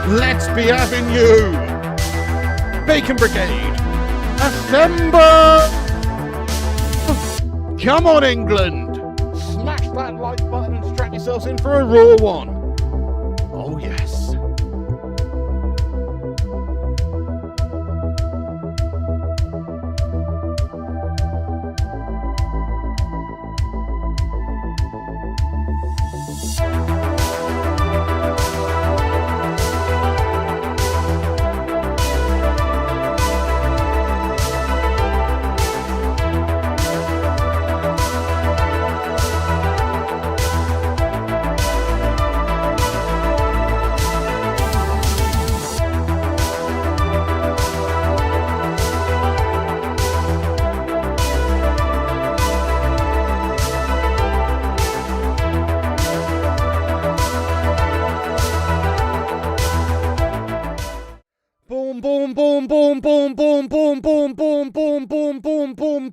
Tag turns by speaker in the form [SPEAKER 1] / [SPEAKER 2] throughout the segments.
[SPEAKER 1] Let's be having you. Bacon Brigade, assemble! Come on, England. Smash that like button and strap yourselves in for a raw one. Oh, yes.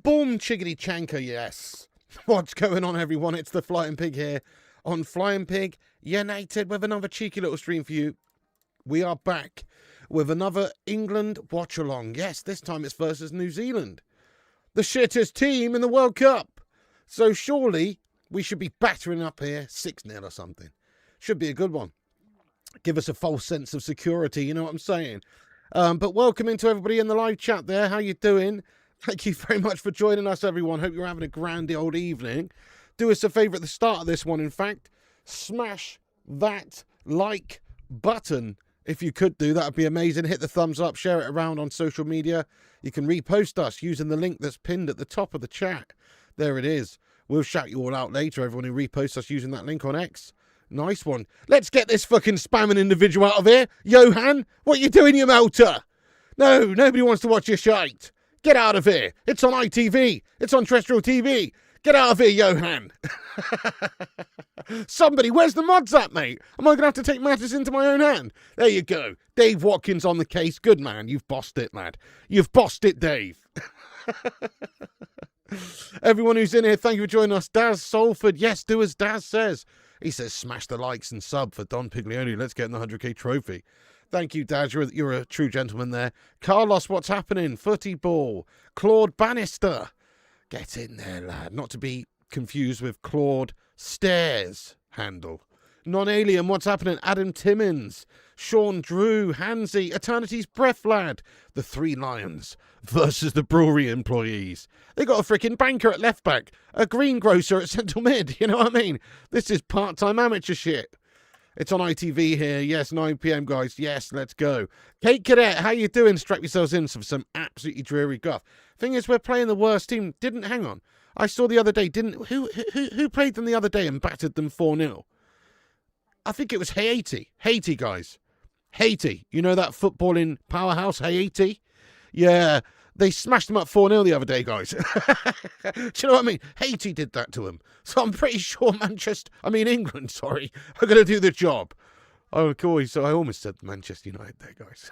[SPEAKER 1] Boom, chickadee chanker, yes. What's going on, everyone? It's the Flying Pig here on Flying Pig United with another cheeky little stream for you. We are back with another England watch-along. Yes, this time it's versus New Zealand, the shittest team in the World Cup. So surely we should be battering up here 6-0 or something. Should be a good one. Give us a false sense of security, you know what I'm saying? But welcome into everybody in the live chat there. How you doing? Thank you very much for joining us, everyone. Hope you're having a grand old evening. Do us a favour at the start of this one, in fact. Smash that like button. If you could do, that would be amazing. Hit the thumbs up, share it around on social media. You can repost us using the link that's pinned at the top of the chat. There it is. We'll shout you all out later, everyone who reposts us using that link on X. Nice one. Let's get this fucking spamming individual out of here. Johan, what you doing, you melter? No, nobody wants to watch your shite. Get out of here. It's on ITV. It's on terrestrial TV. Get out of here, Johan. Somebody, where's the mods at, mate? Am I going to have to take matters into my own hand? There you go. Dave Watkins on the case. Good man. You've bossed it, lad. You've bossed it, Dave. Everyone who's in here, thank you for joining us. Daz Salford. Yes, do as Daz says. He says, smash the likes and sub for Don Piglioni. Let's get in the 100k trophy. Thank you, Dad. You're a true gentleman there. Carlos, what's happening? Footy ball. Claude Bannister. Get in there, lad. Not to be confused with Claude Stairs handle. Non-alien, what's happening? Adam Timmins. Sean Drew. Hansy. Eternity's Breath, lad. The Three Lions versus the brewery employees. They got a freaking banker at left back. A greengrocer at central mid. You know what I mean? This is part-time amateur shit. It's on ITV here. Yes, 9 p.m, guys. Yes, let's go. Kate Cadet, how you doing? Strap yourselves in for some absolutely dreary guff. Thing is, we're playing the worst team. Hang on. I saw the other day, who played them the other day and battered them 4-0? I think it was Haiti. Haiti, guys. Haiti. You know that footballing powerhouse, Haiti? Yeah. They smashed them up 4-0 the other day, guys. Do you know what I mean? Haiti did that to them. So I'm pretty sure England, sorry, are going to do the job. Oh, cool. So I almost said Manchester United there, guys.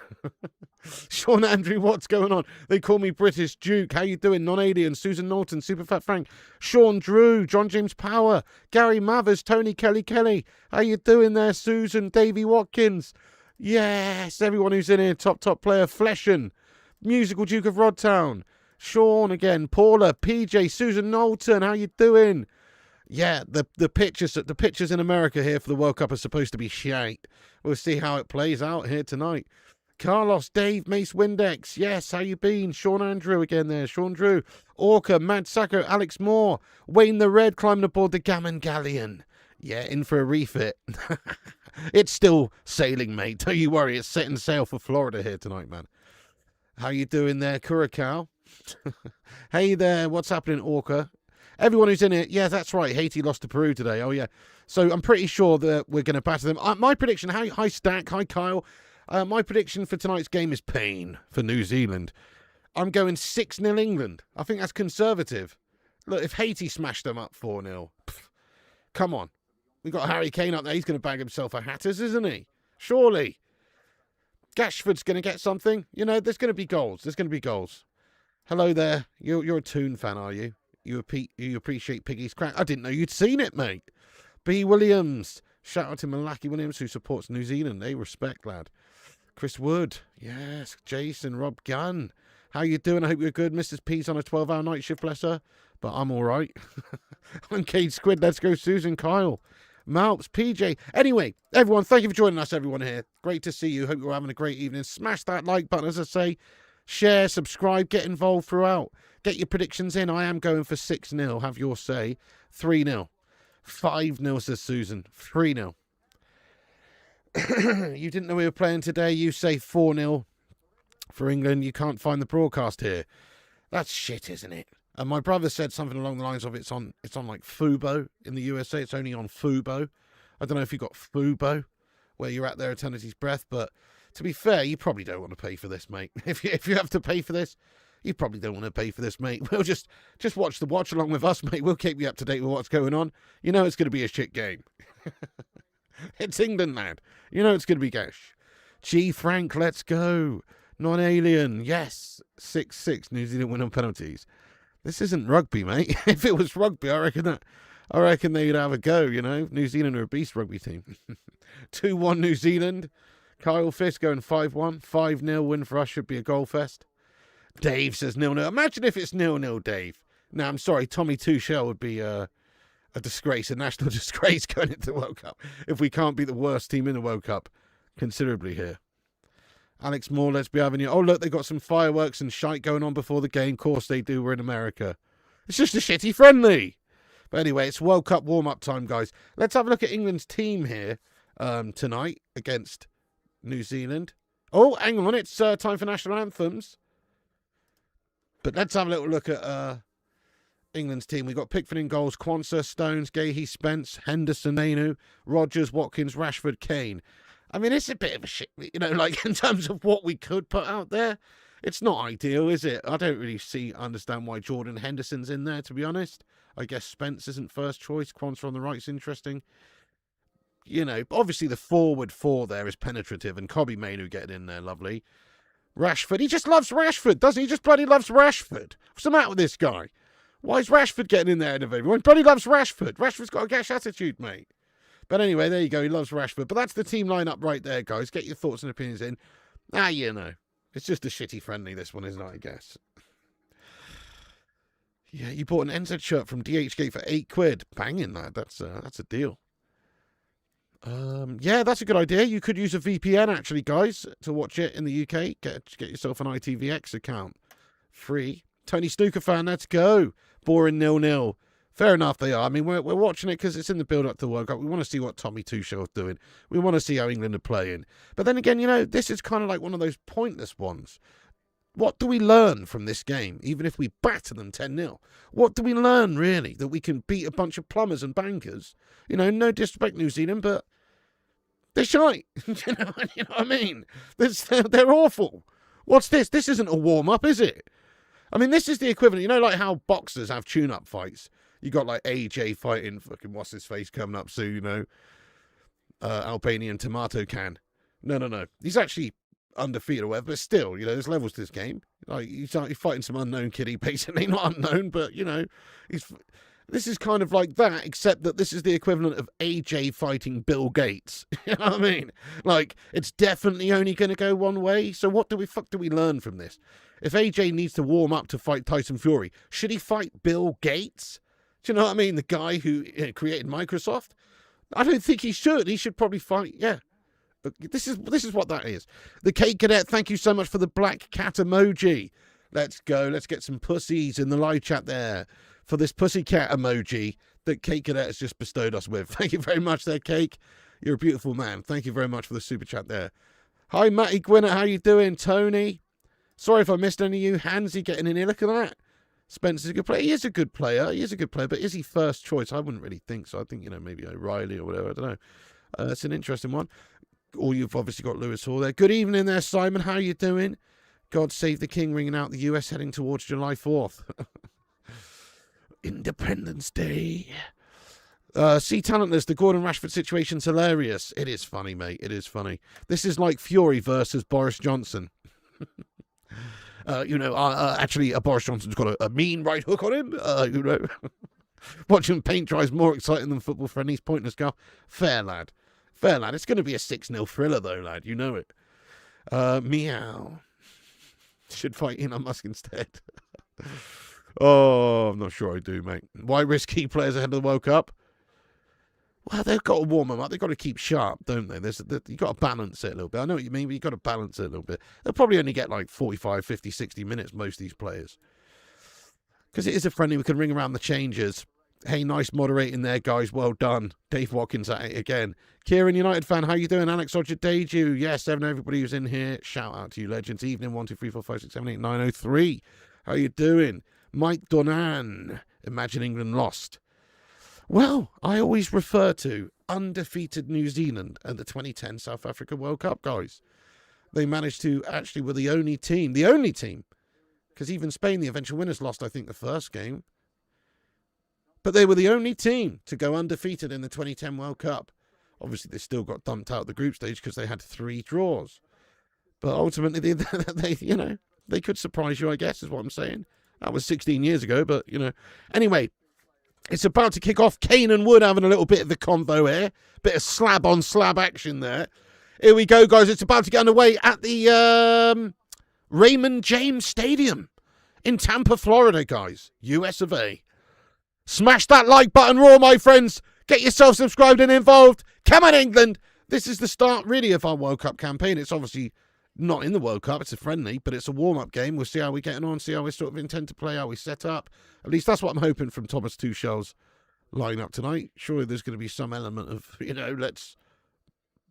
[SPEAKER 1] Sean Andrew, what's going on? They call me British Duke. How you doing? Non-alien, Susan Norton, Superfat Frank, Sean Drew, John James Power, Gary Mathers, Tony Kelly. How you doing there, Susan? Davey Watkins. Yes, everyone who's in here, top player, Fleshen. Musical Duke of Rodtown. Sean again. Paula, PJ, Susan Knowlton. How you doing? Yeah, the pictures in America here for the World Cup are supposed to be shite. We'll see how it plays out here tonight. Carlos, Dave, Mace Windex. Yes, how you been? Sean Andrew again there. Sean Drew. Orca, Mad Sacco, Alex Moore. Wayne the Red climbing aboard the Gammon Galleon. Yeah, in for a refit. It's still sailing, mate. Don't you worry. It's setting sail for Florida here tonight, man. How you doing there, Curacao? Hey there, what's happening, Orca? Everyone who's in it, yeah, that's right. Haiti lost to Peru today. Oh, yeah. So I'm pretty sure that we're going to batter them. My prediction, hi Stack, hi Kyle. My prediction for tonight's game is pain for New Zealand. I'm going 6-0 England. I think that's conservative. Look, if Haiti smashed them up 4-0, come on. We've got Harry Kane up there. He's going to bag himself a Hatters, isn't he? Surely. Gashford's going to get something. You know, there's going to be goals. Hello there. You're a Toon fan, are you? You appreciate Piggy's crack. I didn't know you'd seen it, mate. B. Williams. Shout out to Malaki Williams, who supports New Zealand. Hey, respect, lad. Chris Wood. Yes. Jason. Rob Gunn. How you doing? I hope you're good. Mrs. P's on a 12-hour night shift, bless her. But I'm all right. I'm Cade Squid. Let's go, Susan. Kyle. Malps. PJ. Anyway, everyone, thank you for joining us, everyone here. Great to see you. Hope you're having a great evening. Smash that like button, as I say. Share, subscribe, get involved throughout. Get your predictions in. I am going for 6-0. Have your say. 3-0. 5-0, says Susan. 3-0. You didn't know we were playing today. You say 4-0 for England. You can't find the broadcast here. That's shit, isn't it? And my brother said something along the lines of it's on like Fubo in the USA. It's only on Fubo. I don't know if you got Fubo where you're at there eternity's breath, but to be fair, you probably don't want to pay for this, mate. If you have to pay for this, you probably don't want to pay for this, mate. We'll just watch the watch along with us, mate. We'll keep you up to date with what's going on. You know it's going to be a shit game. It's England, lad. You know it's going to be gash. G. Frank, let's go. Non-alien, yes. 6-6, New Zealand win on penalties. This isn't rugby, mate. If it was rugby, I reckon they'd have a go, you know. New Zealand are a beast rugby team. 2-1 New Zealand. Kyle Fisk going 5-1. 5-0 win for us. Should be a goal fest. Dave says 0-0. Imagine if it's 0-0, Dave. No, I'm sorry. Tommy Tuchel would be a disgrace, a national disgrace going into the World Cup if we can't beat the worst team in the World Cup considerably here. Alex Moore, let's be having you. Oh, look, they got some fireworks and shite going on before the game. Of course they do. We're in America. It's just a shitty friendly. But anyway, it's World Cup warm-up time, guys. Let's have a look at England's team here tonight against New Zealand. Oh, hang on. It's time for national anthems. But let's have a little look at England's team. We've got Pickford in goals, Quansah, Stones, Gahey, Spence, Henderson, Mainu, Rodgers, Watkins, Rashford, Kane. I mean, it's a bit of a shit, you know, like in terms of what we could put out there. It's not ideal, is it? I don't really understand why Jordan Henderson's in there, to be honest. I guess Spence isn't first choice. Quansah on the right's interesting. You know, obviously the forward four there is penetrative, and Kobbie Mainoo getting in there, lovely. Rashford, he just loves Rashford, doesn't he? He just bloody loves Rashford. What's the matter with this guy? Why is Rashford getting in there in everyone? Bloody loves Rashford. Rashford's got a gash attitude, mate. But anyway, there you go. He loves Rashford. But that's the team lineup right there, guys. Get your thoughts and opinions in. You know. It's just a shitty friendly, this one, isn't it, I guess? Yeah, you bought an NZ shirt from DHgate for £8. Banging that. That's a deal. Yeah, that's a good idea. You could use a VPN, actually, guys, to watch it in the UK. Get yourself an ITVX account. Free. Tony Snooker fan, let's go. Boring 0-0. Fair enough, they are. I mean, we're watching it because it's in the build-up to the World Cup. We want to see what Tommy Tuchel's doing. We want to see how England are playing. But then again, you know, this is kind of like one of those pointless ones. What do we learn from this game, even if we batter them 10-0? What do we learn, really? That we can beat a bunch of plumbers and bankers? You know, no disrespect, New Zealand, but they're shite. you know what I mean? They're awful. What's this? This isn't a warm-up, is it? I mean, this is the equivalent. You know, like how boxers have tune-up fights? You got like AJ fighting fucking what's his face coming up soon, you know, Albanian Tomato Can. No. He's actually undefeated or whatever, but still, you know, there's levels to this game. Like he's fighting some unknown kiddie, basically not unknown, but you know, this is kind of like that, except that this is the equivalent of AJ fighting Bill Gates. You know what I mean? Like it's definitely only going to go one way. So what do we learn from this? If AJ needs to warm up to fight Tyson Fury, should he fight Bill Gates? Do you know what I mean? The guy who created Microsoft? I don't think he should. He should probably fight, yeah. This is what that is. The Cake Cadet, thank you so much for the black cat emoji. Let's go. Let's get some pussies in the live chat there for this pussycat emoji that Cake Cadet has just bestowed us with. Thank you very much there, Cake. You're a beautiful man. Thank you very much for the super chat there. Hi, Matty Gwynner. How you doing? Tony? Sorry if I missed any of you. Hansy getting in here. Look at that. Spencer's a good player. He is a good player, but is he first choice? I wouldn't really think so. I think, you know, maybe O'Reilly or whatever. I don't know. That's an interesting one. Or you've obviously got Lewis Hall there. Good evening there, Simon. How are you doing? God Save the King ringing out the US heading towards July 4th. Independence Day. See Talentless, the Gordon Rashford situation's hilarious. It is funny, mate. It is funny. This is like Fury versus Boris Johnson. Actually, Boris Johnson's got a mean right hook on him, you know. Watching paint dry is more exciting than football friendlies. Pointless, Gal. Fair, lad. Fair, lad. It's going to be a 6-0 thriller, though, lad. You know it. Meow. Should fight Elon Musk instead. Oh, I'm not sure I do, mate. Why risk key players ahead of the World Cup? Well, they've got to warm them up. They've got to keep sharp, don't they? You've got to balance it a little bit. I know what you mean, but you've got to balance it a little bit. They'll probably only get like 45, 50, 60 minutes, most of these players. Because it is a friendly, we can ring around the changes. Hey, nice moderating there, guys. Well done. Dave Watkins at it again. Kieran, United fan, how you doing? Alex Roger Deju. Yes, everybody who's in here. Shout out to you, legends. Evening, 1, 2, 3, 4, 5, 6, 7, 8, 9, 0, 3. How you doing? Mike Donan. Imagine England lost. Well, I always refer to undefeated New Zealand at the 2010 South Africa World Cup, guys. They managed to actually were the only team, because even Spain, the eventual winners, lost, I think, the first game. But they were the only team to go undefeated in the 2010 World Cup. Obviously, they still got dumped out of the group stage because they had 3 draws. But ultimately, they could surprise you, I guess, is what I'm saying. That was 16 years ago, but, Anyway, it's about to kick off. Kane and Wood having a little bit of the convo here. Bit of slab-on-slab action there. Here we go, guys. It's about to get underway at the Raymond James Stadium in Tampa, Florida, guys. US of A. Smash that like button raw, my friends. Get yourself subscribed and involved. Come on, England. This is the start, really, of our World Cup campaign. It's obviously not in the World Cup. It's a friendly, but it's a warm-up game. We'll see how we're getting on, see how we sort of intend to play, how we set up. At least that's what I'm hoping from Thomas Tuchel's line-up tonight. Surely there's going to be some element of, let's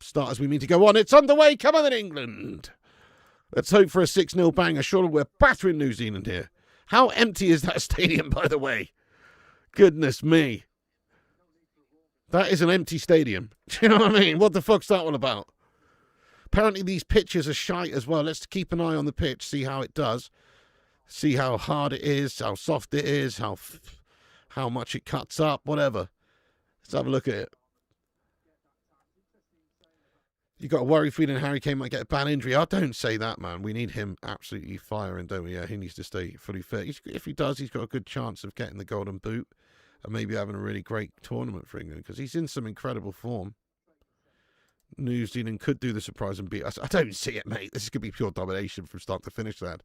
[SPEAKER 1] start as we mean to go on. It's underway. Come on, England. Let's hope for a 6-0 banger. Surely we're battering New Zealand here. How empty is that stadium, by the way? Goodness me. That is an empty stadium. Do you know what I mean? What the fuck's that all about? Apparently these pitches are shite as well. Let's keep an eye on the pitch, see how it does. See how hard it is, how soft it is, how much it cuts up, whatever. Let's have a look at it. You got a worry feeling Harry Kane might get a bad injury. I don't say that, man. We need him absolutely firing, don't we? Yeah, he needs to stay fully fit. If he does, he's got a good chance of getting the golden boot and maybe having a really great tournament for England because he's in some incredible form. New Zealand could do the surprise and beat us. I don't see it, mate. This could be pure domination from start to finish, lad.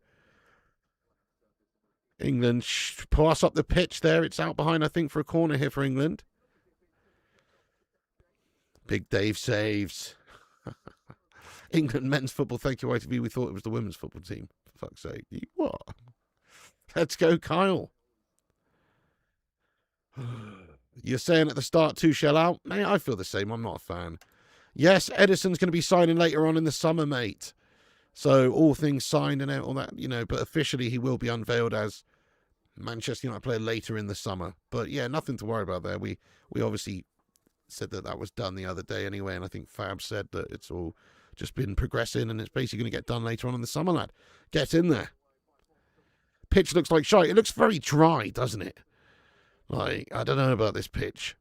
[SPEAKER 1] England pass up the pitch there. It's out behind, I think, for a corner here for England. Big Dave saves. England men's football, thank you, ITV. We thought it was the women's football team. For fuck's sake. What? Let's go, Kyle. You're saying at the start, Tuchel out? Mate, I feel the same. I'm not a fan. Yes, Edison's going to be signing later on in the summer, mate. So all things signed and all that, but officially he will be unveiled as Manchester United player later in the summer. But yeah, nothing to worry about there. We obviously said that was done the other day anyway, and I think Fab said that it's all just been progressing and it's basically going to get done later on in the summer, lad. Get in there. Pitch looks like shite. It looks very dry, doesn't it? Like, I don't know about this pitch.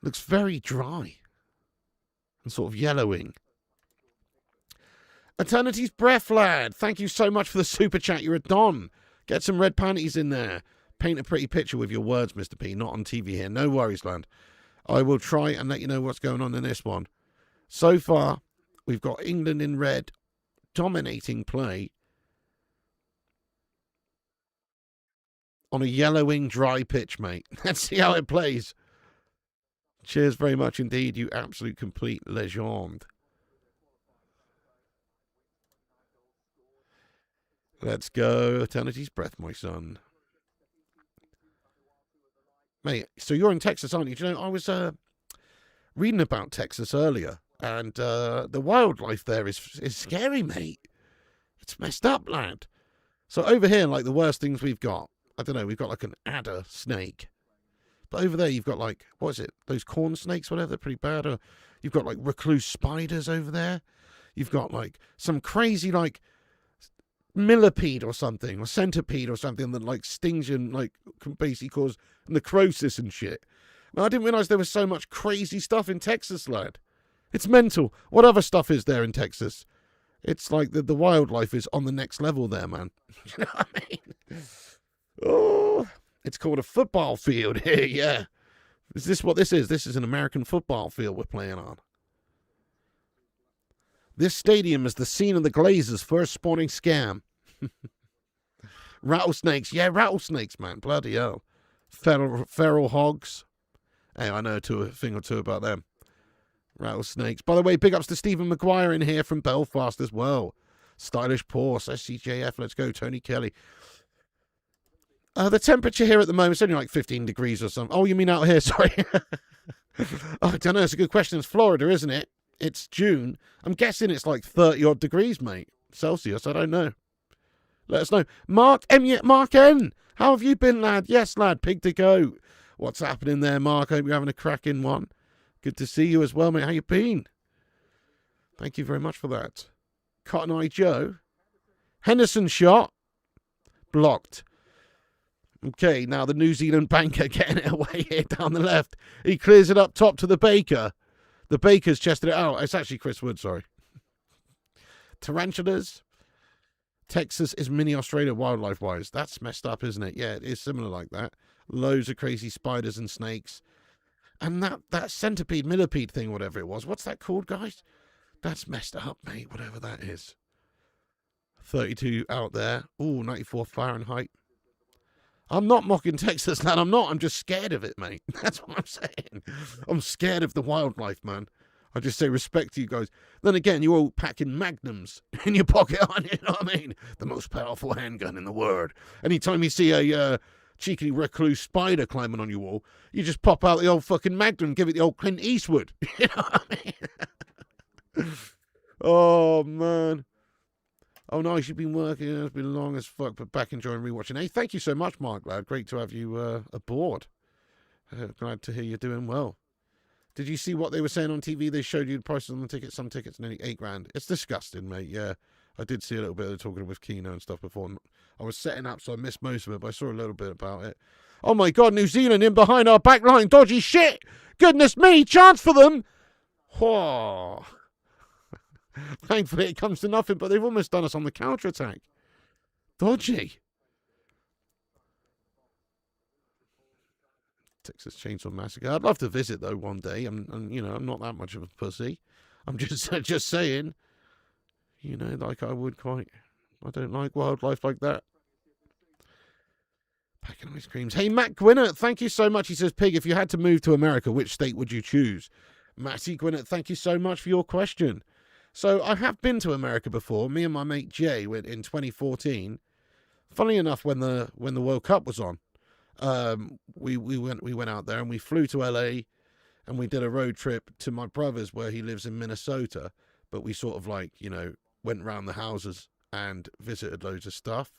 [SPEAKER 1] Looks very dry and sort of yellowing. Eternity's Breath, lad. Thank you so much for the super chat. You're a don. Get some red panties in there. Paint a pretty picture with your words, Mr. P. Not on TV here. No worries, lad. I will try and let you know what's going on in this one. So far, we've got England in red, dominating play on a yellowing, dry pitch, mate. Let's see how it plays. Cheers very much indeed, you absolute complete legend. Let's go. Eternity's Breath, my son. Mate, so you're in Texas, aren't you? Do you know, I was reading about Texas earlier, and the wildlife there is scary, mate. It's messed up, lad. So over here, like, the worst things we've got, I don't know, we've got like an adder snake. But over there, you've got like, what is it? Those corn snakes, whatever, they're pretty bad. Or you've got like recluse spiders over there. You've got like some crazy like millipede or something, or centipede or something that like stings you and like can basically cause necrosis and shit. Now, I didn't realise there was so much crazy stuff in Texas, lad. It's mental. What other stuff is there in Texas? It's like the wildlife is on the next level there, man. You know what I mean? Oh, It's called a football field here, yeah. Is this what this is? This is an American football field we're playing on. This stadium is the scene of the Glazers' first sporting scam. Rattlesnakes. Yeah, rattlesnakes, man. Bloody hell. Feral hogs. Hey, I know a thing or two about them. Rattlesnakes. By the way, big ups to Stephen Maguire in here from Belfast as well. Stylish Porsche, SCJF, let's go, Tony Kelly. The temperature here at the moment is only like 15 degrees or something. Oh, you mean out here? Sorry. I don't know. It's a good question. It's Florida, isn't it? It's June. I'm guessing it's like 30 odd degrees, mate. Celsius. I don't know. Let us know. Mark N. How have you been, lad? Yes, lad. Pig to go. What's happening there, Mark? Hope you're having a cracking one. Good to see you as well, mate. How you been? Thank you very much for that. Cotton Eye Joe. Henderson shot. Blocked. Okay, now the New Zealand banker getting it away here down the left. He clears it up top to the Baker. The Baker's chested it out. It's actually Chris Wood, sorry. Tarantulas. Texas is mini Australia wildlife-wise. That's messed up, isn't it? Yeah, it is similar like that. Loads of crazy spiders and snakes. And that centipede, millipede thing, whatever it was. What's that called, guys? That's messed up, mate, whatever that is. 32 out there. Ooh, 94 Fahrenheit. I'm not mocking Texas, lad. I'm not. I'm just scared of it, mate. That's what I'm saying. I'm scared of the wildlife, man. I just say respect to you guys. Then again, you're all packing magnums in your pocket, aren't you? You know what I mean? The most powerful handgun in the world. Anytime you see a cheeky recluse spider climbing on your wall, you just pop out the old fucking magnum, give it the old Clint Eastwood. You know what I mean? Oh, man. Oh, nice. You've been working. It's been long as fuck, but back enjoying rewatching. Hey, thank you so much, Mark, lad. Great to have you aboard. Glad to hear you're doing well. Did you see what they were saying on TV? They showed you the prices on the tickets. Some tickets nearly $8,000. It's disgusting, mate. Yeah, I did see a little bit of talking with Keno and stuff before. I was setting up, so I missed most of it, but I saw a little bit about it. Oh, my God, New Zealand in behind our back line. Dodgy shit. Goodness me, chance for them. Whoa. Thankfully, it comes to nothing, but they've almost done us on the counter-attack. Dodgy. Texas Chainsaw Massacre. I'd love to visit, though, one day. I'm not that much of a pussy. I'm just saying, like I would quite. I don't like wildlife like that. Packing ice creams. Hey, Matt Gwinnett, thank you so much. He says, Pig, if you had to move to America, which state would you choose? Matty Gwinnett, thank you so much for your question. So I have been to America before. Me and my mate Jay went in 2014. Funnily enough, when the World Cup was on, we went out there and we flew to LA, and we did a road trip to my brother's where he lives in Minnesota. But we sort of went around the houses and visited loads of stuff.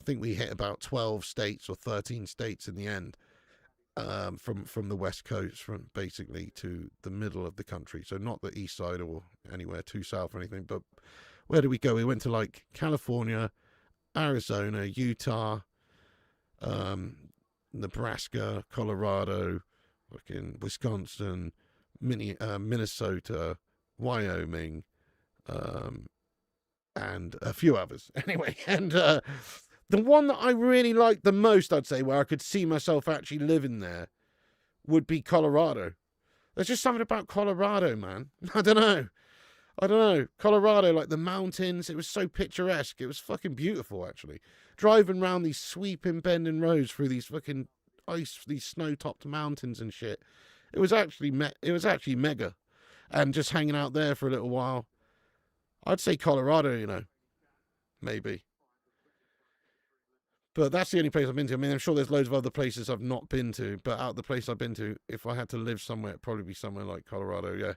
[SPEAKER 1] I think we hit about 12 states or 13 states in the end. From the west coast, from basically to the middle of the country. So not the east side or anywhere too south or anything. But where did we go? We went to California, Arizona, Utah, Nebraska, Colorado, fucking Wisconsin, Minnesota, Wyoming, and a few others. Anyway, and the one that I really liked the most, I'd say, where I could see myself actually living there, would be Colorado. There's just something about Colorado, man. I don't know. Colorado, like the mountains, it was so picturesque. It was fucking beautiful, actually. Driving around these sweeping, bending roads through these fucking these snow-topped mountains and shit. It was actually mega. And just hanging out there for a little while. I'd say Colorado, maybe. But that's the only place I've been to. I mean, I'm sure there's loads of other places I've not been to, but out of the place I've been to, if I had to live somewhere, it'd probably be somewhere like Colorado, yeah.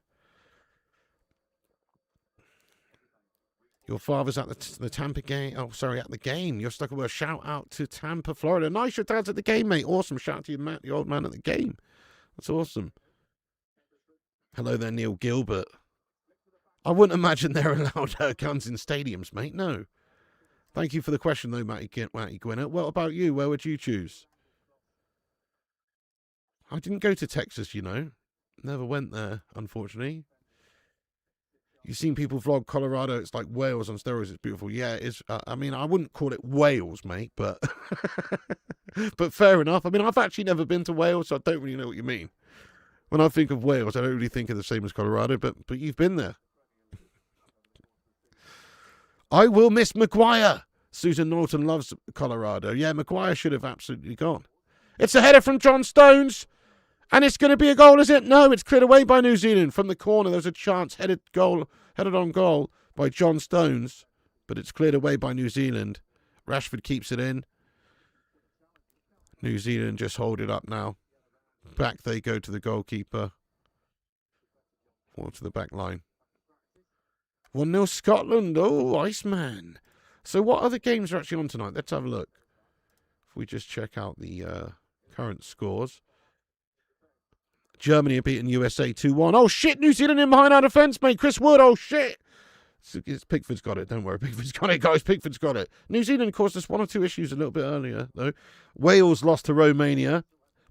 [SPEAKER 1] Your father's at the Tampa game. Oh, sorry, at the game. You're stuck with a shout out to Tampa, Florida. Nice, your dad's at the game, mate. Awesome. Shout out to you, Matt, the old man at the game. That's awesome. Hello there, Neil Gilbert. I wouldn't imagine they're allowed guns in stadiums, mate. No. Thank you for the question, though, Matty Gwinnett. What about you? Where would you choose? I didn't go to Texas, Never went there, unfortunately. You've seen people vlog Colorado. It's like Wales on steroids. It's beautiful. Yeah, it is. I mean, I wouldn't call it Wales, mate, but but fair enough. I mean, I've actually never been to Wales, so I don't really know what you mean. When I think of Wales, I don't really think of the same as Colorado, but you've been there. I will miss Maguire. Susan Norton loves Colorado. Yeah, Maguire should have absolutely gone. It's a header from John Stones. And it's going to be a goal, is it? No, it's cleared away by New Zealand from the corner. There's a chance, headed on goal by John Stones, but it's cleared away by New Zealand. Rashford keeps it in. New Zealand just hold it up now. Back they go to the goalkeeper. Or to the back line. 1-0 Scotland. Oh, Iceman. So what other games are actually on tonight? Let's have a look. If we just check out the current scores. Germany are beating USA 2-1. Oh, shit, New Zealand in behind our defence, mate. Chris Wood, oh, shit. Pickford's got it. Don't worry, Pickford's got it, guys. Pickford's got it. New Zealand caused us one or two issues a little bit earlier, though. Wales lost to Romania.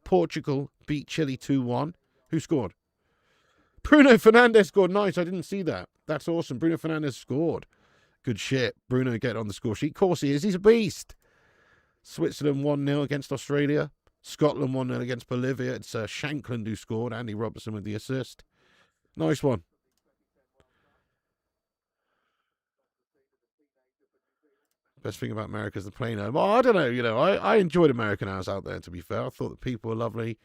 [SPEAKER 1] Portugal beat Chile 2-1. Who scored? Bruno Fernandes scored. Nice, I didn't see that. That's awesome. Bruno Fernandes scored. Good shit. Bruno get on the score sheet. Of course he is. He's a beast. Switzerland 1-0 against Australia. Scotland 1-0 against Bolivia. It's Shankland who scored. Andy Robertson with the assist. Nice one. Best thing about America is the plane home. Oh, I don't know. I enjoyed American Hours out there, to be fair. I thought the people were lovely.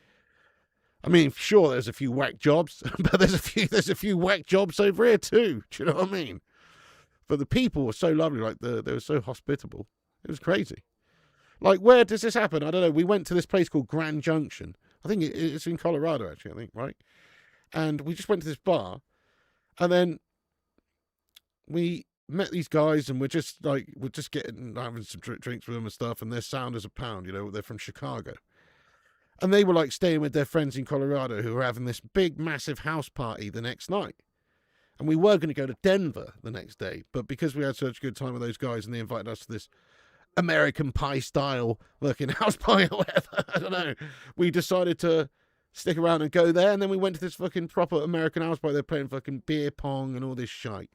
[SPEAKER 1] I mean, sure, there's a few whack jobs, but there's a few whack jobs over here too. Do you know what I mean? But the people were so lovely. Like, they were so hospitable. It was crazy. Like, where does this happen? I don't know. We went to this place called Grand Junction. I think it's in Colorado, actually, I think, right? And we just went to this bar. And then we met these guys, and we're just having some drinks with them and stuff. And they're sound as a pound, They're from Chicago. And they were, like, staying with their friends in Colorado who were having this big, massive house party the next night. And we were going to go to Denver the next day. But because we had such a good time with those guys and they invited us to this American Pie style working house party or whatever, I don't know, we decided to stick around and go there. And then we went to this fucking proper American house party. They're playing fucking beer pong and all this shite.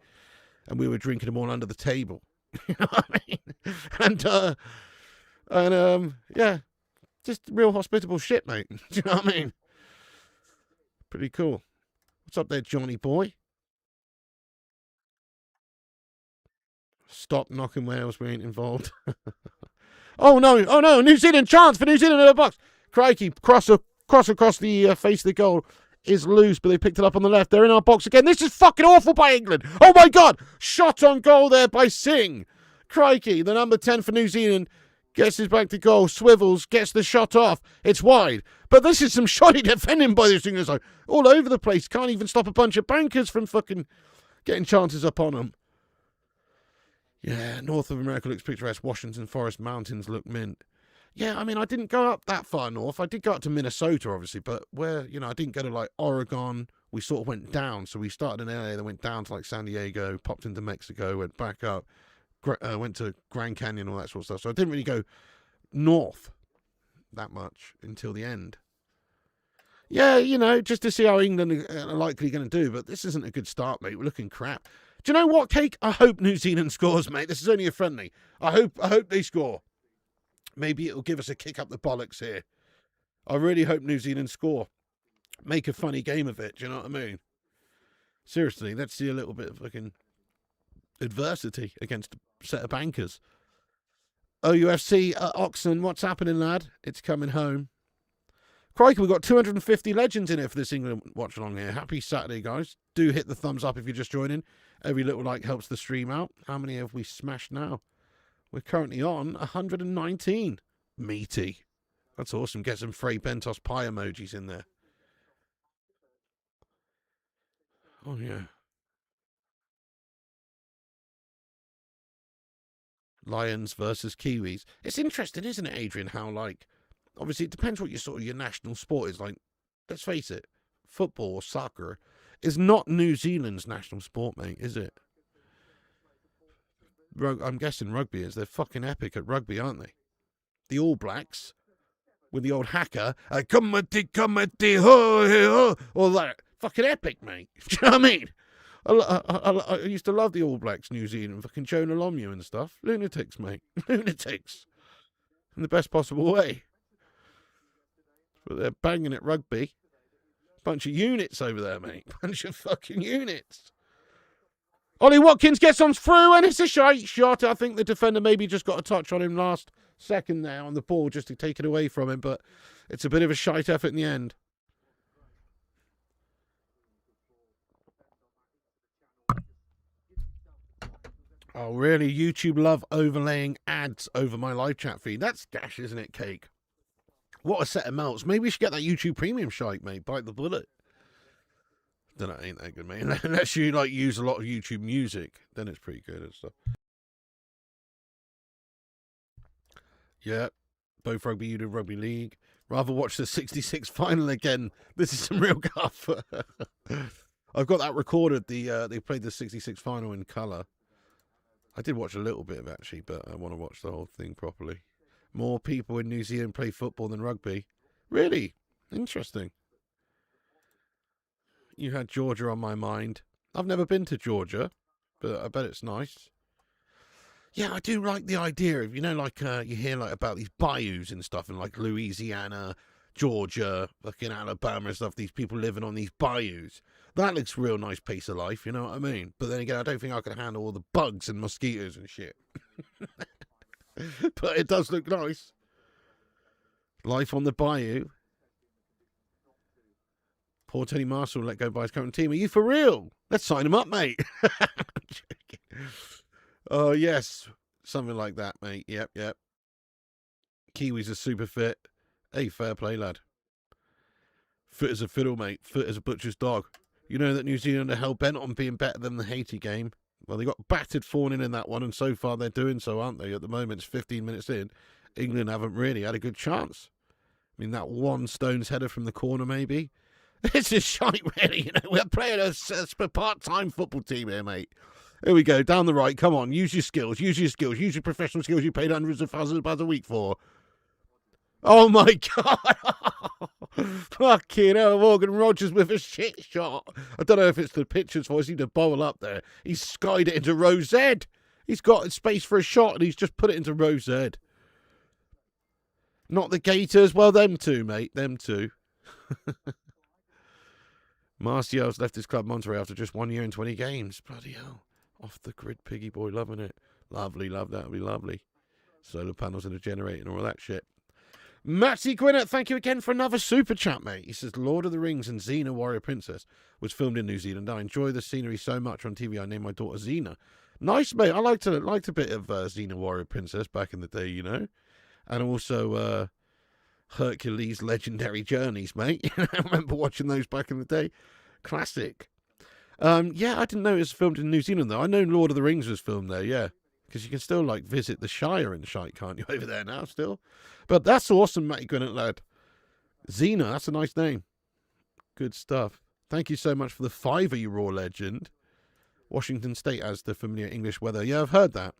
[SPEAKER 1] And we were drinking them all under the table. You know what I mean? And yeah, just real hospitable shit, mate. Do you know what I mean? Pretty cool. What's up there, Johnny boy? Stop knocking Wales, we ain't involved. Oh no, New Zealand chance for New Zealand in the box. Crikey, cross across the face of the goal is loose, but they picked it up on the left. They're in our box again. This is fucking awful by England. Oh my God, shot on goal there by Singh. Crikey, the number 10 for New Zealand gets his back to goal, swivels, gets the shot off. It's wide. But this is some shoddy defending by this England side. All over the place. Can't even stop a bunch of bankers from fucking getting chances up on them. Yeah, north of America looks picturesque. Washington Forest Mountains look mint. Yeah, I mean, I didn't go up that far north. I did go up to Minnesota, obviously, but where, I didn't go to, like, Oregon. We sort of went down. So we started in LA, then went down to, like, San Diego, popped into Mexico, went back up, went to Grand Canyon, all that sort of stuff. So I didn't really go north that much until the end. Yeah, just to see how England are likely going to do. But this isn't a good start, mate. We're looking crap. Do you know what, Cake? I hope New Zealand scores, mate. This is only a friendly. I hope they score. Maybe it'll give us a kick up the bollocks here. I really hope New Zealand score. Make a funny game of it. Do you know what I mean? Seriously, let's see a little bit of fucking adversity against a set of bankers. OUFC Oxen, what's happening, lad? It's coming home. Crikey, we've got 250 legends in here for this England watch along here. Happy Saturday, guys. Do hit the thumbs up if you're just joining. Every little like helps the stream out. How many have we smashed now? We're currently on 119. Meaty. That's awesome. Get some Frey Bentos pie emojis in there. Oh, yeah. Lions versus Kiwis. It's interesting, isn't it, Adrian, how, like, obviously it depends what your national sport is. Like, let's face it, football or soccer is not New Zealand's national sport, mate, is it? I'm guessing rugby is. They're fucking epic at rugby, aren't they? The All Blacks, with the old hacker, come-a-tee, ho, all that. Fucking epic, mate. Do you know what I mean? I used to love the All Blacks, New Zealand, fucking Jonah Lomu and stuff. Lunatics, mate. Lunatics. In the best possible way. But they're banging at rugby. Bunch of units over there, mate. Bunch of fucking units. Ollie Watkins gets on through, and it's a shite shot. I think the defender maybe just got a touch on him last second there on the ball just to take it away from him, but it's a bit of a shite effort in the end. Oh, really? YouTube love overlaying ads over my live chat feed. That's gash, isn't it, Cake? What a set of melts. Maybe we should get that YouTube Premium shite, mate. Bite the bullet. Then it ain't that good, mate. Unless you like use a lot of YouTube music, then it's pretty good and stuff. Yeah, both rugby union, rugby league. Rather watch the '66 final again. This is some real guff. I've got that recorded. They played the '66 final in colour. I did watch a little bit of it, actually, but I want to watch the whole thing properly. More people in New Zealand play football than rugby. Really? Interesting. You had Georgia on my mind. I've never been to Georgia, but I bet it's nice. Yeah, I do like the idea of, like you hear like about these bayous and stuff in like Louisiana, Georgia, fucking Alabama and stuff, these people living on these bayous. That looks a real nice piece of life, you know what I mean? But then again, I don't think I can handle all the bugs and mosquitoes and shit. But it does look nice. Life on the bayou. Poor Tony Marshall let go by his current team. Are you for real? Let's sign him up, mate. Oh, yes. Something like that, mate. Yep. Kiwis are super fit. Hey, fair play, lad. Fit as a fiddle, mate. Fit as a butcher's dog. You know that New Zealand are hell-bent on being better than the Haiti game. Well, they got battered 4-0 in that one, and so far they're doing so, aren't they? At the moment, it's 15 minutes in. England haven't really had a good chance. I mean, that one Stones header from the corner, maybe. It's a shite, really. We're playing a part-time football team here, mate. Here we go, down the right. Come on, use your skills. Use your professional skills you paid hundreds of thousands of pounds a week for. Oh, my God. Fucking hell, Morgan Rogers with a shit shot. I don't know if it's the pitcher's voice. He'd have bowl up there. He's skied it into row Z. He's got space for a shot, and he's just put it into row Z. Not the Gators. Well, them two, mate. Them two. Martial's left his club Monterey after just 1 year and 20 games. Bloody hell. Off the grid, piggy boy, loving it. Lovely, love that. That'll be lovely. Solar panels and a generator and all that shit. Matty Gwinnett, thank you again for another super chat, mate. He says, Lord of the Rings and Xena Warrior Princess was filmed in New Zealand. I enjoy the scenery so much on TV. I named my daughter Xena. Nice, mate. I liked a bit of Xena Warrior Princess back in the day, you know. And also Hercules Legendary Journeys, mate. I remember watching those back in the day. Classic. Yeah, I didn't know it was filmed in New Zealand, though. I know Lord of the Rings was filmed there, yeah. Because you can still, like, visit the Shire and shite, can't you, over there now still? But that's awesome, Matty Gwinnett, lad. Xena, that's a nice name. Good stuff. Thank you so much for the $5, you raw legend. Washington State has the familiar English weather. Yeah, I've heard that.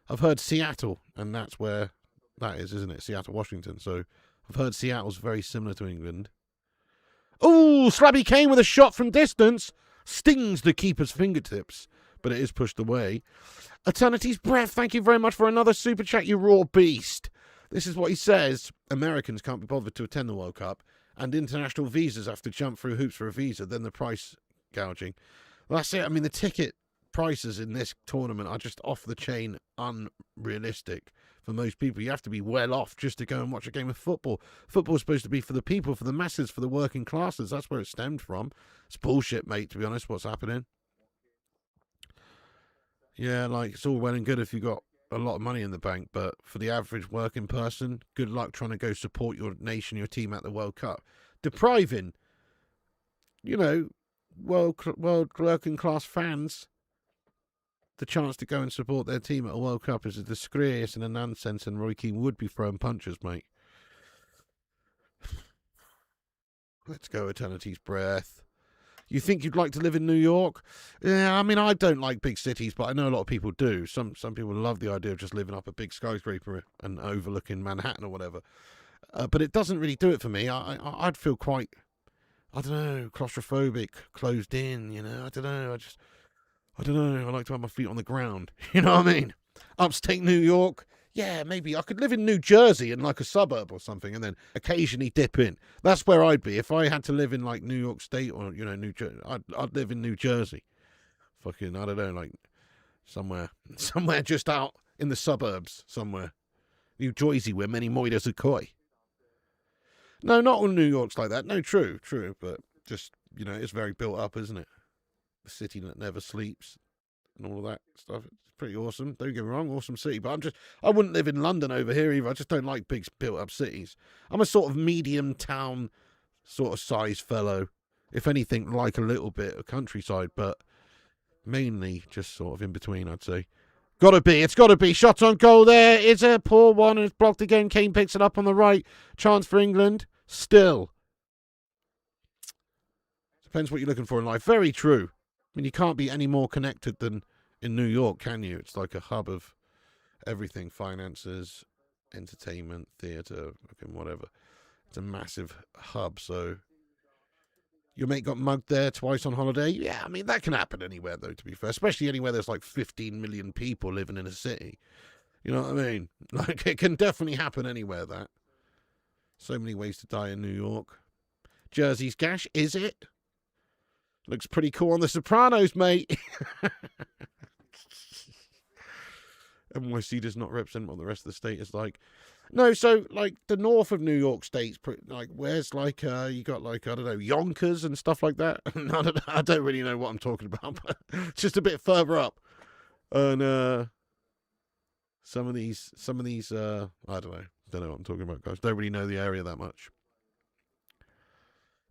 [SPEAKER 1] I've heard Seattle, and that's where that is, isn't it? Seattle, Washington. So I've heard Seattle's very similar to England. Oh, Slabby Kane with a shot from distance. Stings the keeper's fingertips, but it is pushed away. Eternity's Breath, thank you very much for another super chat, you raw beast. This is what he says. Americans can't be bothered to attend the World Cup, and international visas have to jump through hoops for a visa, then the price gouging. Well, that's it. I mean, the ticket prices in this tournament are just off the chain unrealistic for most people. You have to be well off just to go and watch a game of football. Football's supposed to be for the people, for the masses, for the working classes. That's where it stemmed from. It's bullshit, mate, to be honest, what's happening. Yeah, like, it's all well and good if you got a lot of money in the bank, but for the average working person, good luck trying to go support your nation, your team at the World Cup. Depriving, world working class fans the chance to go and support their team at a World Cup is a disgrace and a nonsense, and Roy Keane would be throwing punches, mate. Let's go, Eternity's Breath. You think you'd like to live in New York? Yeah, I mean, I don't like big cities, but I know a lot of people do. Some people love the idea of just living up a big skyscraper and overlooking Manhattan or whatever. But it doesn't really do it for me. I'd feel quite, I don't know, claustrophobic, closed in, I don't know. I don't know. I like to have my feet on the ground. You know what I mean? Upstate New York. Yeah, maybe I could live in New Jersey in like a suburb or something and then occasionally dip in. That's where I'd be. If I had to live in like New York State or, New Jersey, I'd live in New Jersey. Fucking, I don't know, like somewhere just out in the suburbs somewhere. New Jersey where many moiders are koi. No, not all New York's like that. No, true, but just, it's very built up, isn't it? The city that never sleeps and all of that stuff. It's pretty awesome. Don't get me wrong, awesome city. But I wouldn't live in London over here either. I just don't like big built up cities. I'm a sort of medium town sort of size fellow. If anything, like a little bit of countryside, but mainly just sort of in between, I'd say. It's got to be. Shot on goal there. It's a poor one and it's blocked again. Kane picks it up on the right. Chance for England. Still. Depends what you're looking for in life. Very true. I mean, you can't be any more connected than in New York, can you? It's like a hub of everything. Finances, entertainment, theatre, whatever. It's a massive hub, so... Your mate got mugged there twice on holiday. Yeah, I mean, that can happen anywhere, though, to be fair. Especially anywhere there's like 15 million people living in a city. You know what I mean? Like, it can definitely happen anywhere, that. So many ways to die in New York. Jersey's gash, is it? Looks pretty cool on The Sopranos, mate. NYC does not represent what the rest of the state is like. No, so, like, the north of New York State's, like, where's, like, you got, like, I don't know, Yonkers and stuff like that? I don't really know what I'm talking about, but it's just a bit further up. And, some of these, I don't know what I'm talking about, guys. Don't really know the area that much.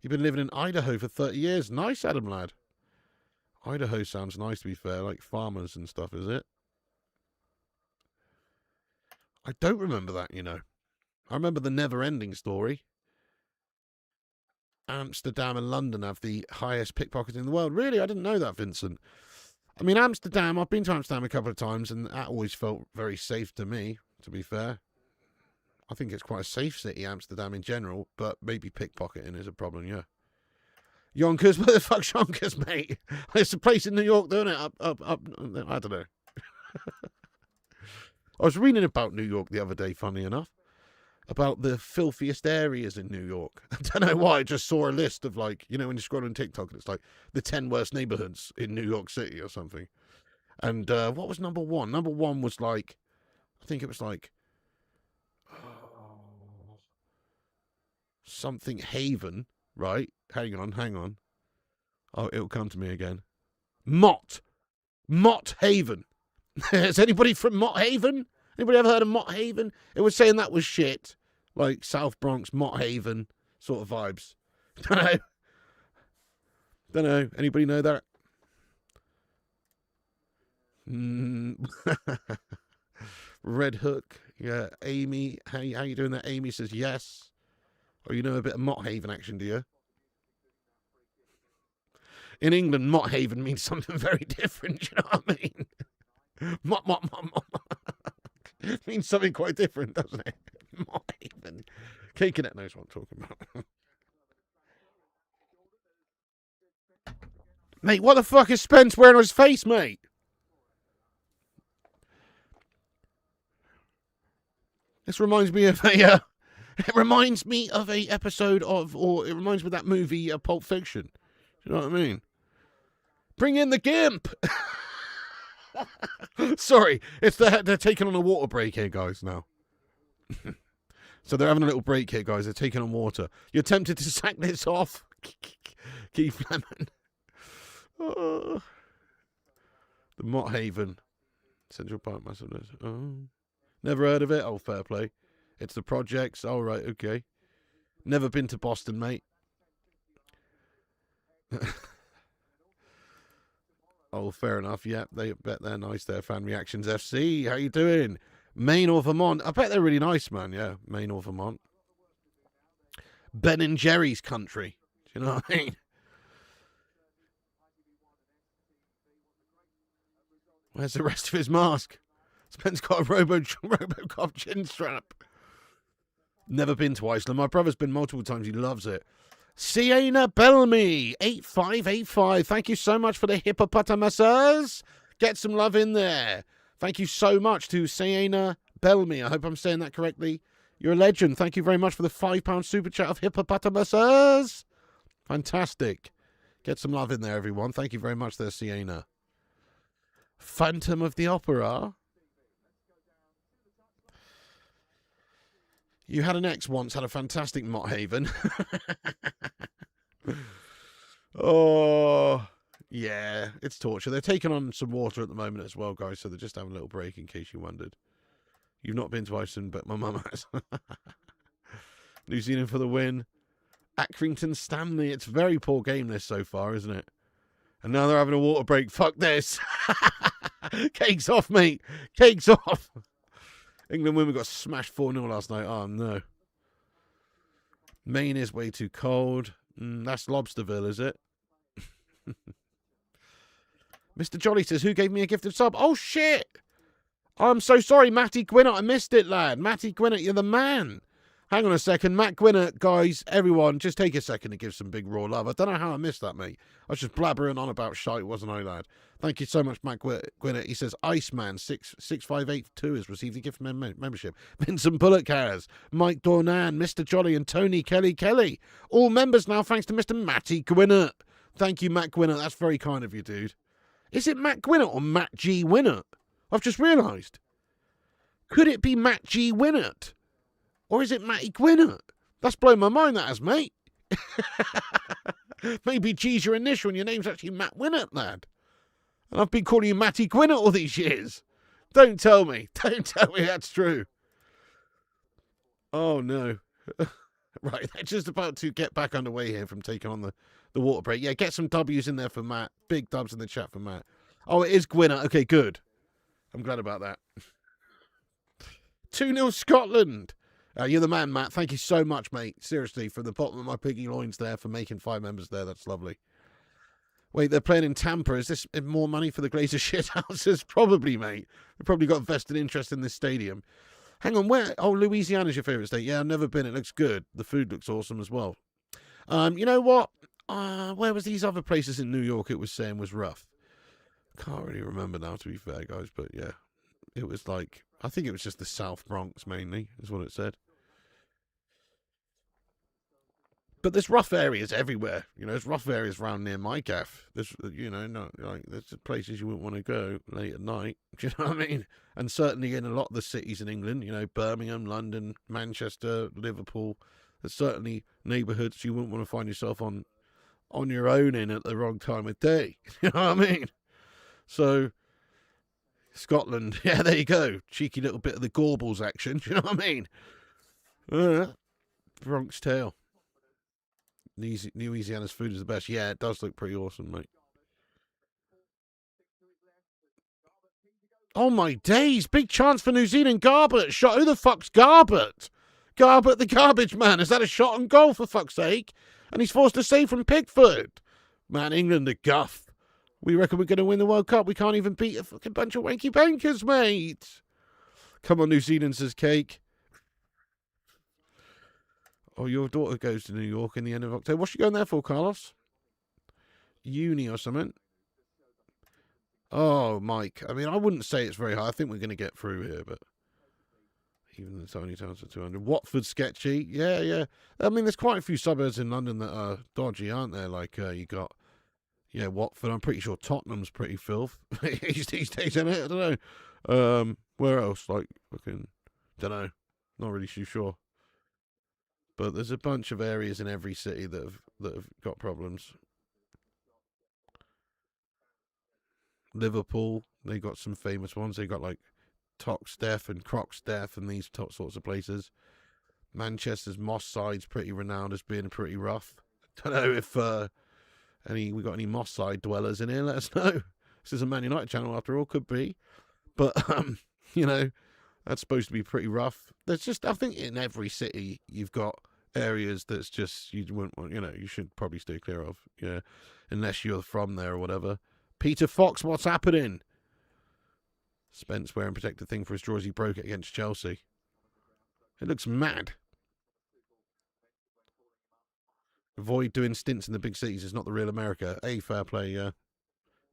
[SPEAKER 1] You've been living in Idaho for 30 years. Nice, Adam lad. Idaho sounds nice, to be fair, like farmers and stuff, is it? I don't remember that, I remember the never-ending story. Amsterdam and London have the highest pickpocketing in the world. Really? I didn't know that, Vincent. I mean, Amsterdam, I've been to Amsterdam a couple of times, and that always felt very safe to me, to be fair. I think it's quite a safe city, Amsterdam in general, but maybe pickpocketing is a problem, yeah. Yonkers? Where the fuck's Yonkers, mate? It's a place in New York, don't it? Up, I don't know. I was reading about New York the other day, funny enough, about the filthiest areas in New York. I don't know why, I just saw a list of, like, when you scroll on TikTok, it's like the 10 worst neighborhoods in New York City or something. And what was number one? Number one was like, I think it was like, something Haven, right? Hang on. Oh, it'll come to me again. Mott Haven. Is anybody from Mott Haven? Anybody ever heard of Mott Haven? It was saying that was shit. Like South Bronx, Mott Haven sort of vibes. Don't know. Anybody know that? Red Hook. Yeah, Amy. How you doing there? Amy says yes. Oh, you know a bit of Mott Haven action, do you? In England, Mott Haven means something very different, you know what I mean? Mott. It means something quite different, doesn't it? Mott Haven. Cakenet knows what I'm talking about. Mate, what the fuck is Spence wearing on his face, mate? This reminds me of a... it reminds me of a episode of... Or it reminds me of that movie, Pulp Fiction. Do you know what I mean? Bring in the Gimp! Sorry, they're taking on a water break here, guys, now. So they're having a little break here, guys. They're taking on water. You're tempted to sack this off? Keith Lemon. Oh. The Mott Haven. Central Park Massiveness. Oh. Never heard of it? Oh, fair play. It's the projects. Oh, right, okay. Never been to Boston, mate. Oh, fair enough. Yeah, they bet they're nice there. Fan Reactions FC. How you doing? Maine or Vermont? I bet they're really nice, man. Yeah, Maine or Vermont. Ben and Jerry's country. Do you know what I mean? Where's the rest of his mask? Spence got a Robocop chin strap. Never been to Iceland. My brother's been multiple times. He loves it. Sienna Bellamy, 8585. Thank you so much for the hippopotamuses. Get some love in there. Thank you so much to Sienna Bellamy. I hope I'm saying that correctly. You're a legend. Thank you very much for the £5 super chat of hippopotamuses. Fantastic. Get some love in there, everyone. Thank you very much there, Sienna. Phantom of the Opera. You had an ex once, had a fantastic Mott Haven. Oh, yeah, it's torture. They're taking on some water at the moment as well, guys, so they're just having a little break in case you wondered. You've not been to Iceland, but my mum has. New Zealand for the win. Accrington Stanley. It's a very poor game list so far, isn't it? And now they're having a water break. Fuck this. Cake's off, mate. Cake's off. England women got smashed 4-0 last night. Oh, no. Maine is way too cold. That's Lobsterville, is it? Mr. Jolly says, who gave me a gifted sub? Oh, shit. I'm so sorry, Matty Gwinnett. I missed it, lad. Matty Gwinnett, you're the man. Hang on a second. Matt Gwinnett, guys, everyone, just take a second to give some big raw love. I don't know how I missed that, mate. I was just blabbering on about shite, wasn't I, lad? Thank you so much, Matt Gwinnett. He says, Iceman6582 has received a gift membership. Vincent Bullock has. Mike Dornan, Mr. Jolly, and Tony Kelly. All members now, thanks to Mr. Matty Gwinnett. Thank you, Matt Gwinnett. That's very kind of you, dude. Is it Matt Gwinnett or Matt G. Winnett? I've just realised. Could it be Matt G. Winnett? Or is it Matty Gwinnett? That's blown my mind, that has, mate. Maybe G's your initial and your name's actually Matt Winnett, lad. And I've been calling you Matty Gwinnett all these years. Don't tell me. Don't tell me that's true. Oh, no. Right, they're just about to get back underway here from taking on the water break. Yeah, get some W's in there for Matt. Big dubs in the chat for Matt. Oh, it is Gwinnett. Okay, good. I'm glad about that. 2-0 Scotland. You're the man, Matt. Thank you so much, mate. Seriously, from the bottom of my piggy loins there for making 5 members there. That's lovely. Wait, they're playing in Tampa. Is this more money for the Glazer shithouses? Probably, mate. They've probably got vested interest in this stadium. Hang on, where? Oh, Louisiana's your favourite state. Yeah, I've never been. It looks good. The food looks awesome as well. You know what? Where was these other places in New York it was saying was rough? Can't really remember now, to be fair, guys. But yeah, it was like, I think it was just the South Bronx mainly, is what it said. But there's rough areas everywhere. You know, there's rough areas around near my gaff. There's, you know, not like there's places you wouldn't want to go late at night. Do you know what I mean? And certainly in a lot of the cities in England, you know, Birmingham, London, Manchester, Liverpool, there's certainly neighbourhoods you wouldn't want to find yourself on your own in at the wrong time of day. You know what I mean? So, Scotland, yeah, there you go. Cheeky little bit of the Gorbals action. Do you know what I mean? Bronx Tale. Louisiana's food is the best. Yeah, it does look pretty awesome, mate. Oh, my days. Big chance for New Zealand. Garbett shot. Who the fuck's Garbett? Garbett the garbage man. Is that a shot on goal, for fuck's sake? And he's forced to save from Pickford. Man, England are guff. We reckon we're going to win the World Cup. We can't even beat a fucking bunch of wanky bankers, mate. Come on, New Zealand, says Cake. Oh, your daughter goes to New York in the end of October. What's she going there for, Carlos? Uni or something? Oh, Mike. I mean, I wouldn't say it's very high. I think we're going to get through here, but even the Tony Towns are 200. Watford sketchy. Yeah, yeah. I mean, there's quite a few suburbs in London that are dodgy, aren't there? Like, you got, yeah, Watford. I'm pretty sure Tottenham's pretty filth these days, isn't it? I don't know. Where else? Like, fucking, don't know. Not really too sure. But there's a bunch of areas in every city that have got problems. Liverpool, they got some famous ones. They got like Toxteth and Croxteth and these sorts of places. Manchester's Moss Side's pretty renowned as being pretty rough. Don't know if we got any Moss Side dwellers in here. Let us know. This is a Man United channel after all, could be. But you know, that's supposed to be pretty rough. There's just, I think in every city you've got areas that's just, you wouldn't want, you know, you should probably stay clear of, yeah, unless you're from there or whatever. Peter Fox, what's happening? Spence wearing protective thing for his draw as he broke it against Chelsea. It looks mad. Avoid doing stints in the big cities. It's not the real America. Fair play, yeah.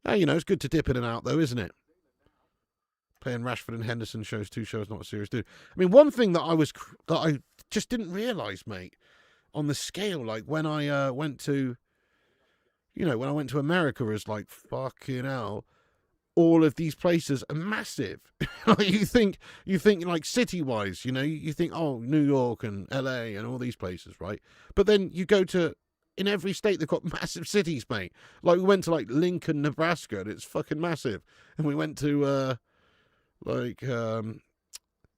[SPEAKER 1] Hey, it's good to dip in and out, though, isn't it? Playing Rashford and Henderson shows 2 shows, not a serious dude. I mean, one thing that I just didn't realise, mate, on the scale, like when I went to, when I went to America, is like, fucking hell, all of these places are massive. you think like city-wise, you think, oh, New York and LA and all these places, right? But then you go to, in every state, they've got massive cities, mate. Like, we went to, like, Lincoln, Nebraska, and it's fucking massive. And we went to,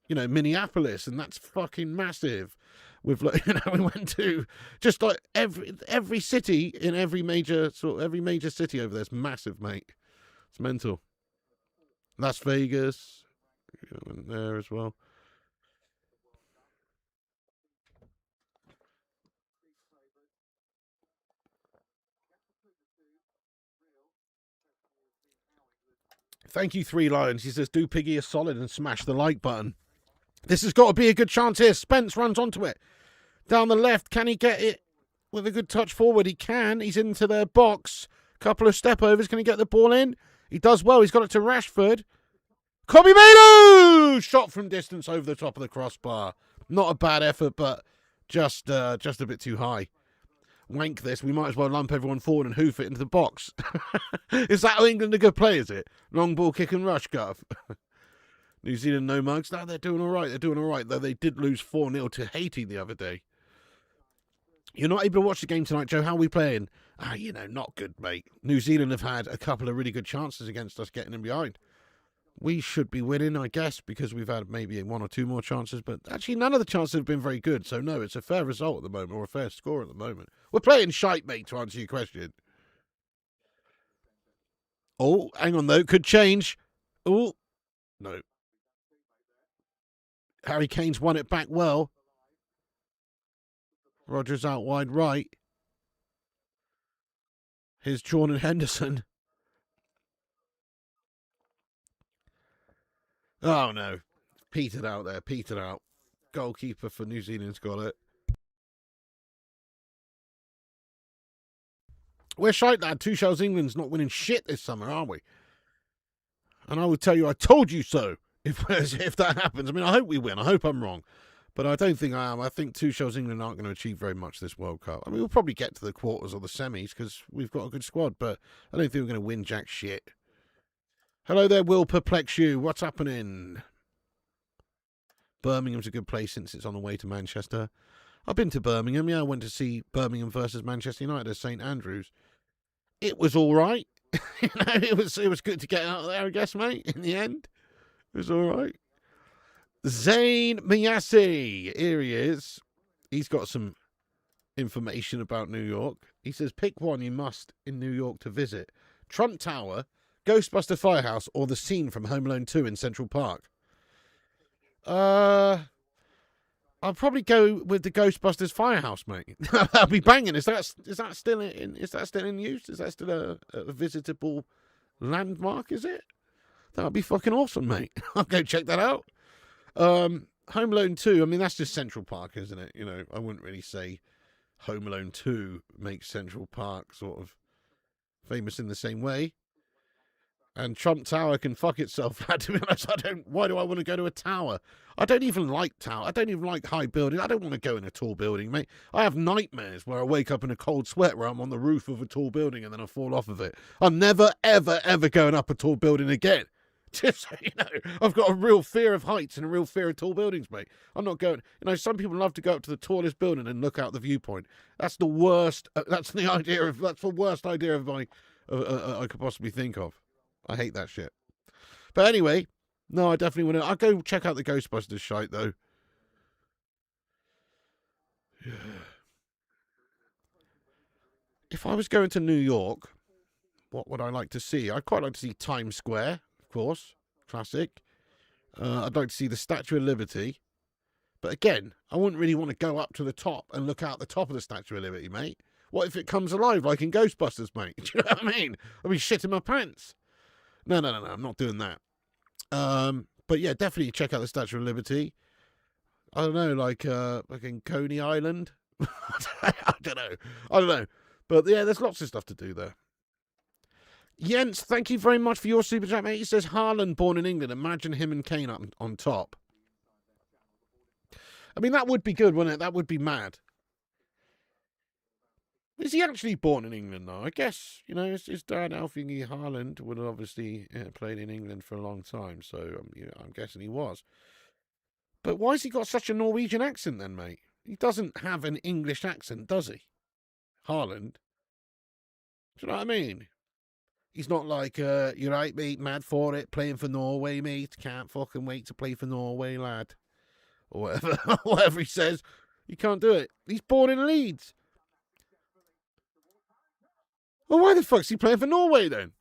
[SPEAKER 1] Minneapolis, and that's fucking massive. With, like, we went to just, like, every city in every major city over there's massive, mate. It's mental. Las Vegas, went there as well. Thank you, Three Lions. He says, do Piggy a solid and smash the like button. This has got to be a good chance here. Spence runs onto it. Down the left. Can he get it with a good touch forward? He can. He's into their box. Couple of step overs. Can he get the ball in? He does well. He's got it to Rashford. Kobe Mainoo! Shot from distance over the top of the crossbar. Not a bad effort, but just a bit too high. Wank this. We might as well lump everyone forward and hoof it into the box. Is that how England are good play, is it? Long ball kick and rush, Gov. New Zealand no mugs. No, they're doing all right. They're doing all right, though they did lose 4-0 to Haiti the other day. You're not able to watch the game tonight, Joe. How are we playing? Not good, mate. New Zealand have had a couple of really good chances against us getting in behind. We should be winning, I guess, because we've had maybe 1 or 2 more chances. But actually, none of the chances have been very good. So, no, it's a fair result at the moment, or a fair score at the moment. We're playing shite, mate, to answer your question. Oh, hang on, though. Could change. Oh, no. Harry Kane's won it back well. Rodgers out wide right. Here's Jordan Henderson. Oh, no. Petered out there. Petered out. Goalkeeper for New Zealand's got it. We're shite, lad. 2 shells. England's not winning shit this summer, are we? And I will tell you, I told you so. If that happens. I mean, I hope we win. I hope I'm wrong. But I don't think I am. I think 2 shells England aren't going to achieve very much this World Cup. I mean, we'll probably get to the quarters or the semis because we've got a good squad. But I don't think we're going to win jack shit. Hello there, Will Perplex You. What's happening? Birmingham's a good place since it's on the way to Manchester. I've been to Birmingham. Yeah, I went to see Birmingham versus Manchester United at St Andrews. It was all right. It was good to get out there, I guess, mate, in the end. It was all right. Zayn Miyasi. Here he is. He's got some information about New York. He says, pick one you must in New York to visit. Trump Tower, Ghostbuster Firehouse, or the scene from Home Alone 2 in Central Park. I'll probably go with the Ghostbusters Firehouse, mate. That'll be banging. Is that still in use? Is that still a visitable landmark? Is it? That'll be fucking awesome, mate. I'll go check that out. Home Alone 2. I mean, that's just Central Park, isn't it? I wouldn't really say Home Alone 2 makes Central Park sort of famous in the same way. And Trump Tower can fuck itself. To be honest, why do I want to go to a tower? I don't even like tower. I don't even like high buildings. I don't want to go in a tall building, mate. I have nightmares where I wake up in a cold sweat where I'm on the roof of a tall building and then I fall off of it. I'm never, ever, ever going up a tall building again. Just so you know, I've got a real fear of heights and a real fear of tall buildings, mate. I'm not going. Some people love to go up to the tallest building and look out the viewpoint. That's the worst. That's the worst idea of I could possibly think of. I hate that shit. But anyway, no, I definitely want to. I'll go check out the Ghostbusters shite, though. If I was going to New York, what would I like to see? I'd quite like to see Times Square, of course. Classic. I'd like to see the Statue of Liberty. But again, I wouldn't really want to go up to the top and look out the top of the Statue of Liberty, mate. What if it comes alive like in Ghostbusters, mate? Do you know what I mean? I'd be shitting my pants. No, I'm not doing that. But yeah, definitely check out the Statue of Liberty. I don't know, like in Coney Island, I don't know. But yeah, there's lots of stuff to do there. Jens, thank you very much for your super chat, mate. He says Haaland born in England. Imagine him and Kane up on top. I mean, that would be good, wouldn't it? That would be mad. Is he actually born in England, though? I guess, his dad, Alfie Haaland, would have obviously played in England for a long time. So, I'm guessing he was. But why has he got such a Norwegian accent then, mate? He doesn't have an English accent, does he? Haaland. Do you know what I mean? He's not like, you're right, mate, mad for it, playing for Norway, mate. Can't fucking wait to play for Norway, lad. Or whatever, whatever he says. You can't do it. He's born in Leeds. Well, why the fuck's he playing for Norway then?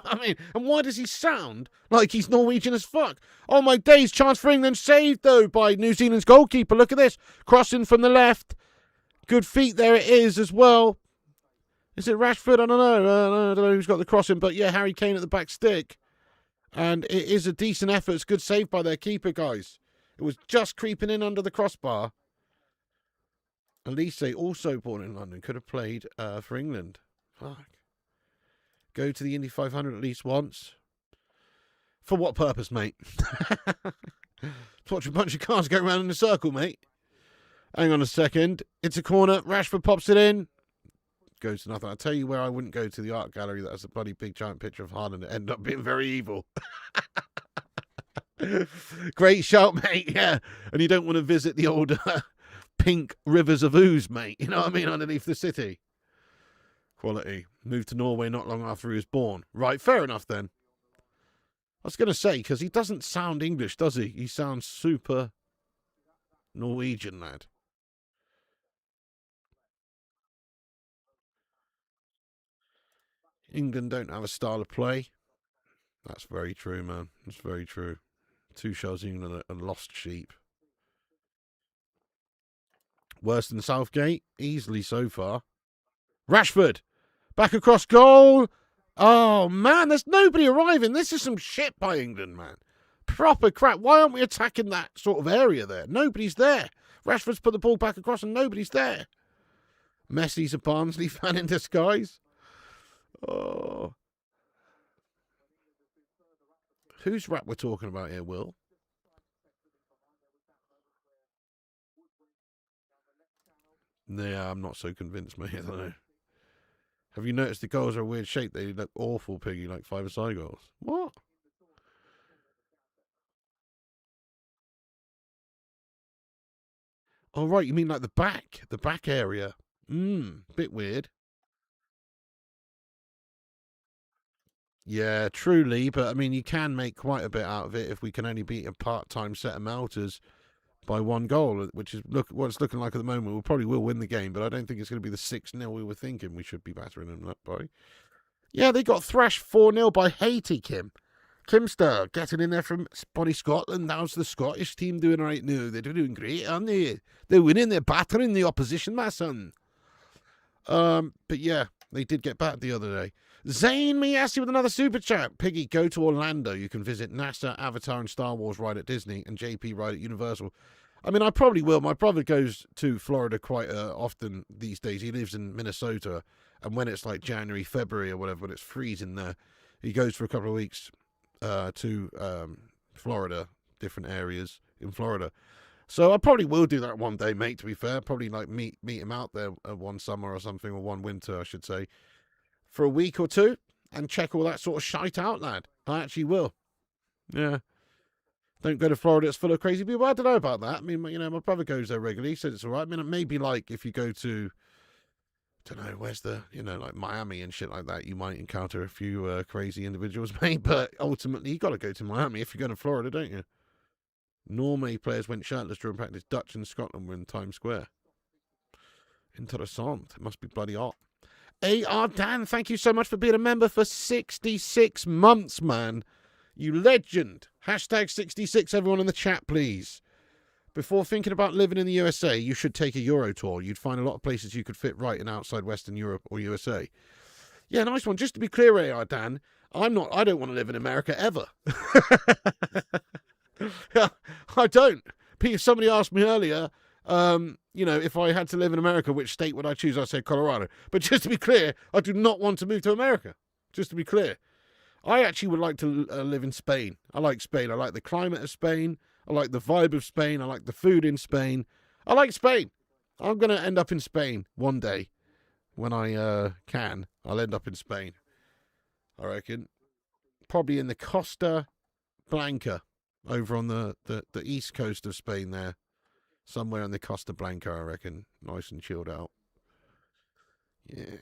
[SPEAKER 1] I mean, and why does he sound like he's Norwegian as fuck? Oh my days, chance for England saved though by New Zealand's goalkeeper. Look at this. Crossing from the left. Good feet there it is as well. Is it Rashford? I don't know. I don't know who's got the crossing, but yeah, Harry Kane at the back stick. And it is a decent effort. It's a good save by their keeper, guys. It was just creeping in under the crossbar. Elise, also born in London, could have played for England. Fuck. Go to the Indy 500 at least once. For what purpose, mate? To watch a bunch of cars go around in a circle, mate. Hang on a second. It's a corner. Rashford pops it in. Goes to nothing. I'll tell you where I wouldn't go to the art gallery that has a bloody big giant picture of Haaland. It ended up being very evil. Great shout, mate. Yeah. And you don't want to visit the old pink rivers of ooze, mate. You know what I mean? Underneath the city. Quality. Moved to Norway not long after he was born. Right, fair enough then. I was going to say, because he doesn't sound English, does he? He sounds super Norwegian, lad. England don't have a style of play. That's very true, man. That's very true. Tuchel's England are lost sheep. Worse than Southgate? Easily so far. Rashford! Back across goal! Oh, man, there's nobody arriving. This is some shit by England, man. Proper crap. Why aren't we attacking that sort of area there? Nobody's there. Rashford's put the ball back across and nobody's there. Messi's a Barnsley fan in disguise. Oh. Whose rap we're talking about here, Will? Yeah, I'm not so convinced, mate. I don't know. Have you noticed the goals are a weird shape? They look awful, Piggy, like 5-a-side goals. What? Oh, right, you mean like the back area. Bit weird. Yeah, truly, but I mean, you can make quite a bit out of it if we can only beat a part-time set of Melters by one goal, which is what it's looking like at the moment. We probably will win the game, but I don't think it's going to be the 6-0 we were thinking we should be battering them up by. Yeah, they got thrashed 4-0 by Haiti, Kim. Kimster getting in there from Bonnie Scotland. How's the Scottish team doing right now? They're doing great, aren't they? They're winning. They're battering the opposition, my son. But yeah, they did get battered the other day. Zane Miyasi with another super chat. Piggy, go to Orlando. You can visit NASA, Avatar, and Star Wars ride at Disney, and JP ride at Universal. I mean, I probably will. My brother goes to Florida quite often these days. He lives in Minnesota, and when it's like January, February, or whatever, when it's freezing there, he goes for a couple of weeks to Florida, different areas in Florida. So I probably will do that one day, mate, to be fair. Probably like meet him out there one summer or something, or one winter, I should say, for a week or two and check all that sort of shite out, lad. I actually will. Yeah. Don't go to Florida, it's full of crazy people. I don't know about that. I mean, my brother goes there regularly. He said it's all right. I mean, maybe like if you go to, I don't know, where's the, like Miami and shit like that, you might encounter a few crazy individuals, mate. But ultimately, you got to go to Miami if you're going to Florida, don't you? Norway players went shirtless during practice. Dutch and Scotland were in Times Square. Interessant. It must be bloody hot. A.R. Dan, thank you so much for being a member for 66 months, man. You legend. Hashtag 66, everyone in the chat, please. Before thinking about living in the USA, you should take a Euro tour. You'd find a lot of places you could fit right in outside Western Europe or USA. Yeah, nice one. Just to be clear, A.R. Dan, I don't want to live in America ever. I don't. Somebody asked me earlier, You know, if I had to live in America, which state would I choose? I'd say Colorado. But just to be clear, I do not want to move to America. Just to be clear. I actually would like to live in Spain. I like Spain. I like the climate of Spain. I like the vibe of Spain. I like the food in Spain. I like Spain. I'm going to end up in Spain one day. When I can, I'll end up in Spain. I reckon. Probably in the Costa Blanca, over on the east coast of Spain there. Somewhere in the Costa Blanca, I reckon. Nice and chilled out. Yeah.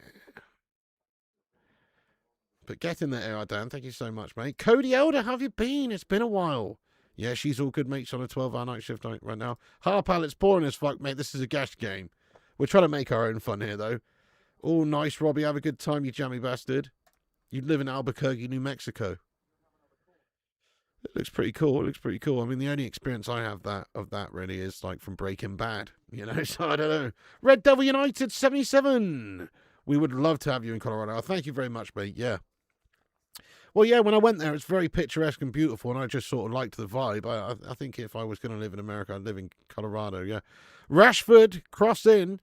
[SPEAKER 1] But get in there, Dan. Thank you so much, mate. Cody Elder, how have you been? It's been a while. Yeah, she's all good, mate. She's on a 12-hour night shift right now. Harpal, it's boring as fuck, mate. This is a gash game. We're trying to make our own fun here, though. Oh, nice, Robbie. Have a good time, you jammy bastard. You live in Albuquerque, New Mexico. It looks pretty cool. It looks pretty cool. I mean, the only experience I have of that really is like from Breaking Bad, you know. So I don't know. Red Devil United 77. We would love to have you in Colorado. Thank you very much, mate. Yeah. Well, yeah. When I went there, it's very picturesque and beautiful, and I just sort of liked the vibe. I think if I was going to live in America, I'd live in Colorado. Yeah. Rashford cross in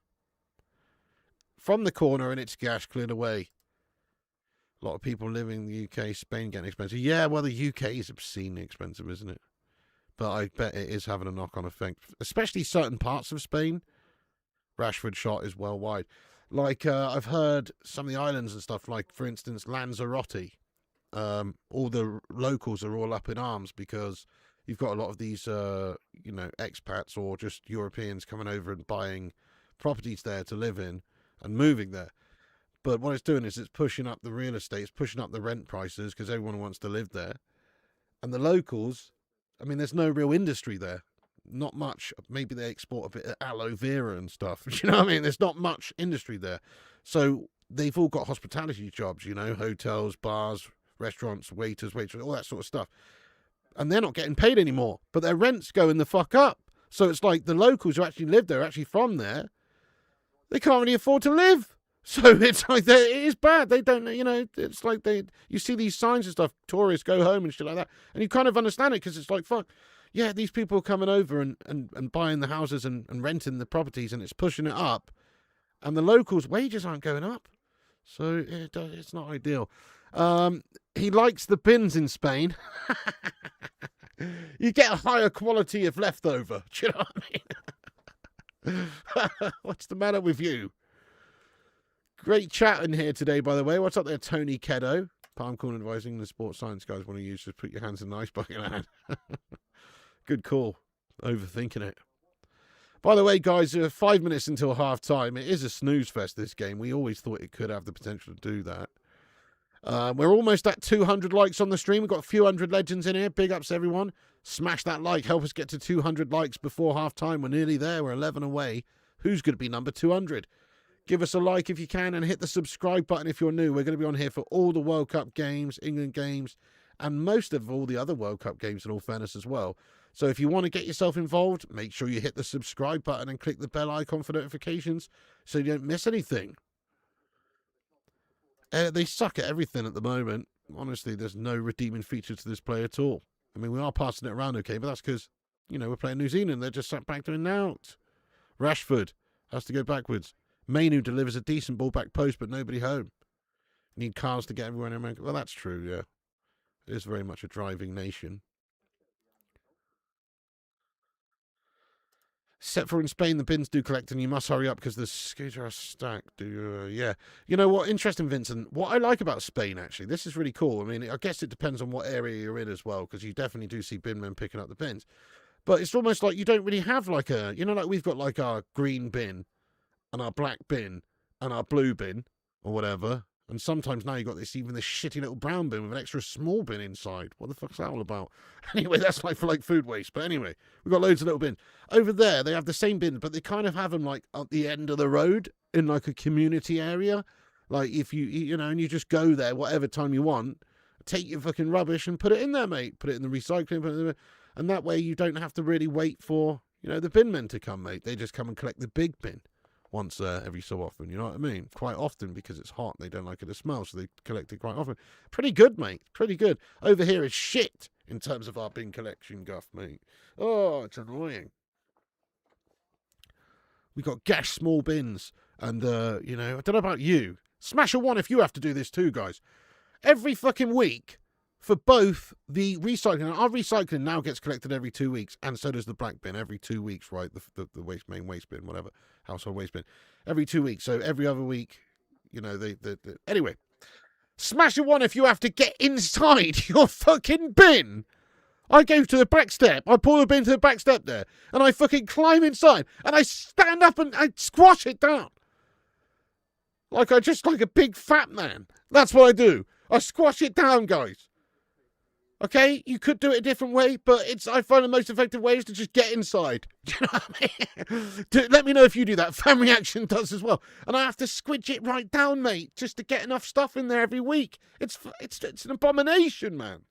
[SPEAKER 1] from the corner, and it's gash cleared away. A lot of people living in the UK, Spain getting expensive. Yeah, well, the UK is obscenely expensive, isn't it? But I bet it is having a knock-on effect, especially certain parts of Spain. Rashford shot is well wide. Like, I've heard some of the islands and stuff, like, for instance, Lanzarote. All the locals are all up in arms because you've got a lot of these, you know, expats or just Europeans coming over and buying properties there to live in and moving there. But what it's doing is it's pushing up the real estate, it's pushing up the rent prices because everyone wants to live there. And the locals, I mean, there's no real industry there. Not much. Maybe they export a bit of aloe vera and stuff. You know what I mean? There's not much industry there. So they've all got hospitality jobs, you know, hotels, bars, restaurants, waiters, all that sort of stuff. And they're not getting paid anymore. But their rent's going the fuck up. So it's like the locals who actually live there, actually from there, they can't really afford to live. So it's like, it is bad. They don't, you know, it's like you see these signs and stuff, tourists go home and shit like that. And you kind of understand it because it's like, fuck, yeah, these people are coming over and buying the houses and renting the properties and it's pushing it up. And the locals' wages aren't going up. So it's not ideal. He likes the bins in Spain. You get a higher quality of leftover. Do you know what I mean? What's the matter with you? Great chat in here today, by the way. What's up there, Tony Keddo? Palm corn advising the sports science guys want to use. Just put your hands in the ice bucket, man. Good call. Overthinking it. By the way, guys, 5 minutes until half time. It is a snooze fest, this game. We always thought it could have the potential to do that. We're almost at 200 likes on the stream. We've got a few hundred legends in here. Big ups, everyone. Smash that like. Help us get to 200 likes before half time. We're nearly there. We're 11 away. Who's going to be number 200? Give us a like if you can and hit the subscribe button if you're new. We're going to be on here for all the World Cup games, England games, and most of all the other World Cup games in all fairness as well. So if you want to get yourself involved, make sure you hit the subscribe button and click the bell icon for notifications so you don't miss anything. They suck at everything at the moment. Honestly, there's no redeeming feature to this play at all. I mean, we are passing it around okay, but that's because, you know, we're playing New Zealand. They're just sat back doing out. Rashford has to go backwards. Mainu delivers a decent ball back post, but nobody home. Need cars to get everywhere in America. Well, that's true, yeah. It is very much a driving nation. Except for in Spain, the bins do collect, and you must hurry up because the scooters are stacked. Yeah. You know what? Interesting, Vincent. What I like about Spain, actually, this is really cool. I mean, I guess it depends on what area you're in as well, because you definitely do see bin men picking up the bins. But it's almost like you don't really have like a, you know, like we've got like our green bin and our black bin and our blue bin or whatever. And sometimes now you've got this shitty little brown bin with an extra small bin inside. What the fuck's that all about? Anyway, that's like for like food waste. But anyway, we've got loads of little bins. Over there, they have the same bins, but they kind of have them like at the end of the road in like a community area. Like if you know, and you just go there whatever time you want, take your fucking rubbish and put it in there, mate. Put it in the recycling, put it in the, and that way you don't have to really wait for, you know, the bin men to come, mate. They just come and collect the big bin once every so often, you know what I mean? Quite often because it's hot, they don't like it to smell, so they collect it quite often. Pretty good, mate. Pretty good. Over here is shit in terms of our bin collection guff, mate. Oh, it's annoying. We got Gesh small bins. And, I don't know about you. Smash a 1 if you have to do this too, guys. Every fucking week for both the recycling. Our recycling now gets collected every 2 weeks, and so does the black bin every 2 weeks, right? The main waste bin, whatever, household waste bin, every 2 weeks. So every other week, anyway. Smash a 1 if you have to get inside your fucking bin. I go to the back step, I pull the bin to the back step there, and I fucking climb inside, and I stand up and I squash it down. Like a big fat man. That's what I do. I squash it down, guys. Okay? You could do it a different way, but I find the most effective way is to just get inside. Do you know what I mean? Let me know if you do that. Fan Reaction does as well. And I have to squidge it right down, mate, just to get enough stuff in there every week. It's an abomination, man.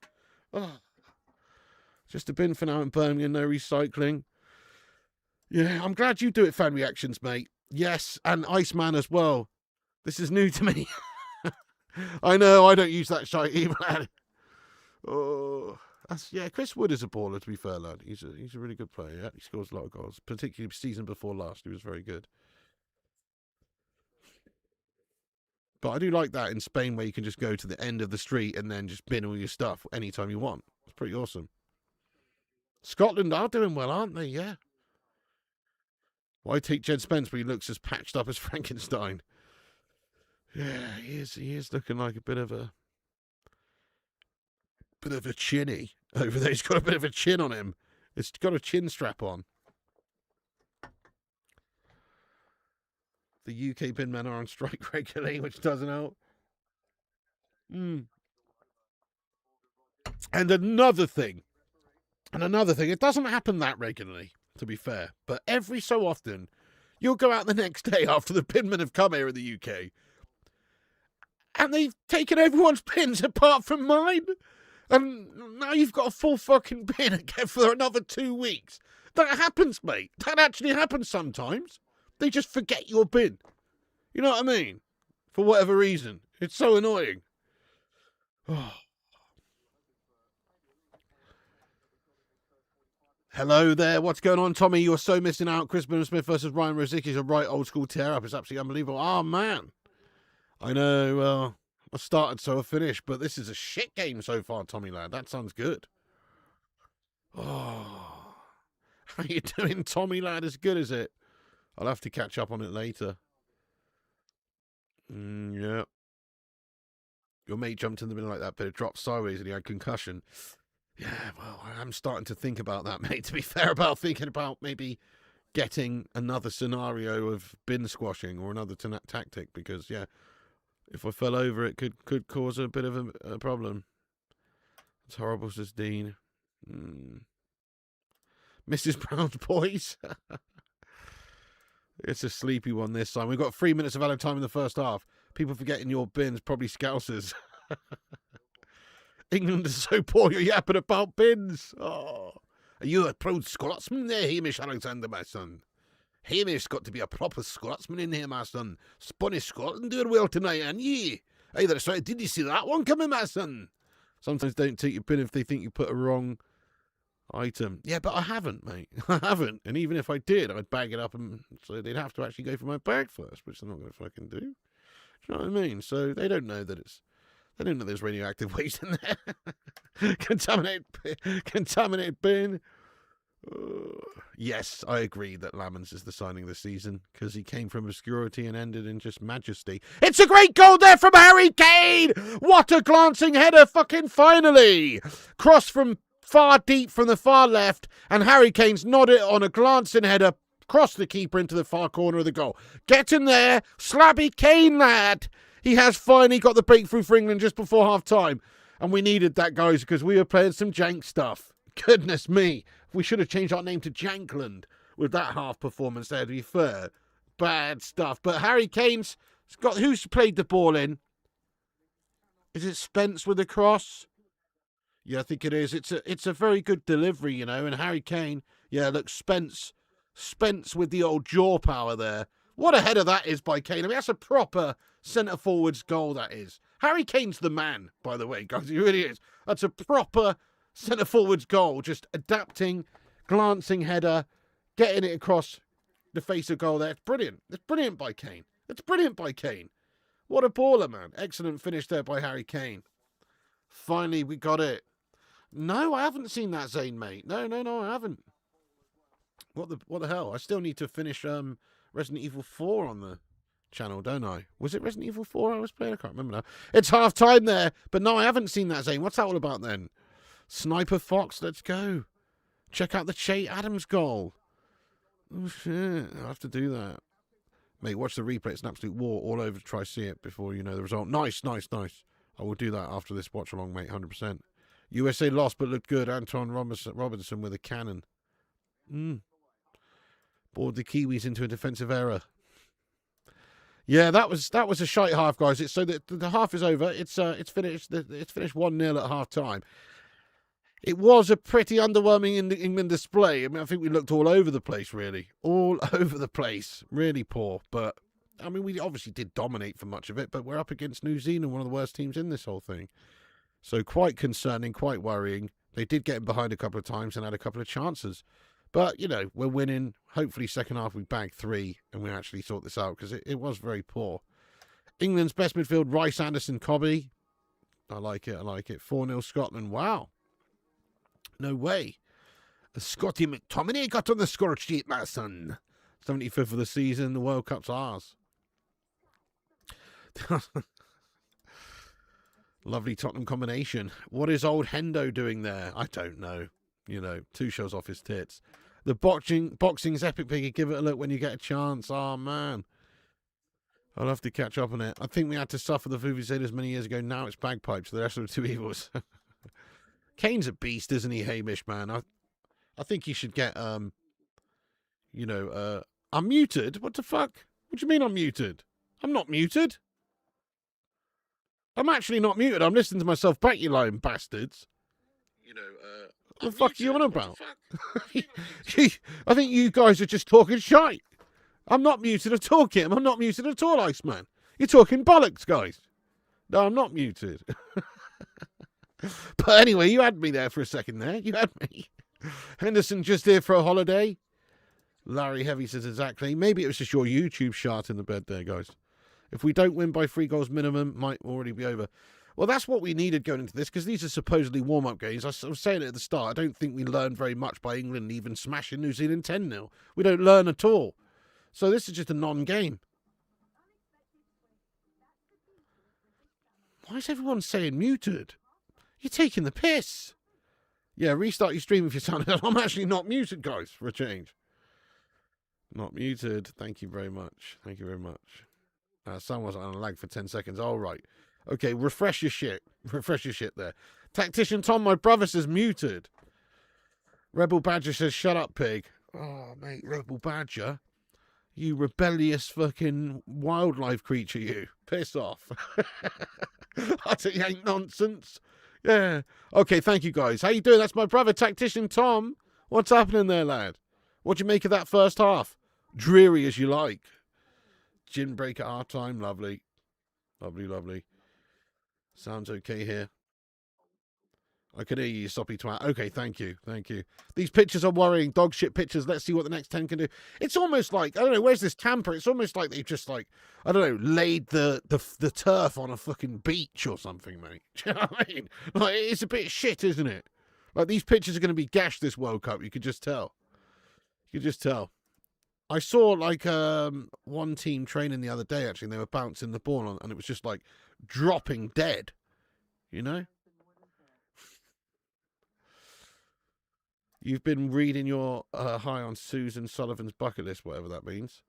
[SPEAKER 1] Oh. Just a bin for now in Birmingham, no recycling. Yeah, I'm glad you do it, Fan Reactions, mate. Yes, and Iceman as well. This is new to me. I know, I don't use that shite either, lad. Oh, Chris Wood is a baller, to be fair, lad. He's a really good player, yeah. He scores a lot of goals, particularly season before last. He was very good. But I do like that in Spain, where you can just go to the end of the street and then just bin all your stuff anytime you want. It's pretty awesome. Scotland are doing well, aren't they? Yeah. Why take Jed Spence when he looks as patched up as Frankenstein? Yeah, he is looking like a bit of a chinny over there. He's got a bit of a chin on him. It's got a chin strap on. The UK bin men are on strike regularly, which doesn't help. And another thing, it doesn't happen that regularly, to be fair, but every so often, you'll go out the next day after the binmen have come here in the UK, and they've taken everyone's bins apart from mine. And now you've got a full fucking bin again for another 2 weeks. That happens, mate. That actually happens sometimes. They just forget your bin. You know what I mean? For whatever reason. It's so annoying. Oh. Hello there. What's going on, Tommy? You're so missing out. Chris Smith versus Ryan Rosicki is a right old school tear up. It's absolutely unbelievable. Oh, man. I know, I started so I finished, but this is a shit game so far, Tommy lad. That sounds good. Oh, how you doing, Tommy lad? As good as it? I'll have to catch up on it later. Yeah. Your mate jumped in the middle like that, but it dropped sideways and he had concussion. Yeah, well, I'm starting to think about that, mate, to be fair, about thinking about maybe getting another scenario of bin squashing or another tactic, because, yeah, if I fell over, it could cause a bit of a problem. It's horrible, says Dean. Mrs. Brown's boys. It's a sleepy one this time. We've got 3 minutes of added time in the first half. People forgetting your bins, probably Scousers. England is so poor, you're yapping about bins. Oh. Are you a proud Scotsman there, Hamish Alexander, my son? Hamish's got to be a proper Scotsman in here, my son. Spanish Scotland doing well tonight, and ye? Either sorry, did you see that one coming, my son? Sometimes don't take your bin if they think you put a wrong item. Yeah, but I haven't, mate. I haven't. And even if I did, I'd bag it up, and so they'd have to actually go for my bag first, which they're not going to fucking do. Do you know what I mean? So they don't know that they don't know there's radioactive waste in there. Contaminated bin. Yes, I agree that Lamans is the signing this season, because he came from obscurity and ended in just majesty. It's a great goal there from Harry Kane! What a glancing header, fucking finally! Cross from far deep from the far left, and Harry Kane's nodded on a glancing header, cross the keeper into the far corner of the goal. Get in there, slabby Kane, lad! He has finally got the breakthrough for England just before half-time, and we needed that, guys, because we were playing some jank stuff. Goodness me. We should have changed our name to Jankland with that half performance there, to be fair. Bad stuff. But Harry Kane's got... Who's played the ball in? Is it Spence with a cross? Yeah, I think it is. It's a very good delivery, you know. And Harry Kane... Yeah, look, Spence with the old jaw power there. What a header that is by Kane. I mean, that's a proper centre-forwards goal, that is. Harry Kane's the man, by the way, guys. He really is. That's a proper... centre-forward's goal, just adapting, glancing header, getting it across. the face of goal there. It's brilliant. It's brilliant by Kane. It's brilliant by Kane. What a baller, man. Excellent finish there by Harry Kane. Finally, we got it. No, I haven't seen that, Zane, mate. No, I haven't. What the hell? I still need to finish Resident Evil 4 on the channel, don't I? Was it Resident Evil 4 I was playing? I can't remember now. It's half time there, but no, I haven't seen that, Zane. What's that all about then? Sniper Fox, let's go. Check out the Che Adams goal. Oh shit, I'll have to do that. Mate, watch the replay. It's an absolute war all over to try to see it before you know the result. Nice. I will do that after this watch along, mate, 100%. USA lost but looked good. Anton Robinson with a cannon. Bored the Kiwis into a defensive error. Yeah, that was a shite half, guys. It's so that the half is over. It's finished. It's finished 1-0 at half time. It was a pretty underwhelming England display. I mean, I think we looked all over the place, really. All over the place. Really poor. But, I mean, we obviously did dominate for much of it, but we're up against New Zealand, one of the worst teams in this whole thing. So quite concerning, quite worrying. They did get in behind a couple of times and had a couple of chances. But, you know, we're winning. Hopefully second half we bagged 3 and we actually sort this out because it was very poor. England's best midfield, Rice, Anderson, Cobby. I like it. 4-0 Scotland. Wow. No way. Scotty McTominay got on the score sheet, my son. 75th of the season. The World Cup's ours. Lovely Tottenham combination. What is old Hendo doing there? I don't know. You know, 2 shows off his tits. The boxing's epic, Piggy. Give it a look when you get a chance. Oh, man. I'll have to catch up on it. I think we had to suffer the Vuvuzelas many years ago. Now it's bagpipes. The rest of the 2 evils. Kane's a beast, isn't he, Hamish, man? I think he should get, you know, I'm muted? What the fuck? What do you mean I'm muted? I'm not muted. I'm actually not muted. I'm listening to myself back, you lying bastards. You know, what the fuck are you on about? I think you guys are just talking shite. I'm not muted at all, Kim. I'm not muted at all, Iceman. You're talking bollocks, guys. No, I'm not muted. But anyway, you had me there for a second there. You had me. Henderson just here for a holiday. Larry Heavy says exactly. Maybe it was just your YouTube shart in the bed there, guys. If we don't win by 3 goals minimum, might already be over. Well, that's what we needed going into this, because these are supposedly warm-up games. I was saying it at the start. I don't think we learned very much by England even smashing New Zealand 10-0. We don't learn at all. So this is just a non-game. Why is everyone saying muted? You're taking the piss. Yeah, restart your stream if you're sounding. I'm actually not muted, guys, for a change. Not muted. Thank you very much. Thank you very much. Sound wasn't on a lag for 10 seconds. All right. Okay, refresh your shit. Refresh your shit there. Tactician Tom, my brother, says muted. Rebel Badger says, shut up, pig. Oh, mate, Rebel Badger. You rebellious fucking wildlife creature, you. Piss off. I tell you, ain't nonsense. Yeah. Okay, thank you, guys. How you doing? That's my brother, Tactician Tom. What's happening there, lad? What do you make of that first half? Dreary as you like. Gin break at half time. Lovely. Lovely. Sounds okay here. I can hear you, soppy twat. Okay, thank you. These pictures are worrying. Dog shit pictures. Let's see what the next 10 can do. It's almost like, I don't know, where's this tamper? It's almost like they've just like, I don't know, laid the turf on a fucking beach or something, mate. Do you know what I mean? Like, it's a bit shit, isn't it? Like, these pictures are going to be gashed this World Cup. You could just tell. I saw, like, one team training the other day, actually, and they were bouncing the ball on, and it was just, like, dropping dead. You know? You've been reading your high on Susan Sullivan's bucket list, whatever that means.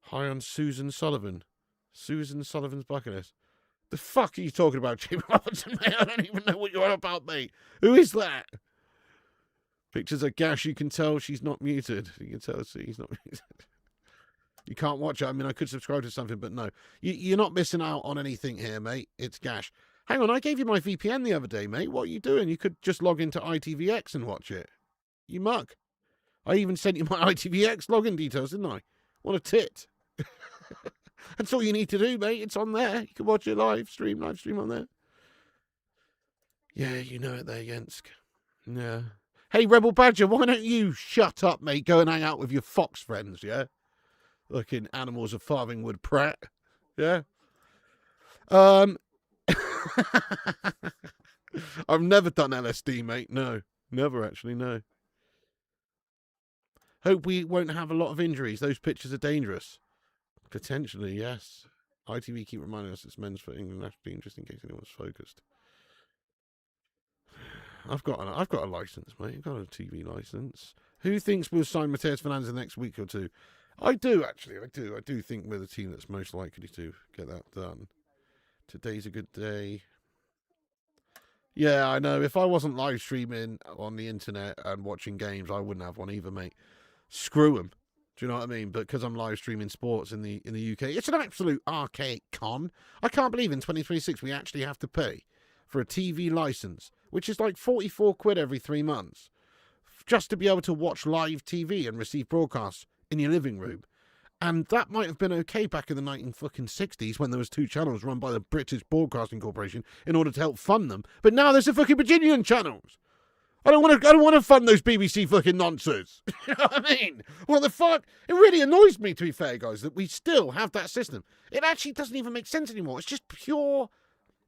[SPEAKER 1] High on Susan Sullivan. Susan Sullivan's bucket list. The fuck are you talking about, Jim Robertson, mate? I don't even know what you're on about, mate. Who is that? Pictures of Gash, you can tell she's not muted. You can tell she's not muted. You can't watch it. I mean, I could subscribe to something, but no. You're not missing out on anything here, mate. It's Gash. Hang on, I gave you my VPN the other day, mate. What are you doing? You could just log into ITVX and watch it. You mug. I even sent you my ITVX login details, didn't I? What a tit. That's all you need to do, mate. It's on there. You can watch it live stream on there. Yeah, you know it there, Jensk. Yeah. Hey, Rebel Badger, why don't you shut up, mate? Go and hang out with your fox friends, yeah? Looking animals of Farthingwood Pratt, yeah? Um, I've never done LSD, mate. No, never actually, no. Hope we won't have a lot of injuries. Those pictures are dangerous. Potentially, yes. ITV keep reminding us it's men's for England national team just in case anyone's focused. I've got a license, mate. I've got a TV license. Who thinks we'll sign Mateus Fernandes the next week or two? I do, actually. I do. I do think we're the team that's most likely to get that done. Today's a good day. Yeah, I know. If I wasn't live streaming on the internet and watching games, I wouldn't have one either, mate. Screw them. Do you know what I mean? But because I'm live streaming sports in the UK, it's an absolute archaic con. I can't believe in 2026 we actually have to pay for a TV license, which is like 44 quid every 3 months, just to be able to watch live TV and receive broadcasts in your living room. And that might have been okay back in the 1960s when there was 2 channels run by the British Broadcasting Corporation in order to help fund them. But now there's a fucking bajillion channels. I don't want to fund those BBC fucking nonsense. You know what I mean? What the fuck? It really annoys me, to be fair, guys, that we still have that system. It actually doesn't even make sense anymore. It's just pure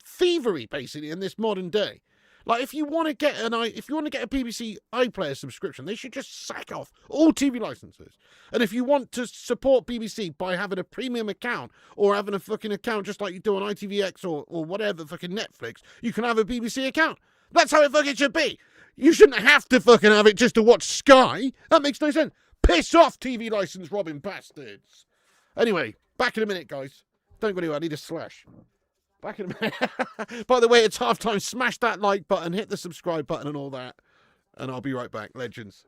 [SPEAKER 1] thievery, basically, in this modern day. Like, if you want to get a BBC iPlayer subscription, they should just sack off all TV licenses. And if you want to support BBC by having a premium account or having a fucking account just like you do on ITVX or whatever, fucking Netflix, you can have a BBC account. That's how it fucking should be. You shouldn't have to fucking have it just to watch Sky. That makes no sense. Piss off, TV license robbing bastards. Anyway, back in a minute, guys. Don't go anywhere. I need a slash. Back in a minute. By the way, it's halftime. Smash that like button, hit the subscribe button and all that. And I'll be right back. Legends.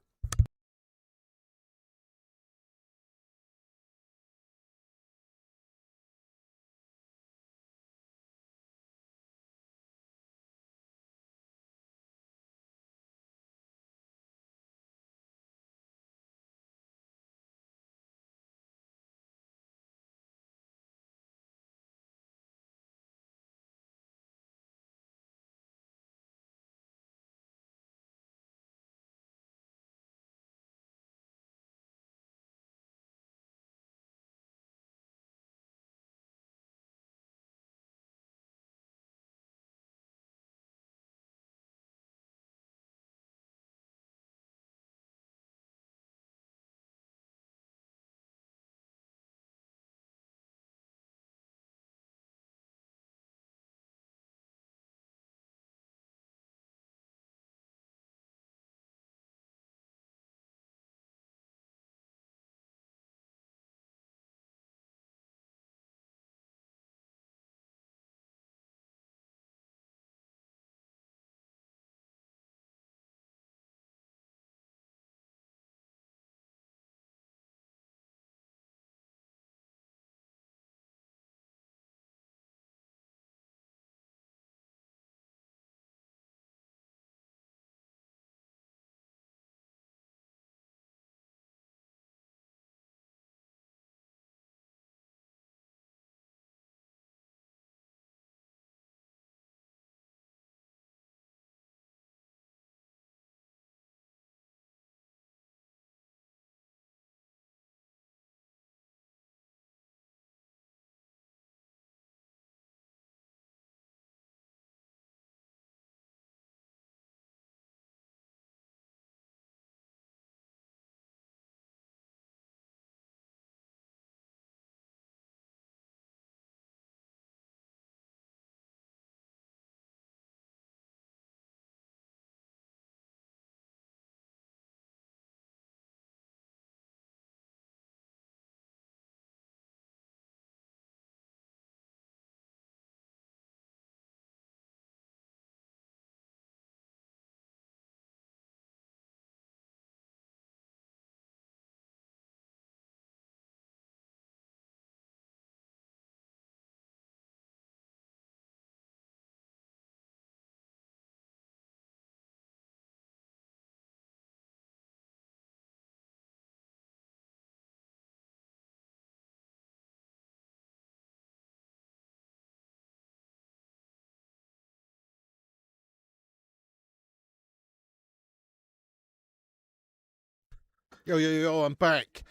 [SPEAKER 1] Yo, yo, yo, I'm back.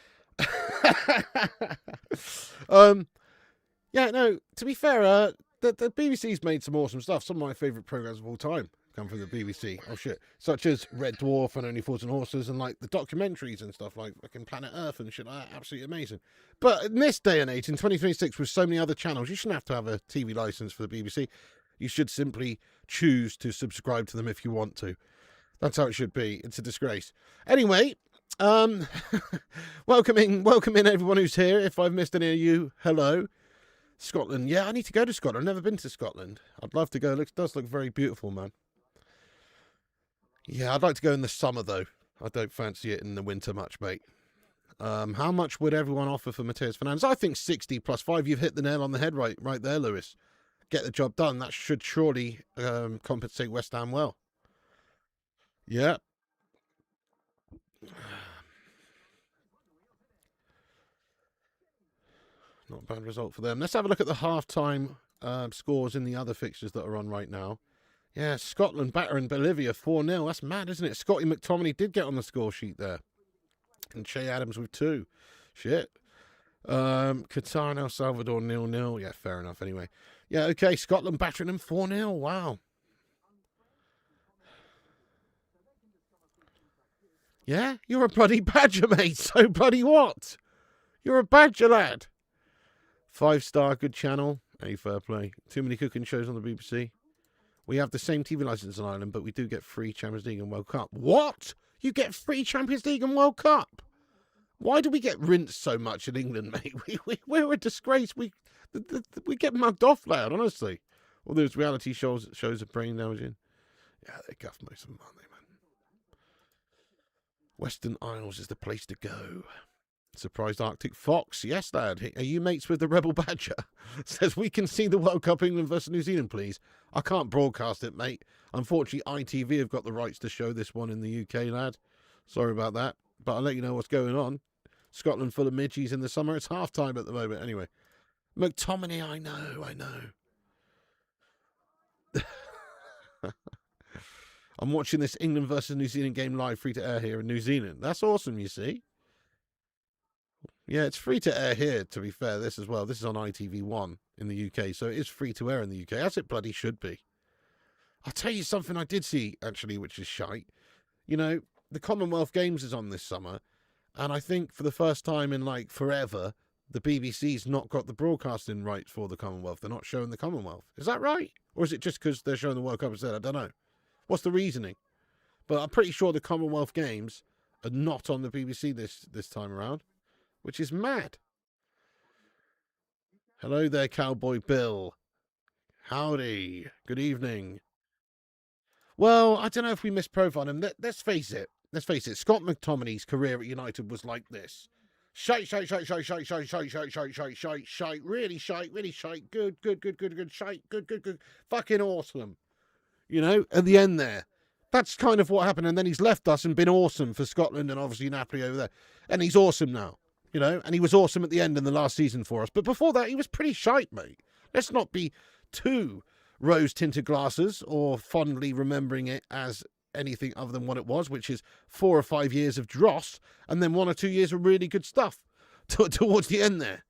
[SPEAKER 1] Yeah, no, to be fair, the BBC's made some awesome stuff. Some of my favourite programmes of all time come from the BBC. Oh, shit. Such as Red Dwarf and Only Fools and Horses and, like, the documentaries and stuff like fucking Planet Earth and shit like that. Absolutely amazing. But in this day and age, in 2026, with so many other channels, you shouldn't have to have a TV licence for the BBC. You should simply choose to subscribe to them if you want to. That's how it should be. It's a disgrace. Anyway, welcome in everyone who's here. If I've missed any of you, hello. Scotland. Yeah, I need to go to Scotland. I've never been to Scotland. I'd love to go. It does look very beautiful, man. Yeah, I'd like to go in the summer, though. I don't fancy it in the winter much, mate. How much would everyone offer for Mateus Fernandes? I think 60 plus 5. You've hit the nail on the head right there, Lewis. Get the job done. That should surely compensate West Ham well. Yeah. Not a bad result for them. Let's have a look at the half-time scores in the other fixtures that are on right now. Yeah, Scotland battering Bolivia 4-0. That's mad, isn't it? Scotty McTominay did get on the score sheet there. And Che Adams with 2. Shit. Qatar and El Salvador 0-0. Yeah, fair enough anyway. Yeah, okay, Scotland battering them 4-0. Wow. Yeah, you're a bloody badger, mate. So bloody what? You're a badger, lad. 5-star, good channel. Hey, fair play. Too many cooking shows on the BBC. We have the same TV license in Ireland, but we do get free Champions League and World Cup. What? You get free Champions League and World Cup? Why do we get rinsed so much in England, mate? We're a disgrace. We get mugged off, lad, honestly. All those reality shows are brain damaging. Yeah, they guff most of them, aren't they, man? Western Isles is the place to go. Surprised Arctic Fox. Yes, lad. Are you mates with the Rebel Badger? Says, we can see the World Cup England versus New Zealand, please. I can't broadcast it, mate. Unfortunately, ITV have got the rights to show this one in the UK, lad. Sorry about that. But I'll let you know what's going on. Scotland full of midgies in the summer. It's half-time at the moment. Anyway. McTominay, I know. I'm watching this England versus New Zealand game live, free to air here in New Zealand. That's awesome, you see. Yeah, it's free to air here, to be fair, this as well. This is on ITV1 in the UK, so it is free to air in the UK, as it bloody should be. I'll tell you something I did see, actually, which is shite. You know, the Commonwealth Games is on this summer, and I think for the first time in, like, forever, the BBC's not got the broadcasting rights for the Commonwealth. They're not showing the Commonwealth. Is that right? Or is it just because they're showing the World Cup instead? I don't know. What's the reasoning? But I'm pretty sure the Commonwealth Games are not on the BBC this time around. Which is mad. Hello there, Cowboy Bill. Howdy. Good evening. Well, I don't know if we misprofiled him. Let's face it. Scott McTominay's career at United was like this. Shite. Really shite. Good. Shite. Good. Fucking awesome. You know, at the end there. That's kind of what happened. And then he's left us and been awesome for Scotland and obviously Napoli over there. And he's awesome now. You know, and he was awesome at the end in the last season for us. But before that, he was pretty shite, mate. Let's not be too rose-tinted glasses or fondly remembering it as anything other than what it was, which is 4 or 5 years of dross and then 1 or 2 years of really good stuff towards the end there.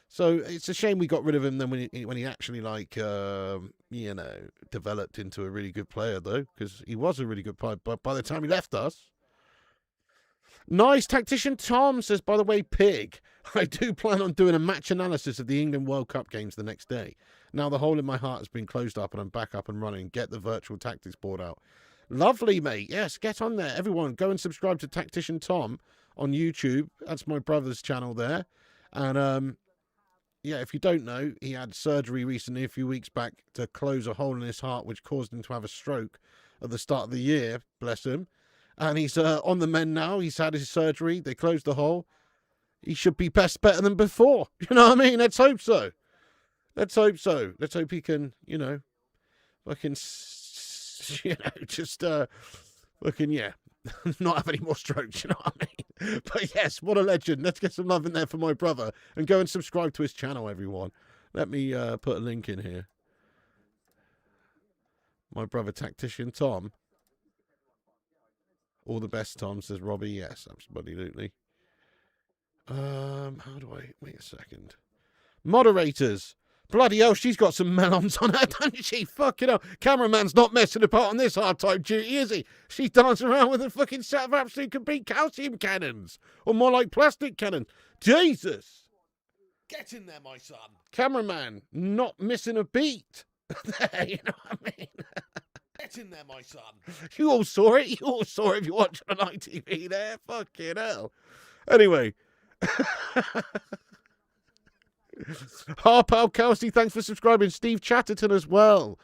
[SPEAKER 1] So it's a shame we got rid of him then when he actually, like, you know, developed into a really good player, though, because he was a really good player. But by the time he left us, nice. Tactician Tom says, by the way, pig, I do plan on doing a match analysis of the England World Cup games the next day. Now the hole in my heart has been closed up and I'm back up and running. Get the virtual tactics board out. Lovely, mate. Yes, get on there. Everyone, go and subscribe to Tactician Tom on YouTube. That's my brother's channel there. And, yeah, if you don't know, he had surgery recently, a few weeks back, to close a hole in his heart, which caused him to have a stroke at the start of the year. Bless him. And he's on the mend now. He's had his surgery. They closed the hole. He should be better than before. You know what I mean? Let's hope so. Let's hope he can, you know, fucking, you know, just, fucking, yeah, not have any more strokes, you know what I mean? But yes, what a legend. Let's get some love in there for my brother. And go and subscribe to his channel, everyone. Let me put a link in here. My brother, Tactician Tom. All the best, Tom, says Robbie. Yes, absolutely. How do I... Wait a second. Moderators. Bloody hell, she's got some melons on her, doesn't she? Fucking hell. Cameraman's not messing about on this hard-time duty, is he? She's dancing around with a fucking set of absolute complete calcium cannons. Or more like plastic cannon. Jesus.
[SPEAKER 2] Get in there, my son.
[SPEAKER 1] Cameraman, not missing a beat. There, you know what I mean?
[SPEAKER 2] Get in there, my son.
[SPEAKER 1] You all saw it. You all saw it if you watched it on ITV there. Fucking hell. Anyway. Harpal Kelsey, thanks for subscribing. Steve Chatterton as well.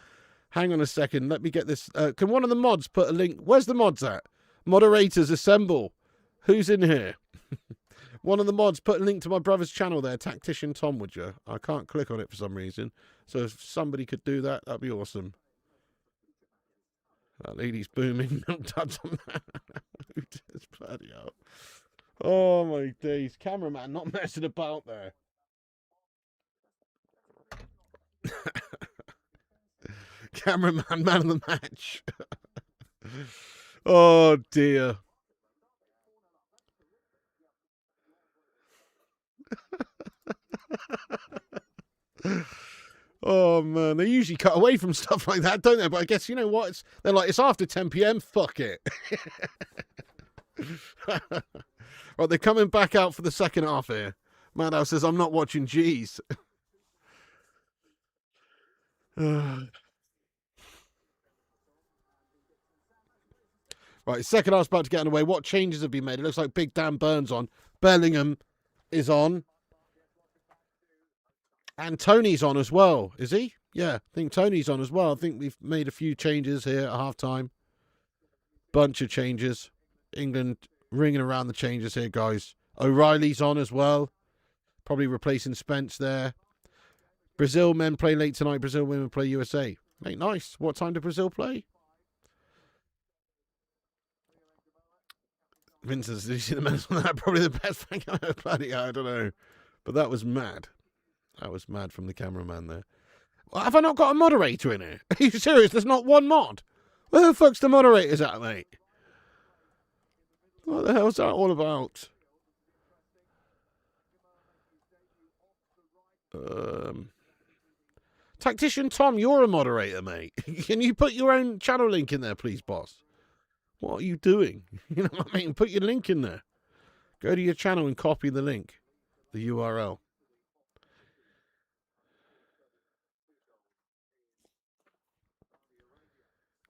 [SPEAKER 1] Hang on a second. Let me get this. Can one of the mods put a link? Where's the mods at? Moderators, assemble. Who's in here? One of the mods put a link to my brother's channel there, Tactician Tom, would you? I can't click on it for some reason. So if somebody could do that, that'd be awesome. That lady's booming. No touch on that. Who does bloody hell? Oh my days. Cameraman not messing about there. Cameraman, man of the match. Oh dear. Oh man, they usually cut away from stuff like that, don't they? But I guess, you know what? They're like, it's after 10 p.m. Fuck it. Right, they're coming back out for the second half here. Madhouse says, I'm not watching G's. Right, second half's about to get underway. What changes have been made? It looks like Big Dan Burns on. Bellingham is on. And Tony's on as well, is he? Yeah, I think Tony's on as well. I think we've made a few changes here at half-time. Bunch of changes. England ringing around the changes here, guys. O'Reilly's on as well. Probably replacing Spence there. Brazil men play late tonight. Brazil women play USA. Mate, nice. What time do Brazil play? Vincent, did you see the men's on that? Probably the best thing I ever played. I don't know. But that was mad. That was mad from the cameraman there. Well, have I not got a moderator in here? Are you serious? There's not one mod? Where the fuck's the moderators at, mate? What the hell's that all about? Tactician Tom, you're a moderator, mate. Can you put your own channel link in there, please, boss? What are you doing? You know what I mean? Put your link in there. Go to your channel and copy the link, the URL.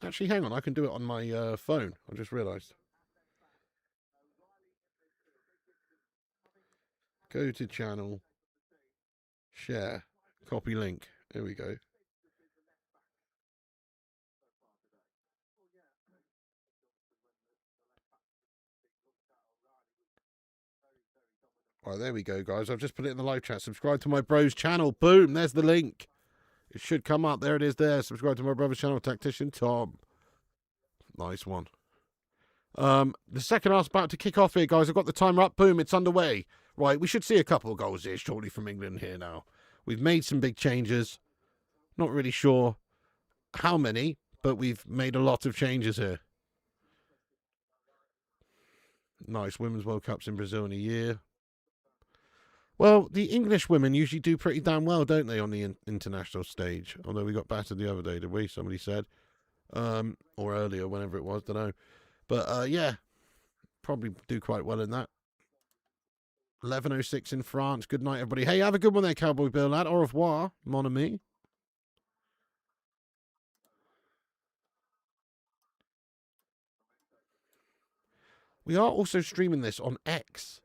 [SPEAKER 1] Actually, hang on. I can do it on my phone. I just realised. Go to channel. Share. Copy link. There we go. All right, there we go, guys. I've just put it in the live chat. Subscribe to my bro's channel. Boom, there's the link. It should come up. There it is there. Subscribe to my brother's channel, Tactician Tom. Nice one. The second half's about to kick off here, guys. I've got the timer up. Boom, it's underway. Right, we should see a couple of goals here, surely, from England here now. We've made some big changes. Not really sure how many, but we've made a lot of changes here. Nice. Women's World Cups in Brazil in a year. Well, the English women usually do pretty damn well, don't they, on the international stage? Although we got battered the other day, did we? Somebody said. Or earlier, whenever it was, don't know. But, yeah, probably do quite well in that. 11:06 in France. Good night, everybody. Hey, have a good one there, Cowboy Bill, lad. Au revoir, mon ami. We are also streaming this on X.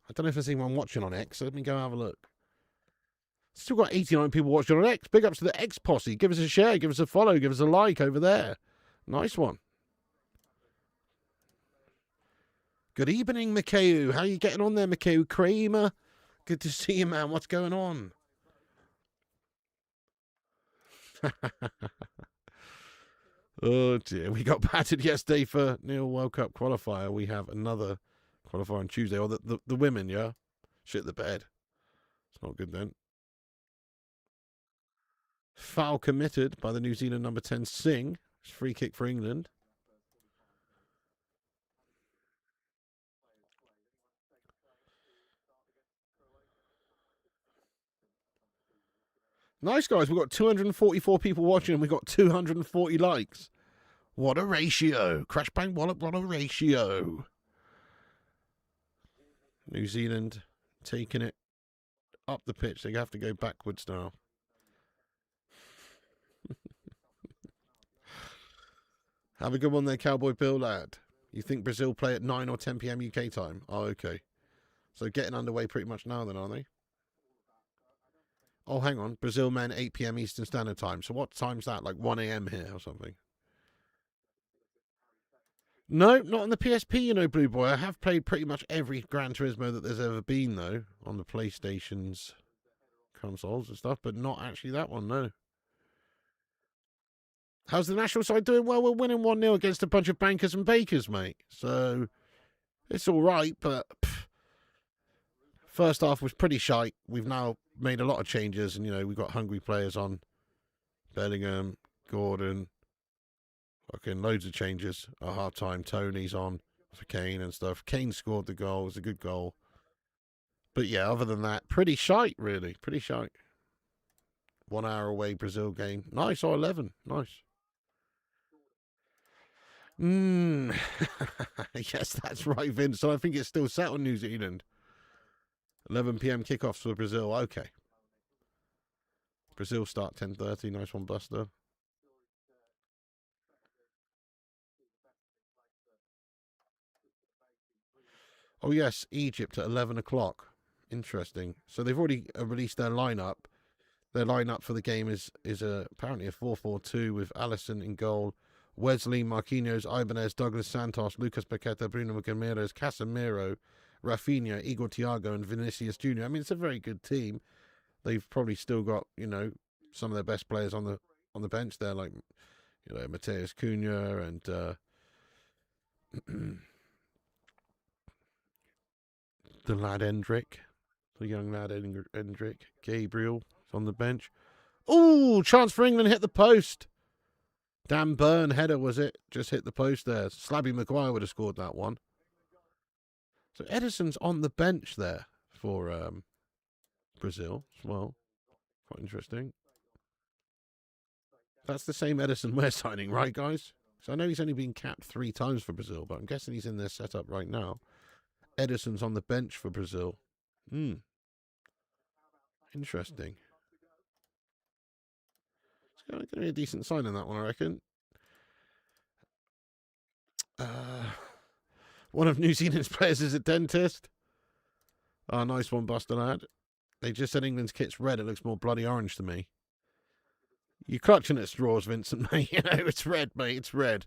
[SPEAKER 1] I don't know if there's anyone watching on X, so let me go have a look. Still got 89 people watching on X. Big ups to the X posse. Give us a share, give us a follow, give us a like over there. Nice one. Good evening, Mikhail. How are you getting on there, Mikhail Kramer? Good to see you, man. What's going on? Oh, dear. We got battered yesterday for Neil World Cup qualifier. We have another qualifier on Tuesday. Or the women, yeah? Shit the bed. It's not good then. Foul committed by the New Zealand number 10, Singh. Free kick for England. Nice, guys. We've got 244 people watching and we've got 240 likes. What a ratio. Crash Bang Wallop, what a ratio. New Zealand taking it up the pitch. They have to go backwards now. Have a good one there, Cowboy Bill, lad. You think Brazil play at 9 or 10 p.m. UK time? Oh, okay. So getting underway pretty much now then, aren't they? Oh, hang on. Brazil men, 8 p.m. Eastern Standard Time. So what time's that? Like 1 a.m. here or something? No, not on the PSP, you know, Blue Boy. I have played pretty much every Gran Turismo that there's ever been, though, on the PlayStation's consoles and stuff, but not actually that one, no. How's the national side doing? Well, we're winning 1-0 against a bunch of bankers and bakers, mate. So it's all right, but first half was pretty shite. We've now made a lot of changes, and, you know, we've got hungry players on. Bellingham, Gordon, fucking loads of changes at half time. Tony's on for Kane and stuff. Kane scored the goal. It was a good goal. But yeah, other than that, pretty shite, really. Pretty shite. 1 hour away Brazil game. Nice, or 11. Nice. Yes, that's right, Vince. So I think it's still set on New Zealand. 11 p.m. kickoffs for Brazil. Okay. Brazil start 10:30. Nice one, Buster. Oh, yes, Egypt at 11 o'clock. Interesting. So they've already released their lineup. Their lineup for the game is apparently a 4-4-2 with Alisson in goal, Wesley, Marquinhos, Ibanez, Douglas Santos, Lucas Paqueta, Bruno Guimaraes, Casemiro, Rafinha, Igor Thiago, and Vinicius Jr. I mean, it's a very good team. They've probably still got, you know, some of their best players on the bench there, like, you know, Mateus Cunha and the lad Endrick, the young lad Endrick, Gabriel is on the bench. Oh, chance for England, hit the post. Dan Burn header, was it? Just hit the post there. Slabby Maguire would have scored that one. So Edison's on the bench there for Brazil as well. Quite interesting. That's the same Edison we're signing, right, guys? So I know he's only been capped 3 times for Brazil, but I'm guessing he's in their setup right now. Edison's on the bench for Brazil. Interesting. It's going to be a decent sign in that one, I reckon. One of New Zealand's players is a dentist. Oh, nice one, Buster lad. They just said England's kit's red. It looks more bloody orange to me. You're clutching at straws, Vincent, mate. You know, it's red, mate. It's red.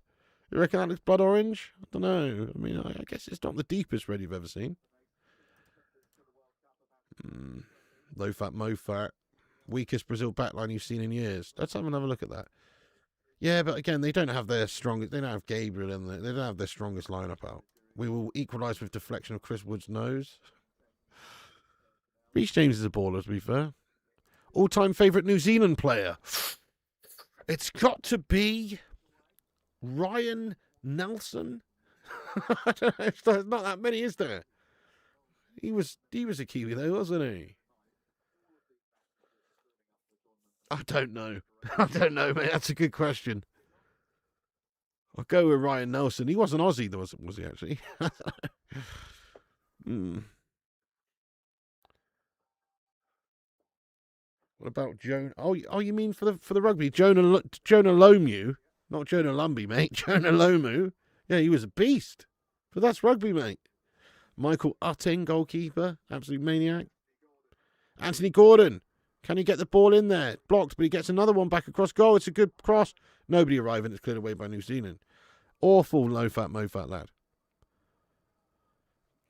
[SPEAKER 1] You reckon that looks blood orange? I don't know. I mean, I guess it's not the deepest red you've ever seen. Low fat, mo fat. Weakest Brazil backline you've seen in years. Let's have another look at that. Yeah, but again, they don't have their strongest. They don't have Gabriel in there. They don't have their strongest lineup out. We will equalise with deflection of Chris Wood's nose. Reece James is a baller, to be fair. All-time favourite New Zealand player. It's got to be Ryan Nelson. I don't know. There's not that many, is there? He was a Kiwi though, wasn't he? I don't know. I don't know, mate. That's a good question. I'll go with Ryan Nelson. He wasn't Aussie, was he actually? What about Jonah? Oh, you mean for the rugby? Jonah Lomu, not Jonah Lumbie, mate. Jonah Lomu. Yeah, he was a beast. But that's rugby, mate. Michael Utting, goalkeeper, absolute maniac. Anthony Gordon. Can he get the ball in there? Blocked, but he gets another one back across goal. It's a good cross. Nobody arriving. It's cleared away by New Zealand. Awful low-fat, mo-fat lad.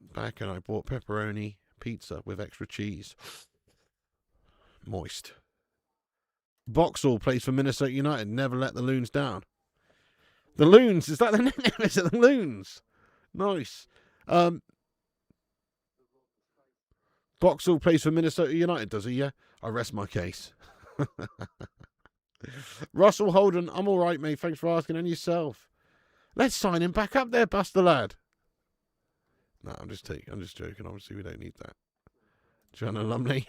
[SPEAKER 1] Back and I bought pepperoni pizza with extra cheese. Moist. Boxall plays for Minnesota United. Never let the Loons down. The Loons? Is that the nickname? Is it the Loons? Nice. Boxall plays for Minnesota United, does he? Yeah. I rest my case. Russell Holden, I'm all right, mate. Thanks for asking. And yourself. Let's sign him back up there, Buster lad. No, I'm just joking. Obviously, we don't need that. Jonah Lumley.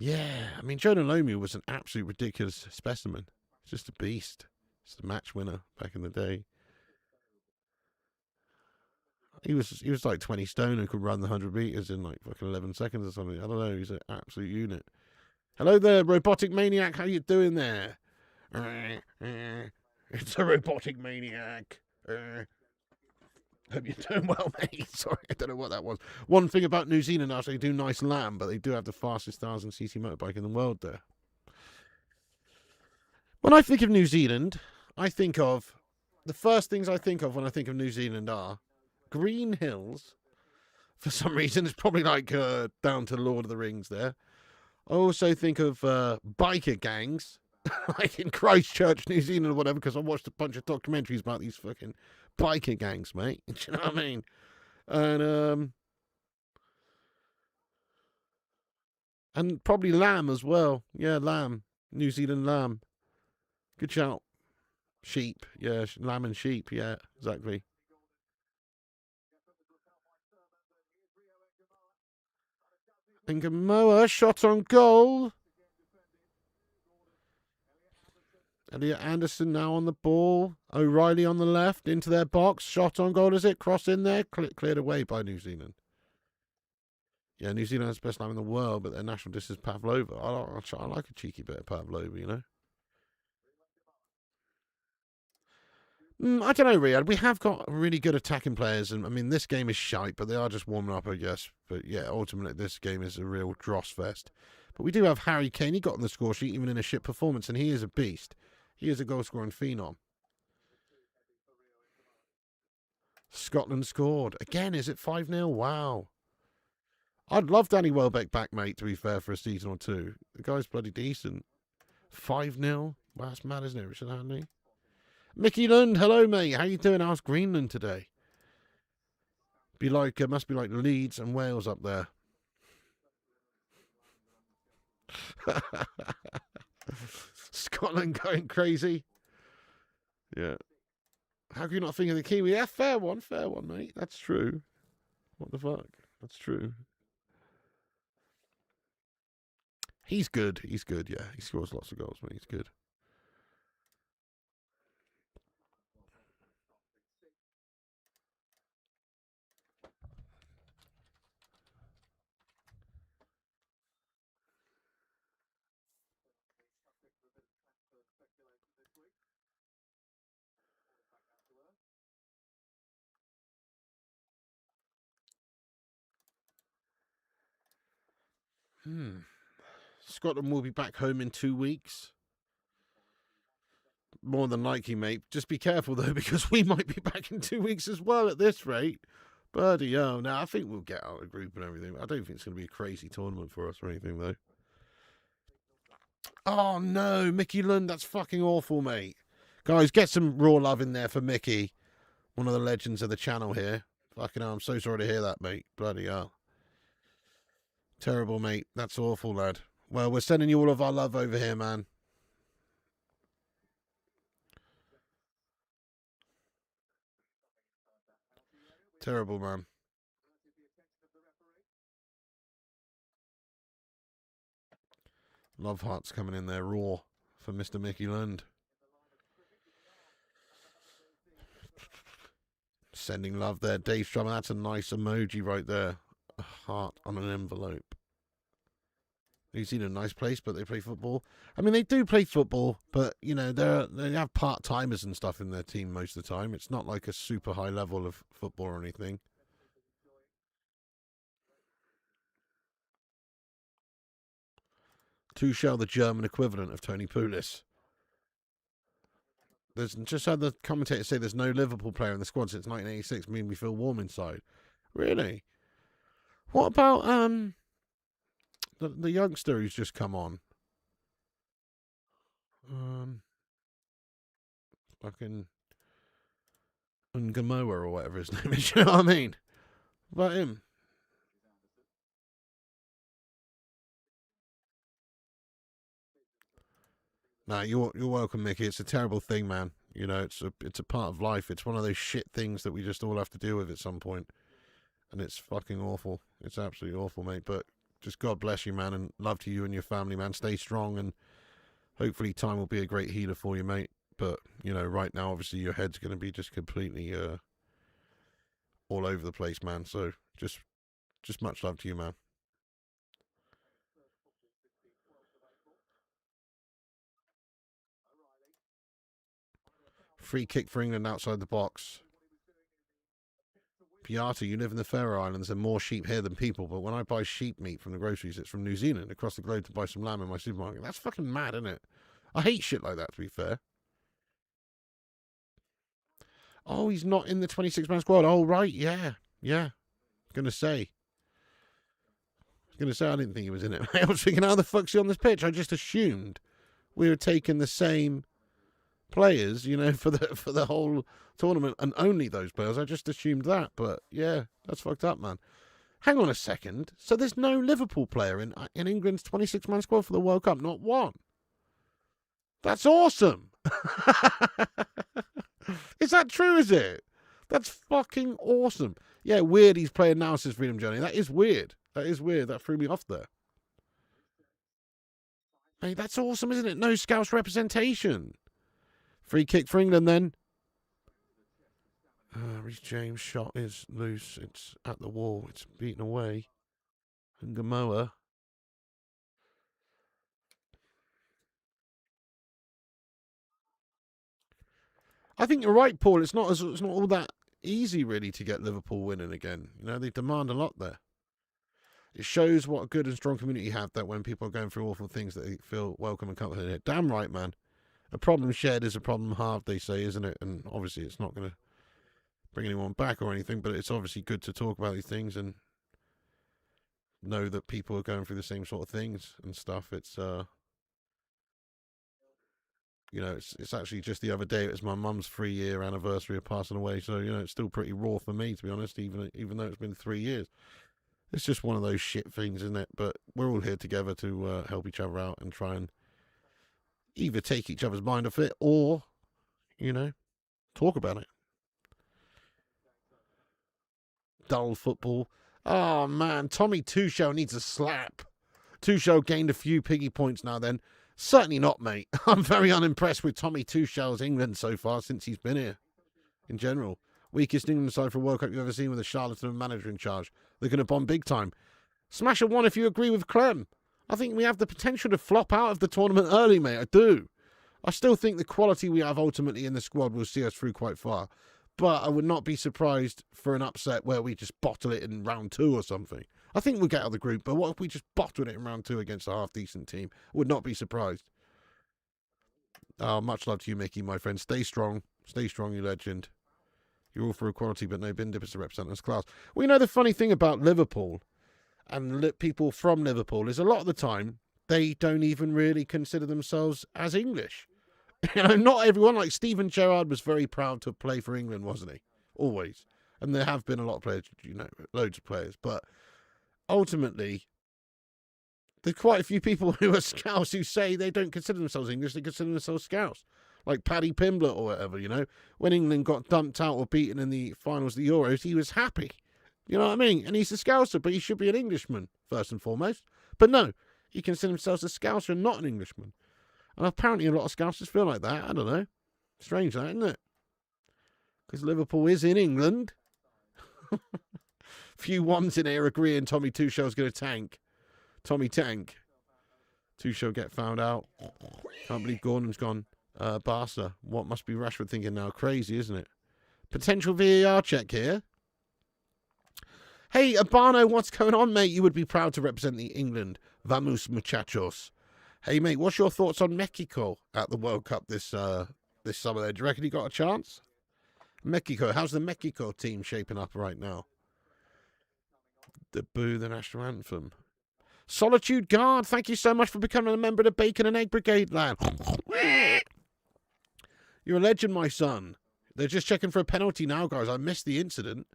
[SPEAKER 1] Yeah, I mean, Jonah Lomu was an absolute ridiculous specimen. Just a beast. Just a match winner back in the day. He was like 20 stone and could run the 100 meters in like fucking 11 seconds or something. I don't know. He's an absolute unit. Hello there, Robotic Maniac. How you doing there? It's a Robotic Maniac. Hope you're doing well, mate. Sorry, I don't know what that was. One thing about New Zealand, actually, they do nice lamb, but they do have the fastest 1,000cc motorbike in the world there. When I think of New Zealand, I think of... The first things I think of when I think of New Zealand are green hills. For some reason, it's probably like down to Lord of the Rings there. I also think of biker gangs, like in Christchurch, New Zealand or whatever, because I watched a bunch of documentaries about these fucking biker gangs, mate. Do you know what I mean? And probably lamb as well. Yeah, lamb. New Zealand lamb. Good shout. Sheep. Yeah, lamb and sheep. Yeah, exactly. And Gamoa shot on goal. Elliot Anderson now on the ball. O'Reilly on the left, into their box. Shot on goal, is it? Cross in there. Cleared away by New Zealand. Yeah, New Zealand has the best lamb in the world, but their national dish is pavlova. I like a cheeky bit of pavlova, you know. I don't know, Riyadh. We have got really good attacking players, and I mean, this game is shite, but they are just warming up, I guess. But yeah, ultimately, this game is a real dross fest. But we do have Harry Kane. He got on the score sheet even in a shit performance, and he is a beast. He is a goal-scoring phenom. Scotland scored. Again, is it 5-0? Wow. I'd love Danny Welbeck back, mate, to be fair, for a season or two. The guy's bloody decent. 5-0? Wow, that's mad, isn't it, Richard Hanley? Mickey Lund, hello, mate. How you doing? How's Greenland today? Must be like Leeds and Wales up there. Scotland going crazy. Yeah. How can you not think of the Kiwi? Yeah, fair one, mate. That's true. What the fuck? That's true. He's good. He's good, yeah. He scores lots of goals, mate. He's good. Scotland will be back home in 2 weeks. More than likely, mate. Just be careful, though, because we might be back in 2 weeks as well at this rate. Bloody hell. Now, I think we'll get out of the group and everything. I don't think it's going to be a crazy tournament for us or anything, though. Oh, no. Mickey Lund, that's fucking awful, mate. Guys, get some raw love in there for Mickey. One of the legends of the channel here. Fucking hell, I'm so sorry to hear that, mate. Bloody hell. Terrible, mate. That's awful, lad. Well, we're sending you all of our love over here, man. Terrible, man. Love hearts coming in there raw for Mr. Mickey Lund. Sending love there. Dave Strummer, that's a nice emoji right there. A heart on an envelope. New Zealand, a nice place, but they play football. I mean, they do play football, but, you know, they have part-timers and stuff in their team most of the time. It's not like a super high level of football or anything. Tuchel, the German equivalent of Tony Pulis. There's just had the commentators say there's no Liverpool player in the squad since 1986. I mean, we feel warm inside. Really? What about the youngster who's just come on? Fucking Ngamoa or whatever his name is. You know what I mean? What about him? No, you're welcome, Mickey. It's a terrible thing, man. You know, it's a part of life. It's one of those shit things that we just all have to deal with at some point, and it's fucking awful. It's absolutely awful, mate. But just God bless you, man, and love to you and your family, man. Stay strong, and hopefully time will be a great healer for you, mate. But, you know, right now, obviously, your head's going to be just completely all over the place, man. So just much love to you, man. Free kick for England outside the box. Piata, you live in the Faroe Islands and more sheep here than people, but when I buy sheep meat from the groceries, it's from New Zealand across the globe to buy some lamb in my supermarket. That's fucking mad, isn't it? I hate shit like that, to be fair. Oh, he's not in the 26-man squad. Oh, right, yeah. Gonna say, I didn't think he was in it. I was thinking, how the fuck's he on this pitch? I just assumed we were taking the same players, you know, for the whole tournament, and only those players. I just assumed that, but yeah, that's fucked up, man. Hang on a second. So there's no Liverpool player in England's 26-man squad for the World Cup? Not one. That's awesome. Is that true, is it? That's fucking awesome. Yeah, weird he's playing now since Freedom Journey. That is weird. That threw me off there. Hey, that's awesome, isn't it? No Scouse representation. Free kick for England then. Reece James' shot is loose. It's at the wall. It's beaten away. And Gamoa. I think you're right, Paul. It's not all that easy, really, to get Liverpool winning again. You know, they demand a lot there. It shows what a good and strong community you have, that when people are going through awful things, that they feel welcome and comforted in it. Damn right, man. A problem shared is a problem halved, they say, isn't it? And obviously it's not going to bring anyone back or anything, but it's obviously good to talk about these things and know that people are going through the same sort of things and stuff. It's, you know, it's actually just the other day, it was my mum's 3-year anniversary of passing away. So, you know, it's still pretty raw for me, to be honest, even though it's been 3 years. It's just one of those shit things, isn't it? But we're all here together to help each other out and try and either take each other's mind off it or, you know, talk about it. Dull football. Oh, man. Tommy Tuchel needs a slap. Tuchel gained a few piggy points now then. Certainly not, mate. I'm very unimpressed with Tommy Tuchel's England so far since he's been here. In general. Weakest England side for a World Cup you've ever seen with a charlatan manager in charge. They're going to bomb big time. Smash a 1 if you agree with Clem. I think we have the potential to flop out of the tournament early, mate. I do. I still think the quality we have ultimately in the squad will see us through quite far. But I would not be surprised for an upset where we just bottle it in round 2 or something. I think we'll get out of the group, but what if we just bottled it in round 2 against a half-decent team? I would not be surprised. Oh, much love to you, Mickey, my friend. Stay strong. Stay strong, you legend. You're all for equality, but no bin dippers to represent us class. Well, you know, the funny thing about Liverpool and people from Liverpool is a lot of the time they don't even really consider themselves as English. You know, not everyone. Like Steven Gerrard was very proud to play for England, wasn't he? Always. And there have been a lot of players, you know, loads of players. But ultimately, there's quite a few people who are Scouse who say they don't consider themselves English, they consider themselves Scouse. Like Paddy Pimblett or whatever, you know. When England got dumped out or beaten in the finals of the Euros, he was happy. You know what I mean? And he's a Scouser, but he should be an Englishman, first and foremost. But no, he considers himself a Scouser and not an Englishman. And apparently a lot of Scousers feel like that. I don't know. Strange that, isn't it? Because Liverpool is in England. Few ones in here agreeing Tommy Tuchel's going to tank. Tommy tank. Tuchel get found out. Can't believe Gordon's gone. Barca. What must be Rashford thinking now? Crazy, isn't it? Potential VAR check here. Hey, Abano, what's going on, mate? You would be proud to represent the England. Vamos, muchachos. Hey, mate, what's your thoughts on Mexico at the World Cup this summer there? Do you reckon he got a chance? Mexico. How's the Mexico team shaping up right now? The national anthem. Solitude Guard, thank you so much for becoming a member of the Bacon and Egg Brigade, lad. You're a legend, my son. They're just checking for a penalty now, guys. I missed the incident.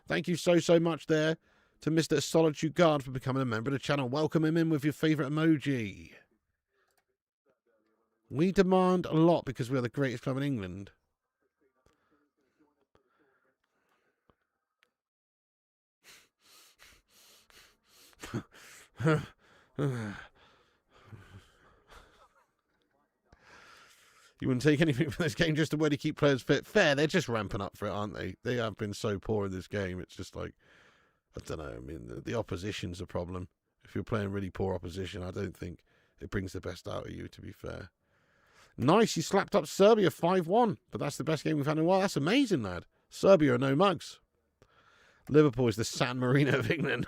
[SPEAKER 1] Thank you so much there to Mr. Solitude Guard for becoming a member of the channel. Welcome him in with your favourite emoji. We demand a lot because we are the greatest club in England. You wouldn't take anything from this game, just a way to keep players fit. Fair, they're just ramping up for it, aren't they? They have been so poor in this game. It's just like, I don't know. I mean, the opposition's a problem. If you're playing really poor opposition, I don't think it brings the best out of you, to be fair. Nice, you slapped up Serbia 5-1, but that's the best game we've had in a while. That's amazing, lad. Serbia are no mugs. Liverpool is the San Marino of England.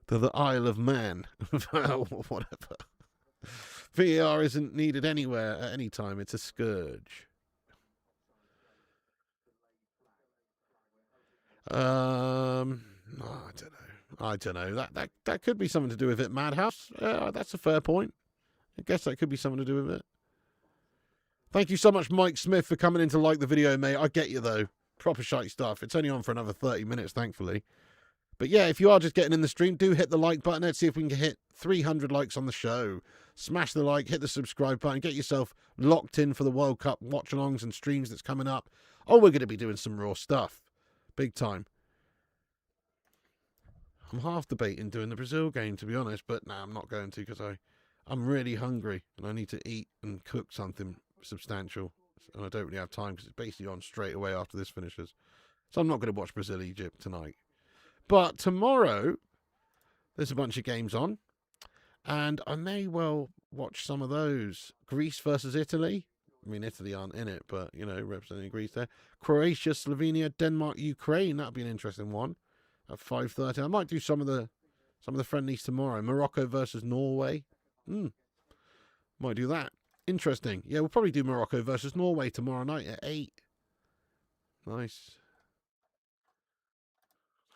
[SPEAKER 1] They're the Isle of Man. Whatever. VAR isn't needed anywhere at any time. It's a scourge. No, I don't know. That could be something to do with it, Madhouse. That's a fair point. I guess that could be something to do with it. Thank you so much, Mike Smith, for coming in to like the video, mate. I get you, though. Proper shite stuff. It's only on for another 30 minutes, thankfully. But yeah, if you are just getting in the stream, do hit the like button. Let's see if we can hit 300 likes on the show. Smash the like, hit the subscribe button, get yourself locked in for the World Cup watch-alongs and streams that's coming up. Oh, we're going to be doing some raw stuff. Big time. I'm half debating doing the Brazil game, to be honest, but no, I'm not going to because I'm really hungry and I need to eat and cook something substantial. And I don't really have time because it's basically on straight away after this finishes. So I'm not going to watch Brazil-Egypt tonight. But tomorrow, there's a bunch of games on. And I may well watch some of those. Greece versus Italy. I mean, Italy aren't in it, but, you know, representing Greece there. Croatia, Slovenia, Denmark, Ukraine. That'll be an interesting one at 5:30. I might do some of the friendlies tomorrow. Morocco versus Norway. Might do that. Interesting. Yeah, we'll probably do Morocco versus Norway tomorrow night at 8. Nice.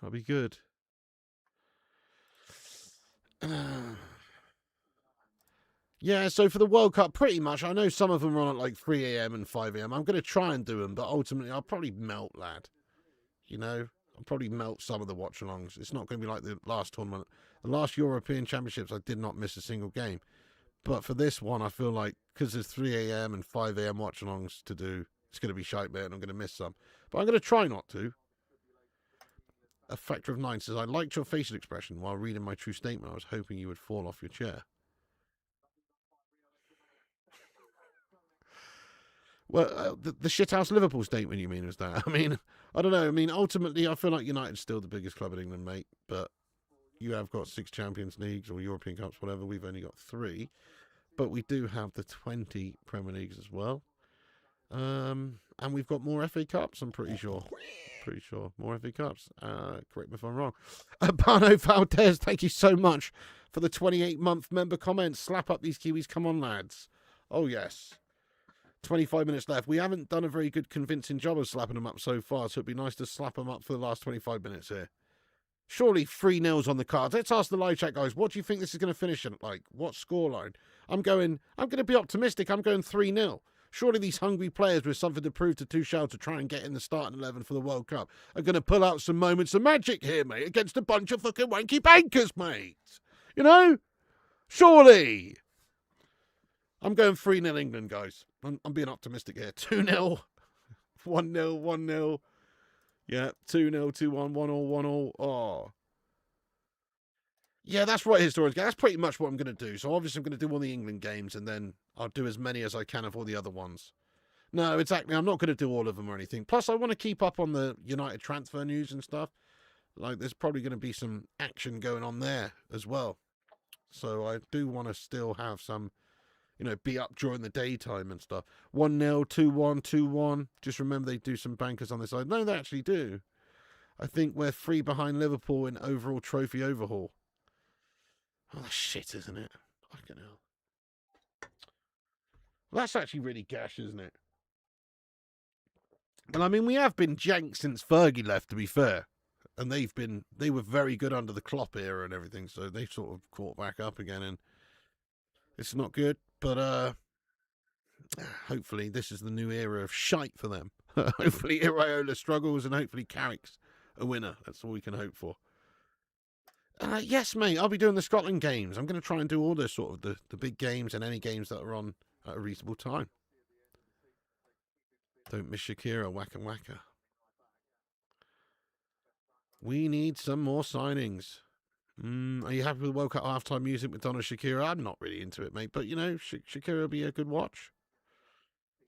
[SPEAKER 1] That'll be good. Yeah, so for the World Cup, pretty much, I know some of them are on at like 3 a.m. and 5 a.m. I'm going to try and do them, but ultimately I'll probably melt, lad. You know, I'll probably melt some of the watch-alongs. It's not going to be like the last tournament. The last European Championships, I did not miss a single game. But for this one, I feel like, because there's 3 a.m. and 5 a.m. watch-alongs to do, it's going to be shite, mate, and I'm going to miss some. But I'm going to try not to. A Factor of 9 says, I liked your facial expression while reading my true statement. I was hoping you would fall off your chair. Well, the shithouse Liverpool statement, you mean, was that? I mean, I don't know. I mean, ultimately, I feel like United's still the biggest club in England, mate. But you have got 6 Champions Leagues or European Cups, whatever. We've only got 3. But we do have the 20 Premier Leagues as well. And we've got more FA Cups, I'm pretty sure. Pretty sure. More FA Cups. Correct me if I'm wrong. Bano Valdez, thank you so much for the 28-month member comments. Slap up these Kiwis. Come on, lads. Oh, yes. 25 minutes left. We haven't done a very good convincing job of slapping them up so far, so it'd be nice to slap them up for the last 25 minutes here. Surely 3-0's on the cards. Let's ask the live chat, guys. What do you think this is going to finish at? Like, what scoreline? I'm going to be optimistic. I'm going 3-0. Surely these hungry players with something to prove to Tuchel to try and get in the starting 11 for the World Cup are going to pull out some moments of magic here, mate, against a bunch of fucking wanky bankers, mate. You know? Surely. I'm going 3-0 England, guys. I'm being optimistic here. 2-0, 1-0, 1-0. Yeah, 2-0, 2-1, 1-1, 1-1. Oh. Yeah, that's right, historians. That's pretty much what I'm going to do. So obviously I'm going to do all the England games and then I'll do as many as I can of all the other ones. No, exactly. I'm not going to do all of them or anything. Plus, I want to keep up on the United transfer news and stuff. Like, there's probably going to be some action going on there as well. So I do want to still have some, you know, be up during the daytime and stuff. 1-0, 2-1, 2-1. Just remember they do some bankers on this side. No, they actually do. I think we're 3 behind Liverpool in overall trophy overhaul. Oh, that's shit, isn't it? Fucking hell. Well, that's actually really gash, isn't it? And I mean, we have been jank since Fergie left, to be fair. And they were very good under the Klopp era and everything, so they've sort of caught back up again, and it's not good. But hopefully this is the new era of shite for them. Hopefully Iraola struggles and hopefully Carrick's a winner. That's all we can hope for. Yes, mate, I'll be doing the Scotland games. I'm going to try and do all the sort of the big games and any games that are on at a reasonable time. Don't miss Shakira, wacka wacka. We need some more signings. Are you happy with the World Cup halftime music with Madonna Shakira? I'm not really into it, mate. But, you know, Shakira will be a good watch.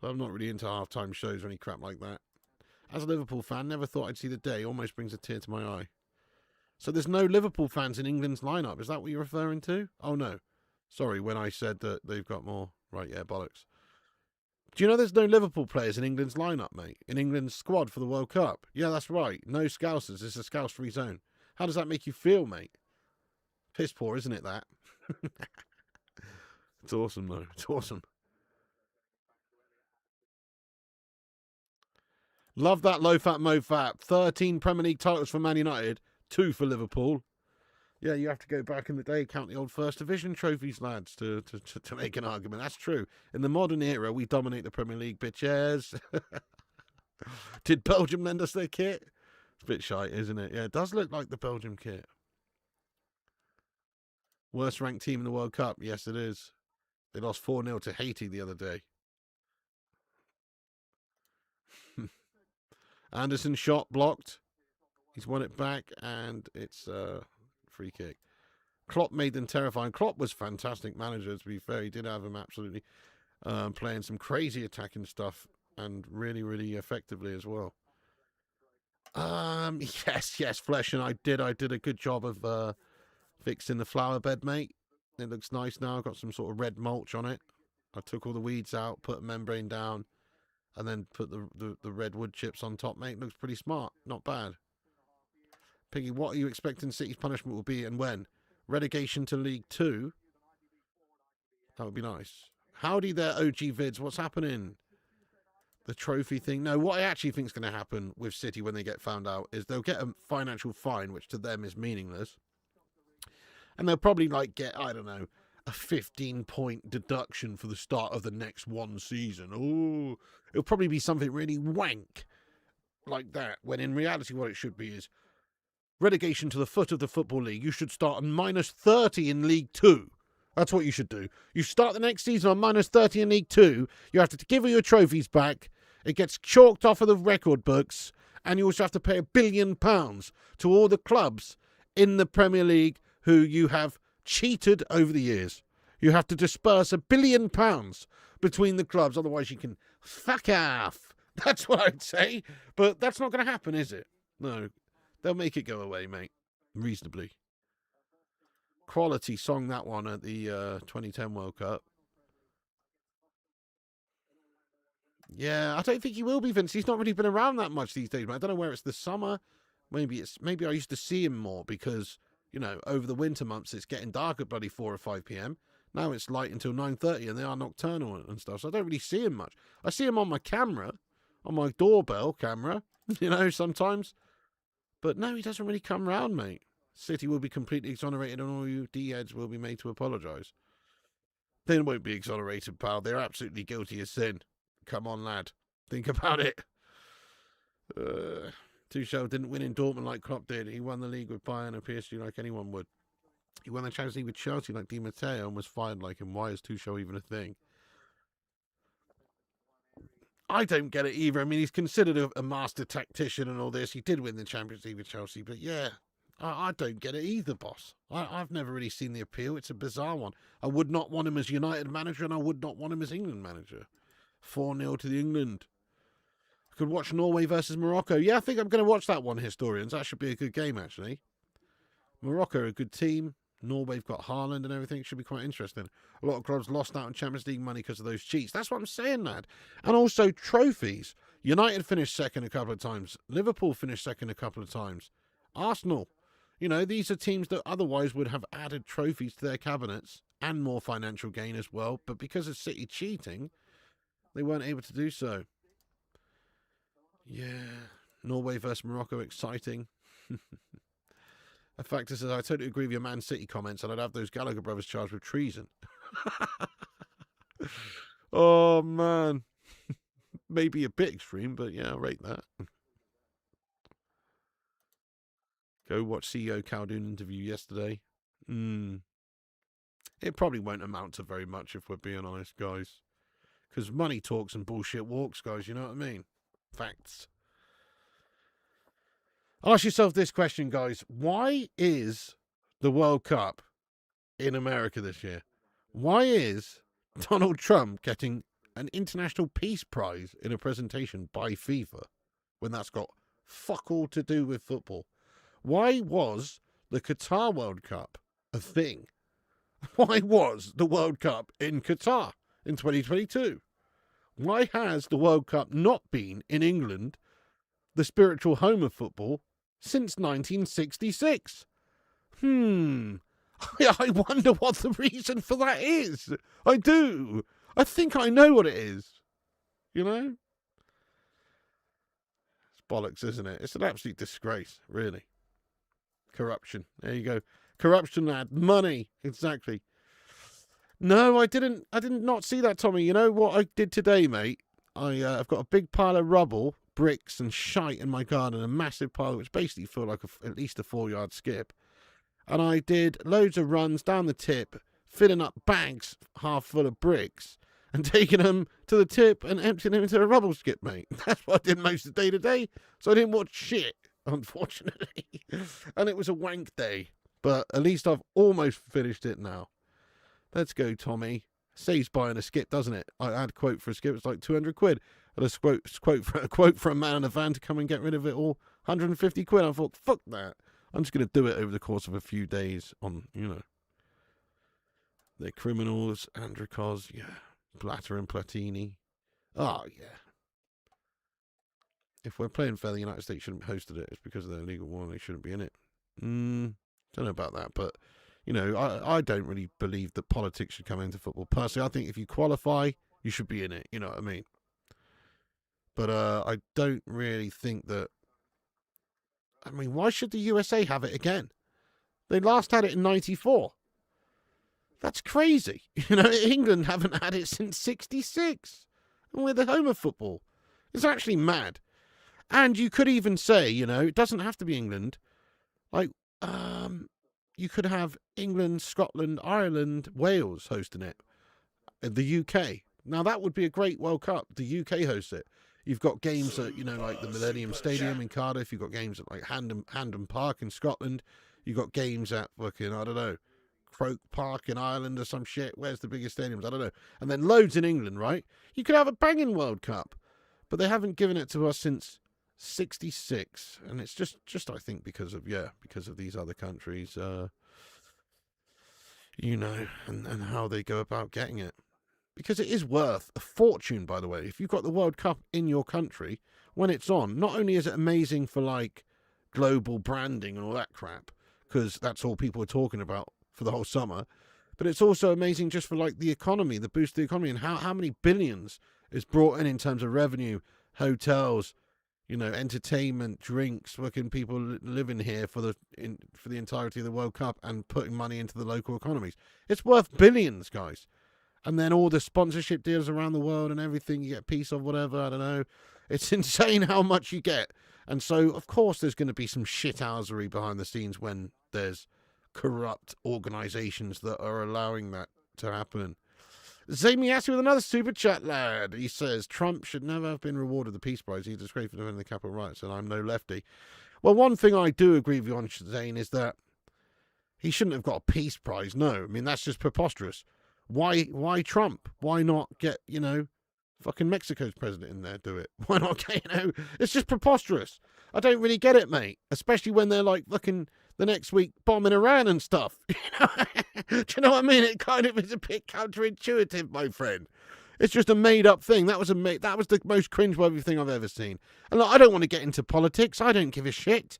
[SPEAKER 1] But I'm not really into halftime shows or any crap like that. As a Liverpool fan, never thought I'd see the day. Almost brings a tear to my eye. So there's no Liverpool fans in England's lineup. Is that what you're referring to? Oh, no. Sorry, when I said that they've got more. Right, yeah, bollocks. Do you know there's no Liverpool players in England's lineup, mate? In England's squad for the World Cup? Yeah, that's right. No Scousers. It's a Scouse-free zone. How does that make you feel, mate? Piss poor, isn't it, that? It's awesome, though. It's awesome. Love that low-fat, mo-fat. 13 Premier League titles for Man United. 2 for Liverpool. Yeah, you have to go back in the day, count the old First Division trophies, lads, to make an argument. That's true. In the modern era, we dominate the Premier League, bitches. Did Belgium lend us their kit? It's a bit shite, isn't it? Yeah, it does look like the Belgium kit. Worst ranked team in the World Cup? Yes, it is. They lost 4-0 to Haiti the other day. Anderson shot blocked. He's won it back, and it's free kick. Klopp made them terrifying. Klopp was fantastic manager, to be fair. He did have them absolutely playing some crazy attacking stuff and really, really effectively as well. Yes, Flesh, and I did a good job of fixing the flower bed, mate. It looks nice now. I've got some sort of red mulch on it. I took all the weeds out, put a membrane down, and then put the red wood chips on top, mate. Looks pretty smart. Not bad. Piggy, what are you expecting City's punishment will be and when? Relegation to League 2? That would be nice. Howdy there, OG Vids. What's happening? The trophy thing? No, what I actually think is going to happen with City when they get found out is they'll get a financial fine, which to them is meaningless. And they'll probably, like, get, I don't know, a 15-point deduction for the start of the next one season. Oh, it'll probably be something really wank like that, when in reality what it should be is relegation to the foot of the Football League. You should start on -30 in League 2. That's what you should do. You start the next season on -30 in League 2. You have to give all your trophies back. It gets chalked off of the record books. And you also have to pay £1 billion to all the clubs in the Premier League who you have cheated over the years. You have to disperse £1 billion between the clubs. Otherwise you can fuck off. That's what I'd say. But that's not going to happen, is it? No. They'll make it go away, mate. Reasonably. Quality song, that one, at the 2010 World Cup. Yeah, I don't think he will be, Vince. He's not really been around that much these days, man. I don't know where it's the summer. Maybe I used to see him more because, you know, over the winter months it's getting dark at bloody 4 or 5 p.m. Now it's light until 9:30 and they are nocturnal and stuff. So I don't really see him much. I see him on my camera, on my doorbell camera, you know, sometimes. But no, he doesn't really come round, mate. City will be completely exonerated and all you D-heads will be made to apologise. They won't be exonerated, pal. They're absolutely guilty of sin. Come on, lad. Think about it. Tuchel didn't win in Dortmund like Klopp did. He won the league with Bayern and PSG like anyone would. He won the Champions League with Chelsea like Di Matteo and was fired like him. Why is Tuchel even a thing? I don't get it either. I mean, he's considered a master tactician and all this. He did win the Champions League with Chelsea, but yeah, I don't get it either, boss. I've never really seen the appeal. It's a bizarre one. I would not want him as United manager, and I would not want him as England manager. 4-0 to the England. I could watch Norway versus Morocco. Yeah, I think I'm going to watch that one, Historians. That should be a good game, actually. Morocco are a good team. Norway've got Haaland and everything. It should be quite interesting. A lot of clubs lost out on Champions League money because of those cheats. That's what I'm saying, lad. And also trophies. United finished second a couple of times. Liverpool finished second a couple of times. Arsenal. You know, these are teams that otherwise would have added trophies to their cabinets and more financial gain as well. But because of City cheating, they weren't able to do so. Yeah. Norway versus Morocco, exciting. A factor says, I totally agree with your Man City comments, and I'd have those Gallagher brothers charged with treason. Oh, man. Maybe a bit extreme, but yeah, I'll rate that. Go watch CEO Khaldun interview yesterday. It probably won't amount to very much if we're being honest, guys. Because money talks and bullshit walks, guys, you know what I mean? Facts. Ask yourself this question, guys. Why is the World Cup in America this year? Why is Donald Trump getting an International Peace Prize in a presentation by FIFA when that's got fuck all to do with football? Why was the Qatar World Cup a thing? Why was the World Cup in Qatar in 2022? Why has the World Cup not been in England, the spiritual home of football, since 1966? I wonder what the reason for that is. I do. I think I know what it is. You know? It's bollocks, isn't it? It's an absolute disgrace, really. Corruption. There you go. Corruption, lad. Money. Exactly. No, I didn't not see that, Tommy. You know what I did today, mate? I've got a big pile of rubble, bricks and shite in my garden, a massive pile which basically feel like at least a 4-yard skip. And I did loads of runs down the tip, filling up bags half full of bricks and taking them to the tip and emptying them into a rubble skip, mate. That's what I did most of the day today. So I didn't watch shit, unfortunately. And it was a wank day. But at least I've almost finished it now. Let's go, Tommy. Saves buying a skip, doesn't it? I had a quote for a skip. It's like 200 quid. And a quote for a man in a van to come and get rid of it all. 150 quid. I thought, fuck that. I'm just going to do it over the course of a few days on, They're criminals, Andrikos, yeah. Blatter and Platini. Oh, yeah. If we're playing fair, the United States shouldn't have hosted it. It's because of their illegal war and they shouldn't be in it. Don't know about that, but, I don't really believe that politics should come into football. Personally, I think if you qualify, you should be in it. You know what I mean? But I don't really think that... I mean, why should the USA have it again? They last had it in 94. That's crazy. England haven't had it since 66. And we're the home of football. It's actually mad. And you could even say, it doesn't have to be England. Like, you could have England, Scotland, Ireland, Wales hosting it. The UK. Now, that would be a great World Cup. The UK hosts it. You've got games at, like the Millennium Stadium in Cardiff. You've got games at, like, Hampden Park in Scotland. You've got games at, fucking, I don't know, Croke Park in Ireland or some shit. Where's the biggest stadiums? I don't know. And then loads in England, right? You could have a banging World Cup. But they haven't given it to us since 66. And it's just I think, because of these other countries, and how they go about getting it. Because it is worth a fortune, by the way. If you've got the World Cup in your country, when it's on, not only is it amazing for, like, global branding and all that crap, because that's all people are talking about for the whole summer, but it's also amazing just for, like, the economy, the boost of the economy, and how many billions is brought in terms of revenue, hotels, entertainment, drinks, working people living here for the entirety of the World Cup and putting money into the local economies. It's worth billions, guys. And then all the sponsorship deals around the world and everything, you get a piece of whatever, I don't know. It's insane how much you get. And so, of course, there's going to be some shithousery behind the scenes when there's corrupt organisations that are allowing that to happen. Zamiassi with another super chat, lad. He says, Trump should never have been rewarded the Peace Prize. He's disgraced for defending the Capitol rights, and I'm no lefty. Well, one thing I do agree with you on, Zane, is that he shouldn't have got a Peace Prize. No, I mean, that's just preposterous. Why Trump? Why not get, fucking Mexico's president in there do it? Why not get, it's just preposterous. I don't really get it, mate. Especially when they're like fucking the next week bombing Iran and stuff. Do you know what I mean? It kind of is a bit counterintuitive, my friend. It's just a made-up thing. That was the most cringeworthy thing I've ever seen. And look, I don't want to get into politics. I don't give a shit.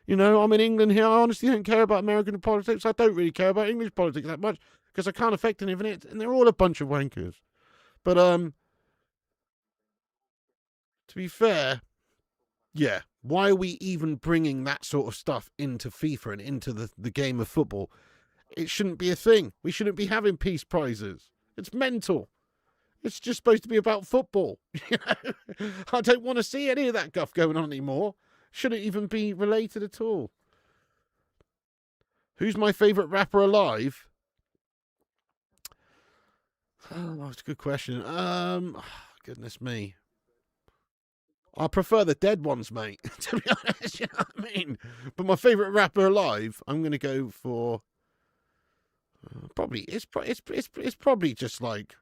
[SPEAKER 1] I'm in England here. I honestly don't care about American politics. I don't really care about English politics that much, because I can't affect any of it, and they're all a bunch of wankers. But, to be fair, yeah, why are we even bringing that sort of stuff into FIFA and into the game of football? It shouldn't be a thing. We shouldn't be having peace prizes. It's mental. It's just supposed to be about football. I don't want to see any of that guff going on anymore. Shouldn't even be related at all. Who's my favourite rapper alive? Oh, that's a good question. Goodness me. I prefer the dead ones, mate. To be honest, you know what I mean? But my favourite rapper alive, I'm going to go for... probably, it's probably just like...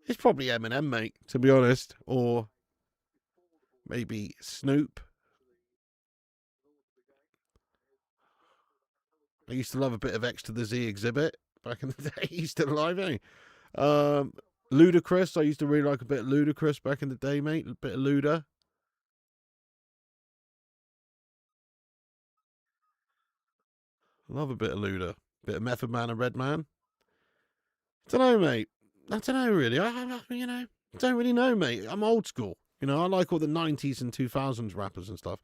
[SPEAKER 1] It's probably Eminem, mate, to be honest. Or maybe Snoop. I used to love a bit of X to the Z Exhibit back in the day. He's still alive, ain't he? Ludacris. I used to really like a bit of Ludacris back in the day, mate. A bit of Luda. Love a bit of Luda. Bit of Method Man and Redman. Don't know, mate. I don't know, really. I don't really know, mate. I'm old school. You know, I like all the 90s and 2000s rappers and stuff.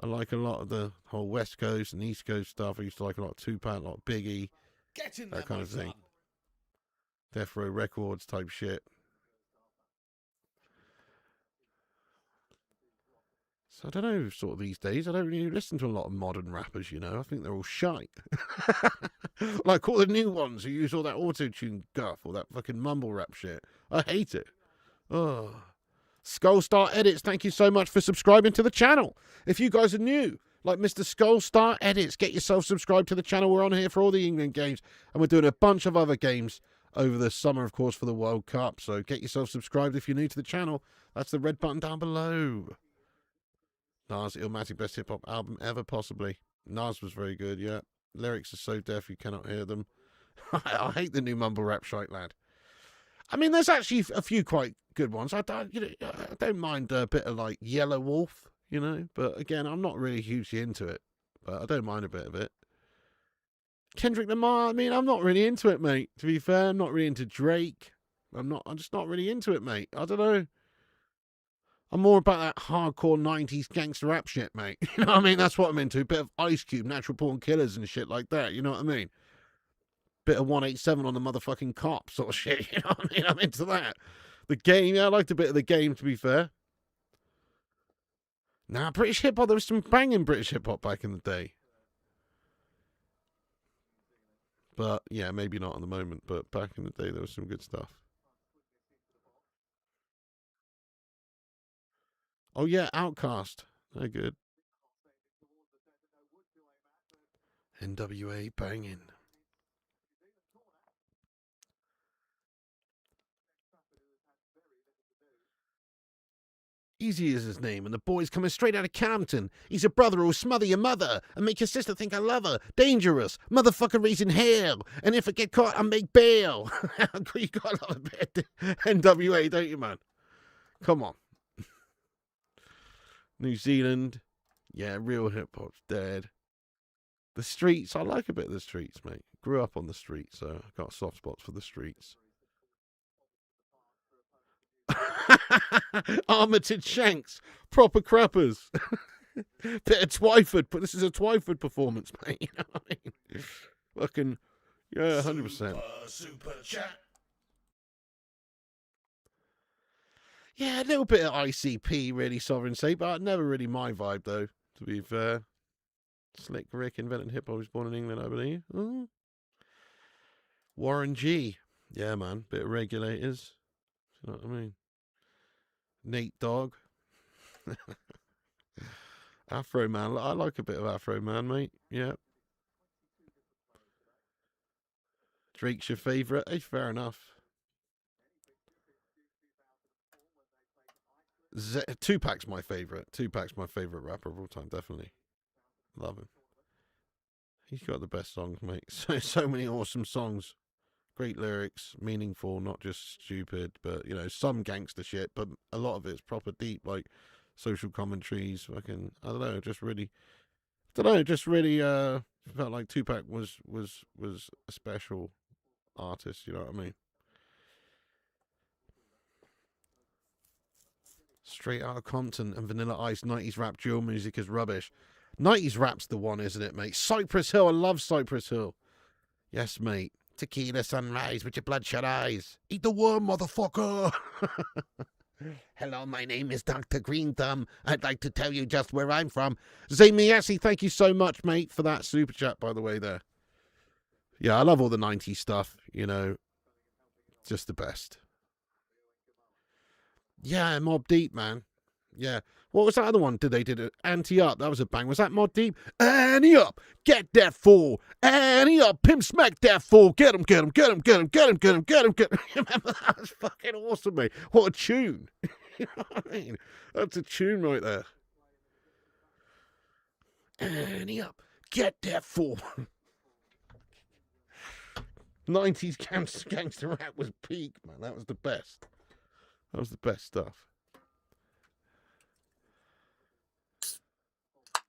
[SPEAKER 1] I like a lot of the whole West Coast and East Coast stuff. I used to like a lot of Tupac, a lot of Biggie,
[SPEAKER 2] Get in there,
[SPEAKER 1] that kind
[SPEAKER 2] my
[SPEAKER 1] of thing.
[SPEAKER 2] son.
[SPEAKER 1] Death Row Records type shit. So I don't know, sort of these days, I don't really listen to a lot of modern rappers, you know. I think they're all shite. Like all the new ones who use all that auto-tune guff or that fucking mumble rap shit. I hate it. Oh. Skullstar Edits, thank you so much for subscribing to the channel. If you guys are new, like Mr. Skullstar Edits, get yourself subscribed to the channel. We're on here for all the England games, and we're doing a bunch of other games over the summer, of course, for the World Cup. So get yourself subscribed if you're new to the channel. That's the red button down below. Nas, Illmatic, best hip-hop album ever, possibly. Nas was very good, yeah. Lyrics are so deaf you cannot hear them. I hate the new mumble rap shite, lad. I mean, there's actually a few quite good ones. I don't mind a bit of like Yellow Wolf, you know. But again, I'm not really hugely into it. But I don't mind a bit of it. Kendrick Lamar, I mean, I'm not really into it, mate. To be fair, I'm not really into Drake. I'm just not really into it, mate. I don't know. I'm more about that hardcore 90s gangster rap shit, mate. You know what I mean? That's what I'm into. A bit of Ice Cube, Natural Born Killers and shit like that. You know what I mean? Bit of 187 on the motherfucking Cops sort of shit. You know what I mean? I'm into that. The Game, yeah, I liked a bit of The Game, to be fair. Nah, British hip-hop, there was some banging British hip-hop back in the day. But, yeah, maybe not at the moment. But back in the day, there was some good stuff. Oh, yeah, Outkast. They're good. NWA banging. Easy is his name, and the boy's coming straight out of Campton. He's a brother who'll smother your mother and make your sister think I love her. Dangerous. Motherfucker raising hell. And if I get caught, I'll make bail. You got a lot of bit NWA, don't you, man? Come on. New Zealand. Yeah, real hip-hop's dead. The Streets. I like a bit of the Streets, mate. Grew up on the Streets, so I've got soft spots for the Streets. Armitage Shanks, proper crappers. Bit of Twyford, but this is a Twyford performance, mate. You know what I mean? Fucking, yeah, 100%.
[SPEAKER 2] Super chat.
[SPEAKER 1] Yeah, a little bit of ICP, really, Sovereign State, but never really my vibe, though, to be fair. Slick Rick invented hip hop, was born in England, I believe. Ooh. Warren G. Yeah, man, bit of Regulators. You know what I mean? Nate Dogg. Afro Man. I like a bit of Afro Man, mate. Yeah. Drake's your favourite? Hey, fair enough. Tupac's my favourite. Tupac's my favourite rapper of all time, definitely. Love him. He's got the best songs, mate. So many awesome songs. Great lyrics, meaningful, not just stupid, but, you know, some gangster shit, but a lot of it's proper deep, like social commentaries, fucking, I don't know, just really felt like Tupac was a special artist, you know what I mean? Straight Outta Compton and Vanilla Ice 90s rap dual music is rubbish. 90s rap's the one, isn't it, mate? Cypress Hill, I love Cypress Hill. Yes, mate. Tequila sunrise with your bloodshot eyes. Eat the worm, motherfucker. Hello, my name is Dr. Green Thumb. I'd like to tell you just where I'm from. Zamiasi, thank you so much, mate, for that super chat, by the way, there. Yeah, I love all the 90s stuff, you know. Just the best. Yeah, Mob Deep, man. Yeah. What was that other one? They did it? Anti Up. That was a bang. Was that Mob Deep? Anti Up. Get that fool. Anti Up. Pimp smack that fool. Get him, get him, get him, get him, get him, get him, get him, get him. Remember that? Was fucking awesome, mate. What a tune. You know what I mean? That's a tune right there. Anti Up. Get that fool. 90s gangster rap was peak, man. That was the best. That was the best stuff.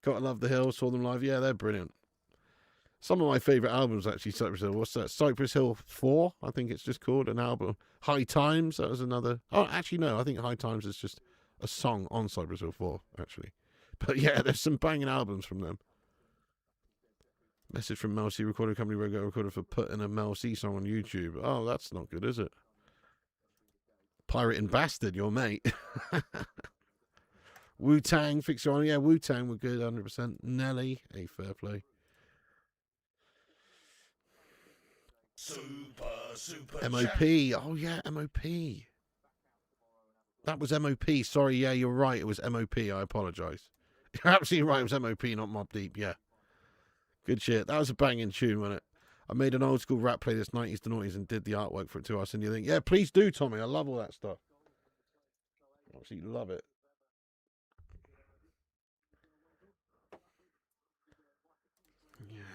[SPEAKER 1] Gotta Love the Hill, saw them live. Yeah, they're brilliant. Some of my favourite albums, actually, Cypress Hill. What's that? Cypress Hill 4, I think it's just called, an album. High Times, that was another. Oh, actually, no, I think High Times is just a song on Cypress Hill 4, actually. But yeah, there's some banging albums from them. Message from Mel C Recording Company, Rogo Recorder for putting a Mel C song on YouTube. Oh, that's not good, is it? Pirate and Bastard, your mate. Wu-Tang, Fix Your Honor. Yeah, Wu-Tang were good, 100%. Nelly, a fair play.
[SPEAKER 2] Super
[SPEAKER 1] MOP. Oh, yeah, MOP. That was MOP. Sorry, yeah, you're right. It was MOP. I apologise. You're absolutely right. It was MOP, not Mob Deep. Yeah. Good shit. That was a banging tune, wasn't it? I made an old school rap playlist, 90s to 90s, and did the artwork for it too. I send you a link. Yeah, please do, Tommy. I love all that stuff. Absolutely love it.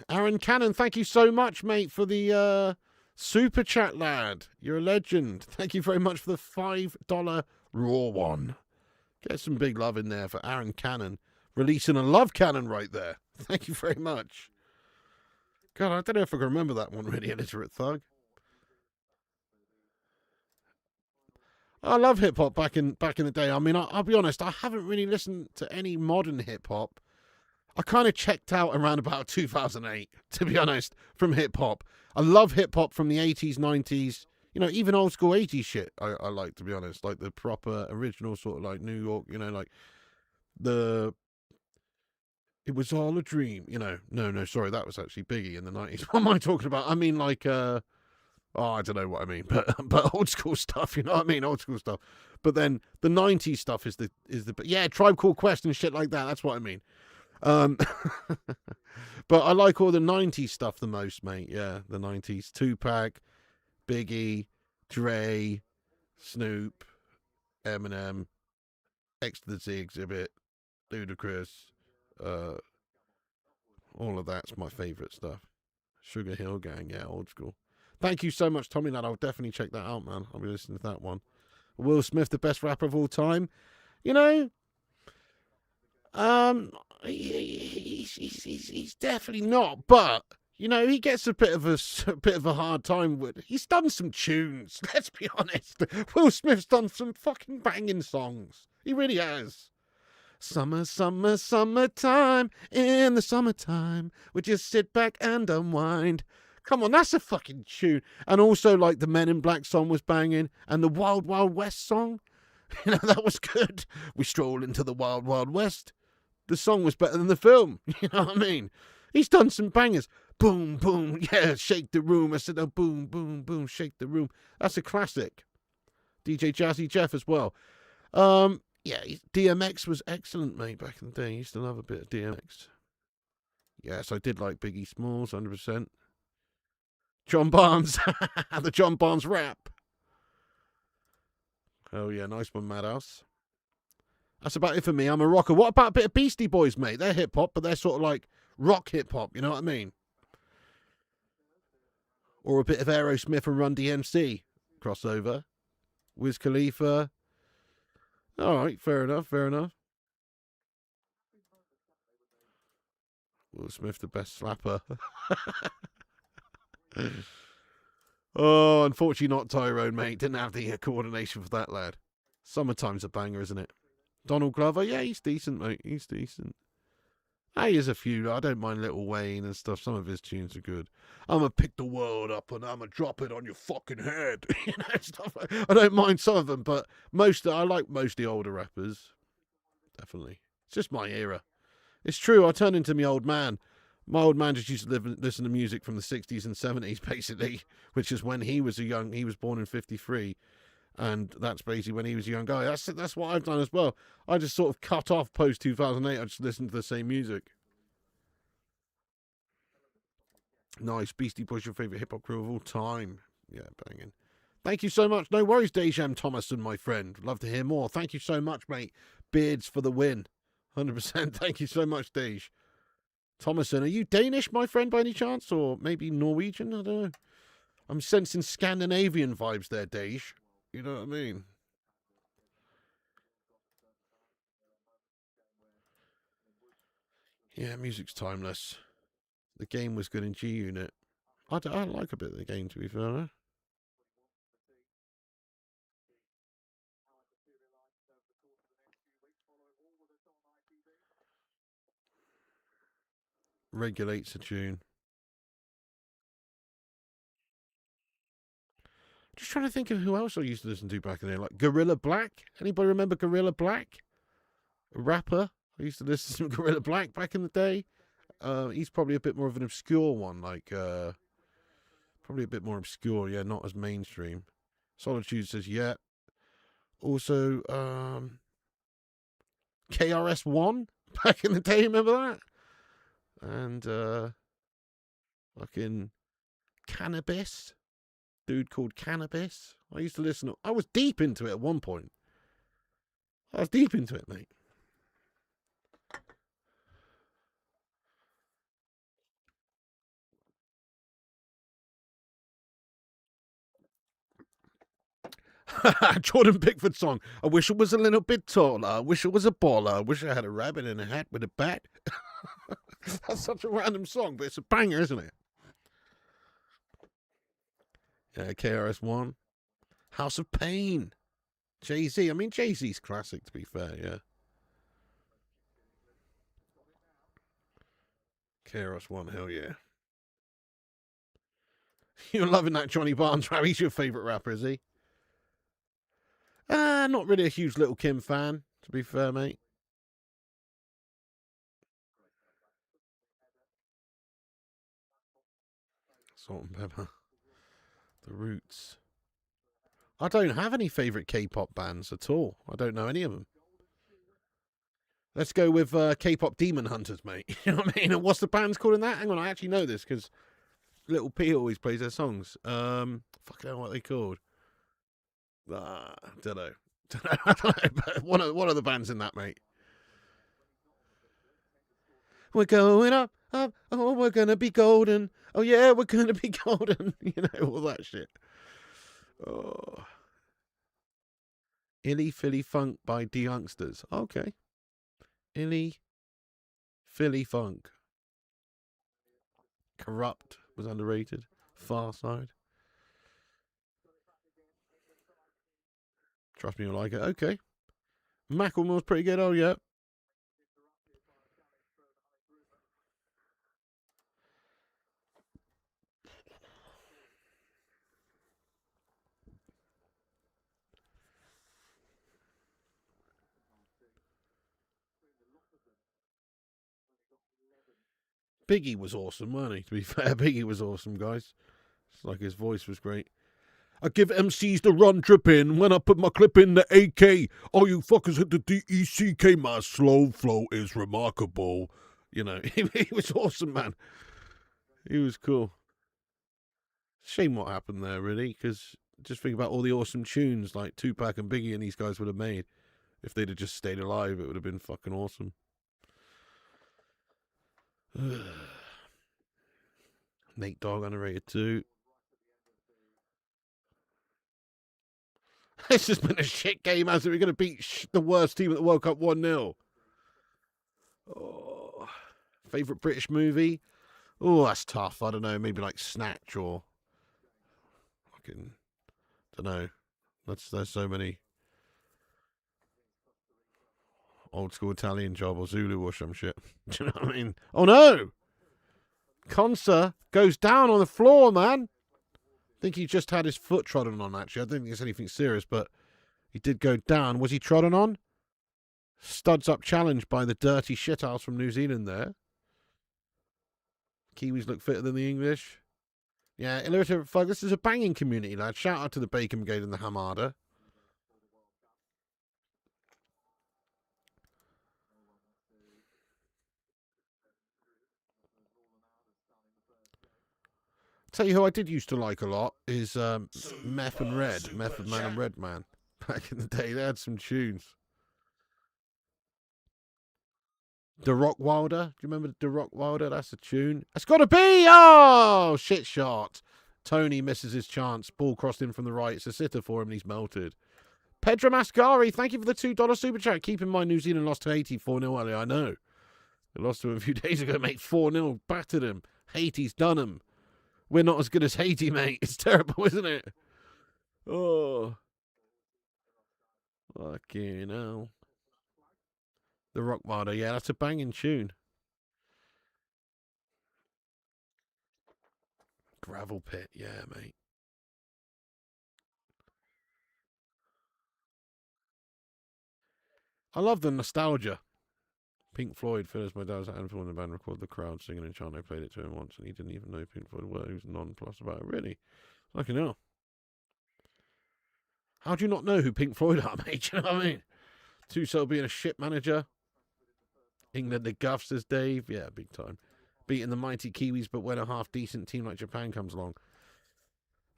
[SPEAKER 1] Aaron Cannon, thank you so much, mate, for the super chat, lad. You're a legend. Thank you very much for the $5 raw one. Get some big love in there for Aaron Cannon. Releasing a love cannon right there. Thank you very much. God, I don't know if I can remember that one, really, Illiterate Thug. I love hip hop back in the day. I mean, I'll be honest, I haven't really listened to any modern hip hop. I kind of checked out around about 2008, to be honest, from hip hop. I love hip hop from the 80s, 90s, you know, even old school 80s shit. I like, to be honest, like the proper original sort of like New York, you know, like it was all a dream, you know. No, sorry, that was actually Biggie in the 90s. What am I talking about? I mean, like, I don't know what I mean, but old school stuff, you know what I mean? Old school stuff. But then the 90s stuff is the yeah, Tribe Called Quest and shit like that. That's what I mean. But I like all the 90s stuff the most, mate. Yeah, the 90s. Tupac, Biggie, Dre, Snoop, Eminem, X to the Z Exhibit, Ludacris. All of that's my favourite stuff. Sugar Hill Gang, yeah, old school. Thank you so much, Tommy, lad. I'll definitely check that out, man. I'll be listening to that one. Will Smith, the best rapper of all time. You know, he's definitely not, but you know, he gets a bit of a hard time with. He's done some tunes. Let's be honest. Will Smith's done some fucking banging songs. He really has. Summertime, in the summertime, we just sit back and unwind. Come on, that's a fucking tune. And also, like, the Men in Black song was banging, and the Wild Wild West song, you know, that was good. We stroll into the Wild Wild West. The song was better than the film, you know what I mean? He's done some bangers. Boom, boom, yeah, shake the room. I said, oh, boom, boom, boom, shake the room. That's a classic. DJ Jazzy Jeff as well. Yeah, DMX was excellent, mate, back in the day. I used to love a bit of DMX. Yes, I did like Biggie Smalls, 100%. John Barnes. The John Barnes rap. Oh, yeah, nice one, Madhouse. That's about it for me. I'm a rocker. What about a bit of Beastie Boys, mate? They're hip-hop, but they're sort of like rock hip-hop, you know what I mean? Or a bit of Aerosmith and Run DMC crossover. Wiz Khalifa. All right, fair enough. Will Smith, the best slapper. Oh, unfortunately not Tyrone, mate. Didn't have the coordination for that, lad. Summertime's a banger, isn't it? Donald Glover, yeah, he's decent, mate. He's decent. He has a few. I don't mind Lil Wayne and stuff. Some of his tunes are good. I'm going to pick the world up and I'm going to drop it on your fucking head. You know, stuff like, I don't mind some of them, but I like most of the older rappers. Definitely. It's just my era. It's true. I turned into my old man. My old man just used to listen to music from the 60s and 70s, basically, which is when he was born in 53. And that's basically when he was a young guy. That's what I've done as well. I just sort of cut off post 2008. I just listened to the same music. Nice. Beastie Boys, your favourite hip hop crew of all time. Yeah, banging. Thank you so much. No worries, Dejam Thomason, my friend. Love to hear more. Thank you so much, mate. Beards for the win. 100%. Thank you so much, Dej. Thomason, are you Danish, my friend, by any chance? Or maybe Norwegian? I don't know. I'm sensing Scandinavian vibes there, Dej. You know what I mean? Yeah, music's timeless. The game was good in G-Unit. I like a bit of the game, to be fair. Regulates a tune. Just trying to think of who else I used to listen to back in there. Like Gorilla Black. Anybody remember Gorilla Black? A rapper. I used to listen to Gorilla Black back in the day. He's probably a bit more of an obscure one. Like, probably a bit more obscure. Yeah, not as mainstream. Solitude says, yeah. Also, KRS-One back in the day. Remember that? And, fucking Cannabis. Dude called Cannabis. I used to listen. I was deep into it at one point. I was deep into it, mate. Jordan Pickford song. I wish it was a little bit taller. I wish it was a baller. I wish I had a rabbit in a hat with a bat. That's such a random song, but it's a banger, isn't it? Yeah, KRS-One. House of Pain. Jay-Z. I mean, Jay-Z's classic, to be fair, yeah. KRS-One, hell yeah. You're loving that Johnny Barnes rap. He's your favourite rapper, is he? Not really a huge Little Kim fan, to be fair, mate. Salt and Pepper. The Roots. I don't have any favourite K-pop bands at all. I don't know any of them. Let's go with K-pop Demon Hunters, mate. You know what I mean? And what's the band's called in that? Hang on, I actually know this because Little P always plays their songs. Fucking hell, what are they called? Don't know. I don't know. But what are the bands in that, mate? We're going up, up. Oh, we're gonna be golden. Oh yeah, we're gonna be golden. You know, all that shit. Oh. Illy Philly Funk by D Youngsters. Okay. Illy Philly Funk. Corrupt was underrated. Far Side. Trust me, you'll like it. Okay. Macklemore's pretty good. Oh, yeah. Biggie was awesome, wasn't he? To be fair, Biggie was awesome, guys. It's like his voice was great. I give MCs the run tripping when I put my clip in the AK. All you fuckers hit the DECK. My slow flow is remarkable. You know, he was awesome, man. He was cool. Shame what happened there, really, because just think about all the awesome tunes like Tupac and Biggie and these guys would have made. If they'd have just stayed alive, it would have been fucking awesome. Nate Dogg underrated too. It's just been a shit game, hasn't it? We're going to beat the worst team at the World Cup 1-0. Oh, favourite British movie? Oh, that's tough. I don't know. Maybe like Snatch or fucking, don't know. There's so many. Old school Italian Job or Zulu or some shit. Do you know what I mean? Oh no! Conser goes down on the floor, man. I think he just had his foot trodden on, actually. I don't think it's anything serious, but he did go down. Was he trodden on? Studs up challenge by the dirty shithouse from New Zealand there. Kiwis look fitter than the English. Yeah, Illiterate Fug, this is a banging community, lad. Shout out to the Bacon Brigade and the Hamada. Tell you who I did used to like a lot is
[SPEAKER 2] Super,
[SPEAKER 1] Meth and Red.
[SPEAKER 2] super
[SPEAKER 1] Method Man and
[SPEAKER 2] chat.
[SPEAKER 1] Red Man. Back in the day, they had some tunes. The Rock Wilder. Do you remember The Rock Wilder? That's a tune. It's got to be! Oh! Shit shot. Tony misses his chance. Ball crossed in from the right. It's a sitter for him and he's melted. Pedro Mascari, thank you for the $2 super chat. Keep in mind New Zealand lost to Haiti 4-0 earlier. I know. They lost to him a few days ago, mate. 4-0. Battered him. Haiti's done him. We're not as good as Haiti, mate. It's terrible, isn't it? Oh. Fucking hell. The Rock Wilder, yeah, that's a banging tune. Gravel Pit, yeah, mate. I love the nostalgia. Pink Floyd, Phyllis, my dad's handful in the band, recorded the crowd singing and chanting. I played it to him once and he didn't even know Pink Floyd were. He was nonplussed about it. Really? Fucking hell. How do you not know who Pink Floyd are, mate? You know what I mean? Tuchel being a shit manager. England the guff, says Dave. Yeah, big time. Beating the mighty Kiwis, but when a half-decent team like Japan comes along.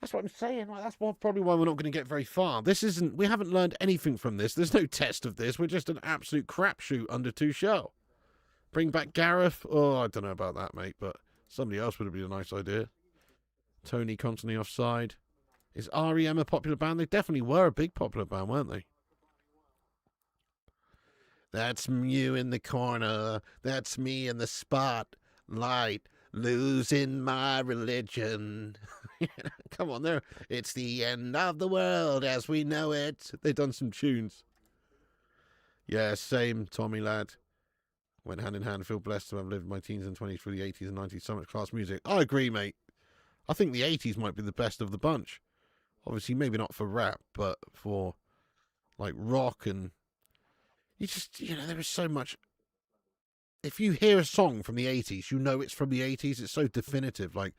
[SPEAKER 1] That's what I'm saying. Like, that's probably why we're not going to get very far. We haven't learned anything from this. There's no test of this. We're just an absolute crapshoot under Tuchel. Bring back Gareth. Oh, I don't know about that, mate, but somebody else would have been a nice idea. Tony constantly offside. Is REM a popular band? They definitely were a big popular band, weren't they? That's you in the corner. That's me in the spotlight. Losing my religion. Come on, there. It's the end of the world as we know it. They've done some tunes. Yeah, same, Tommy lad. Went hand in hand. Feel blessed to have lived my teens and 20s through the 80s and 90s. So much class music. I agree, mate. I think the 80s might be the best of the bunch. Obviously, maybe not for rap, but for like rock and there was so much. If you hear a song from the 80s, you know it's from the 80s. It's so definitive. Like,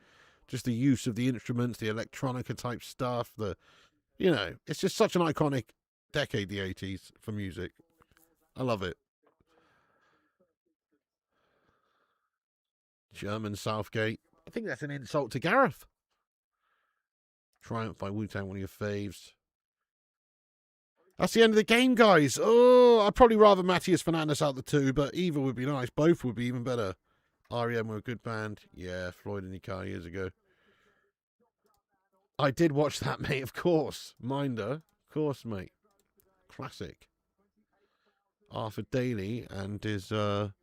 [SPEAKER 1] just the use of the instruments, the electronica type stuff. It's just such an iconic decade, the 80s, for music. I love it. German Southgate. I think that's an insult to Gareth. Triumph by Wu-Tang, one of your faves. That's the end of the game, guys. Oh, I'd probably rather Matthias Fernandes out the two, but either would be nice. Both would be even better. REM were a good band. Yeah, Floyd and Nika years ago. I did watch that, mate, of course. Minder. Of course, mate. Classic. Arthur Daly and his who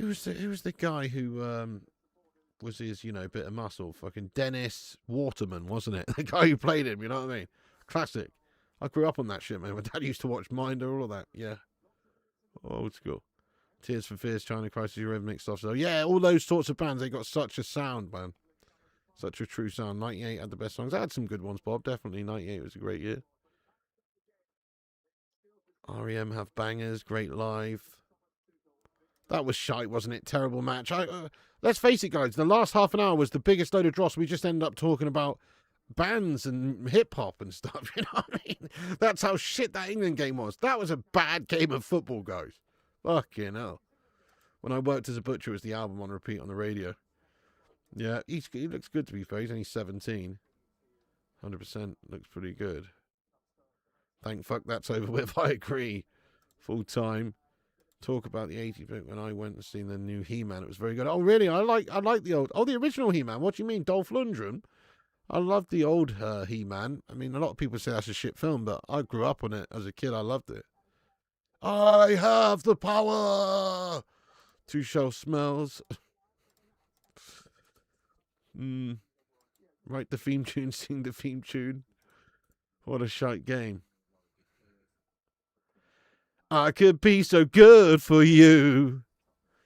[SPEAKER 1] was the guy who was his, bit of muscle? Fucking Dennis Waterman, wasn't it? The guy who played him, you know what I mean? Classic. I grew up on that shit, man. My dad used to watch Minder, all of that. Yeah. Old school. Tears for Fears, China Crisis, Euro mixed off. So, yeah, all those sorts of bands, they got such a sound, man. Such a true sound. 98 had the best songs. I had some good ones, Bob. Definitely 98 was a great year. REM have bangers, great live. That was shite, wasn't it? Terrible match. Let's face it, guys. The last half an hour was the biggest load of dross. We just ended up talking about bands and hip-hop and stuff, you know what I mean? That's how shit that England game was. That was a bad game of football, guys. Fucking hell. When I worked as a butcher, it was the album on repeat on the radio. Yeah, he looks good, to be fair. He's only 17. 100% looks pretty good. Thank fuck that's over with. I agree. Full time. Talk about the 80s bit when I went and seen the new He-Man. It was very good. Oh, really? I like the original He-Man. What do you mean, Dolph Lundgren? I love the old He-Man. I mean, a lot of people say that's a shit film, but I grew up on it as a kid. I loved it. I have the power. Tuchel smells. Write the theme tune, sing the theme tune. What a shite game. I could be so good for you.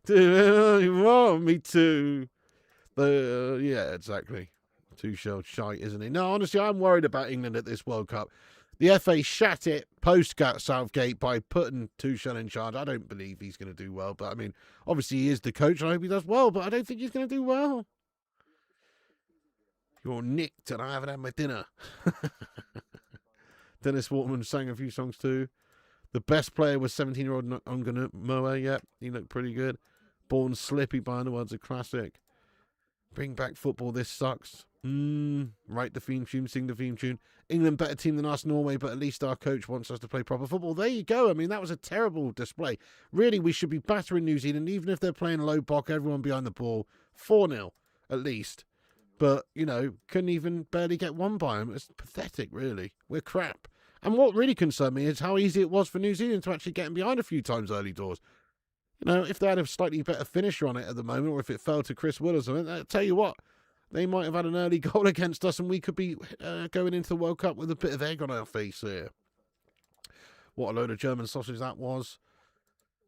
[SPEAKER 1] Do you want me to? Yeah, exactly. Tuchel shite, isn't he? No, honestly, I'm worried about England at this World Cup. The FA shat it post-Southgate by putting Tuchel in charge. I don't believe he's going to do well. But, I mean, obviously he is the coach. I hope he does well, but I don't think he's going to do well. You're nicked and I haven't had my dinner. Dennis Waterman sang a few songs too. The best player was 17-year-old Ongana Moa. Yep, he looked pretty good. Born Slippy by Underwood's a classic. Bring back football. This sucks. Write the theme tune, sing the theme tune. England better team than us, Norway, but at least our coach wants us to play proper football. There you go. I mean, that was a terrible display. Really, we should be battering New Zealand, even if they're playing low block, everyone behind the ball. 4-0, at least. But, you know, couldn't even barely get one by them. It's pathetic, really. We're crap. And what really concerned me is how easy it was for New Zealand to actually get in behind a few times early doors. You know, if they had a slightly better finisher on it at the moment, or if it fell to Chris Wood or something, I'll tell you what, they might have had an early goal against us and we could be going into the World Cup with a bit of egg on our face here. What a load of German sausage that was.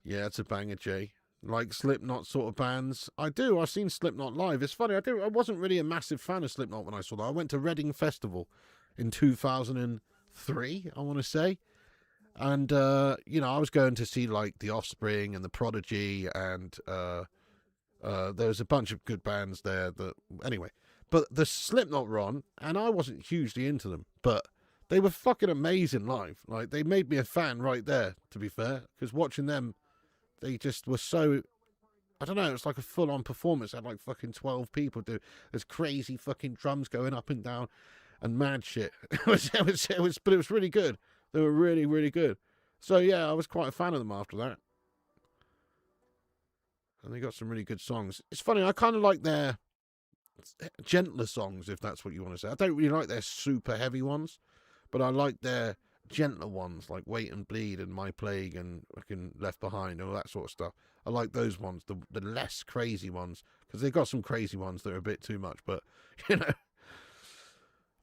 [SPEAKER 1] Yeah, it's a banger, Jay. Like Slipknot sort of bands. I do. I've seen Slipknot live. It's funny. I wasn't really a massive fan of Slipknot when I saw that. I went to Reading Festival in 2003, I want to say. And, you know, I was going to see, like, The Offspring and The Prodigy, and there was a bunch of good bands there that... Anyway, but the Slipknot were on, and I wasn't hugely into them, but they were fucking amazing live. Like, they made me a fan right there, to be fair, because watching them, they just were so... I don't know, it was like a full-on performance. They had, like, fucking 12 people do... There's crazy fucking drums going up and down and mad shit. But it was really good. They were really, really good. So, yeah, I was quite a fan of them after that. And they got some really good songs. It's funny, I kind of like their gentler songs, if that's what you want to say. I don't really like their super heavy ones, but I like their gentler ones, like Wait and Bleed and My Plague and fucking Left Behind and all that sort of stuff. I like those ones, the less crazy ones, because they've got some crazy ones that are a bit too much, but, you know.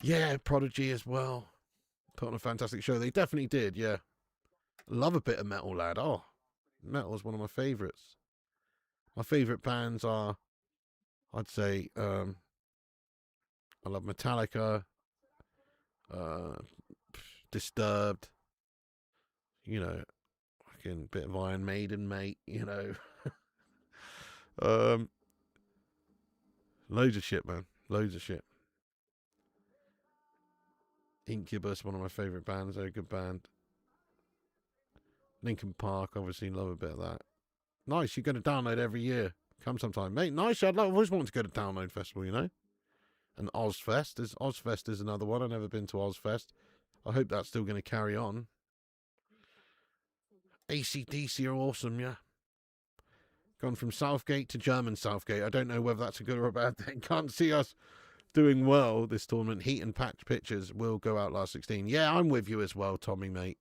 [SPEAKER 1] Yeah, Prodigy as well. Put on a fantastic show. They definitely did, yeah. Love a bit of metal, lad. Oh, metal is one of my favourites. My favourite bands are, I'd say, I love Metallica, Disturbed, you know, fucking bit of Iron Maiden, mate, you know. Loads of shit, man. Loads of shit. Incubus, one of my favourite bands. They're a good band. Linkin Park, obviously, love a bit of that. Nice, you're going to download every year. Come sometime, mate. Nice, I've always wanted to go to Download Festival, you know. And Ozfest is another one. I've never been to Ozfest. I hope that's still going to carry on. AC/DC are awesome, yeah. Gone from Southgate to German Southgate. I don't know whether that's a good or a bad thing. Can't see us doing well this tournament. Heat and patch pitchers will go out last 16. Yeah, I'm with you as well, Tommy, mate.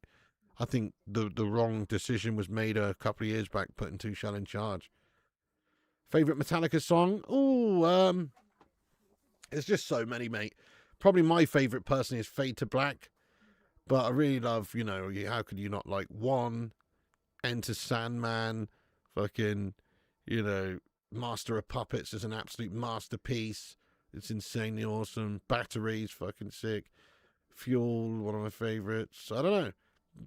[SPEAKER 1] I think the wrong decision was made a couple of years back, putting Tuchel in charge. Favourite Metallica song? Ooh, there's just so many, mate. Probably my favourite personally is Fade to Black. But I really love, you know, how could you not like One, Enter Sandman, fucking, you know, Master of Puppets is an absolute masterpiece. It's insanely awesome. Batteries, fucking sick. Fuel, one of my favourites. I don't know.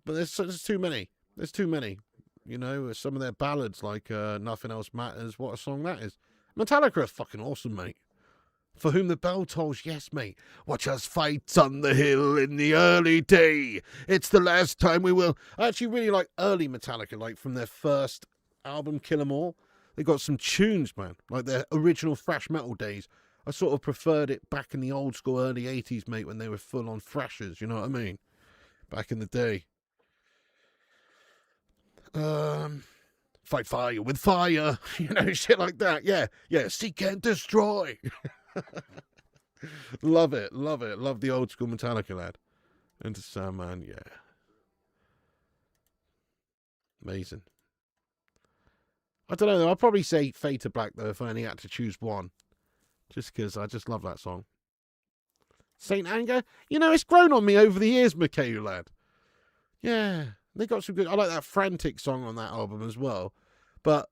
[SPEAKER 1] But there's too many. There's too many. You know, some of their ballads like Nothing Else Matters. What a song that is. Metallica are fucking awesome, mate. For Whom the Bell Tolls, yes, mate. Watch us fight on the hill in the early day. It's the last time we will. I actually really like early Metallica, like from their first album, Kill 'Em All. They got some tunes, man. Like their original thrash metal days. I sort of preferred it back in the old school early 80s, mate, when they were full on thrashers, you know what I mean? Back in the day. Fight fire with fire, you know, shit like that. Yeah, seek and destroy. Love it. Love the old school Metallica, lad. Enter Sandman, yeah. Amazing. I don't know, though. I'll probably say Fade to Black, though, if I only had to choose one. Just because I just love that song. Saint Anger? You know, it's grown on me over the years, Mikhail, lad. Yeah, they got some good... I like that Frantic song on that album as well. But,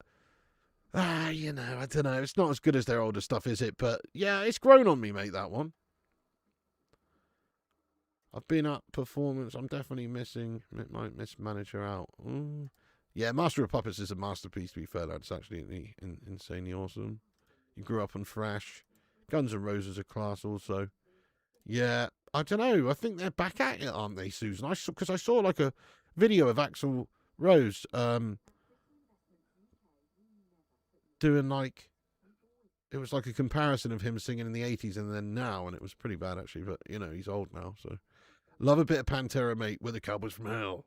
[SPEAKER 1] you know, I don't know. It's not as good as their older stuff, is it? But, yeah, it's grown on me, mate, that one. I've been up performance. I'm definitely missing... Might miss Manager out. Yeah, Master of Puppets is a masterpiece, to be fair, lad. It's actually insanely awesome. You grew up on thrash. Guns N' Roses are class also. Yeah, I don't know. I think they're back at it, aren't they, Susan? Because I saw like a video of Axl Rose doing like it was like a comparison of him singing in the 80s and then now, and it was pretty bad actually. But you know, he's old now, so love a bit of Pantera, mate. We're the Cowboys from hell.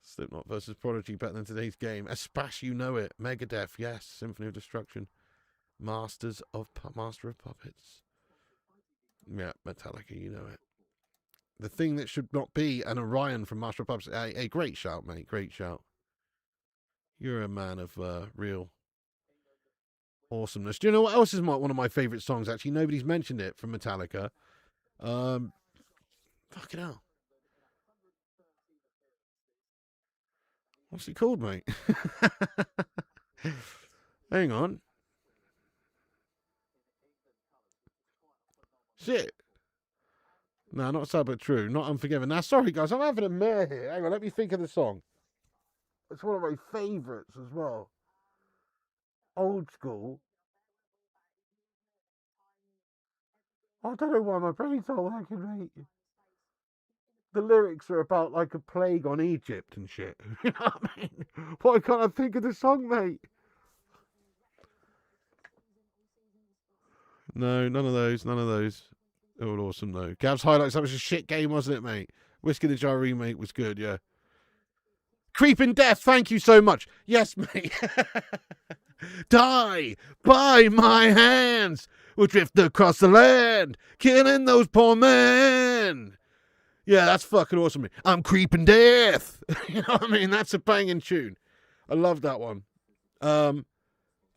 [SPEAKER 1] Slipknot versus Prodigy, better than today's game. Espash, you know it. Megadeth, yes. Symphony of Destruction. Master of Puppets. Yeah, Metallica, you know it. The Thing That Should Not Be, and Orion from Master of Puppets. A great shout, mate. Great shout. You're a man of real awesomeness. Do you know what else is one of my favourite songs? Actually, nobody's mentioned it from Metallica. Fucking hell. What's it called, mate? Hang on. Shit. No, not Sad But True. Not Unforgiven. Now, sorry, guys. I'm having a mare here. Hang on. Let me think of the song. It's one of my favourites as well. Old school. I don't know why my brain's not working, mate. The lyrics are about like a plague on Egypt and shit. You know what I mean? Why can't I think of the song, mate? No, none of those. None of those. They were awesome, though. Gav's Highlights, that was a shit game, wasn't it, mate? Whiskey the Jar remake was good, yeah. Creeping Death, thank you so much. Yes, mate. Die by my hands. We'll drift across the land, killing those poor men. Yeah, that's fucking awesome. I'm Creeping Death. You know what I mean? That's a banging tune. I love that one. I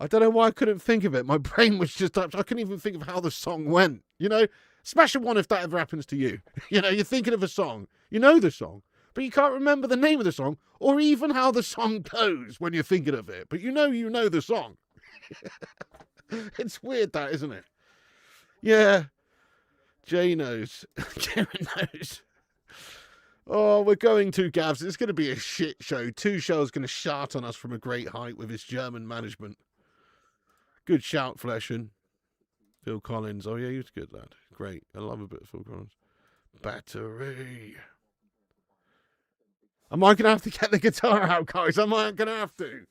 [SPEAKER 1] don't know why I couldn't think of it. My brain was just up. I couldn't even think of how the song went. You know, smash a one if that ever happens to you. You know, you're thinking of a song. You know the song, but you can't remember the name of the song or even how the song goes when you're thinking of it. But you know the song. It's weird that, isn't it? Yeah. Jay knows. Karen knows. Oh, we're going to, Gavs. It's going to be a shit show. Tuchel's going to shout on us from a great height with his German management. Good shout, Fleshen. Phil Collins. Oh, yeah, he was good, lad. Great. I love a bit of Phil Collins. Battery. Am I going to have to get the guitar out, guys? Am I going to have to?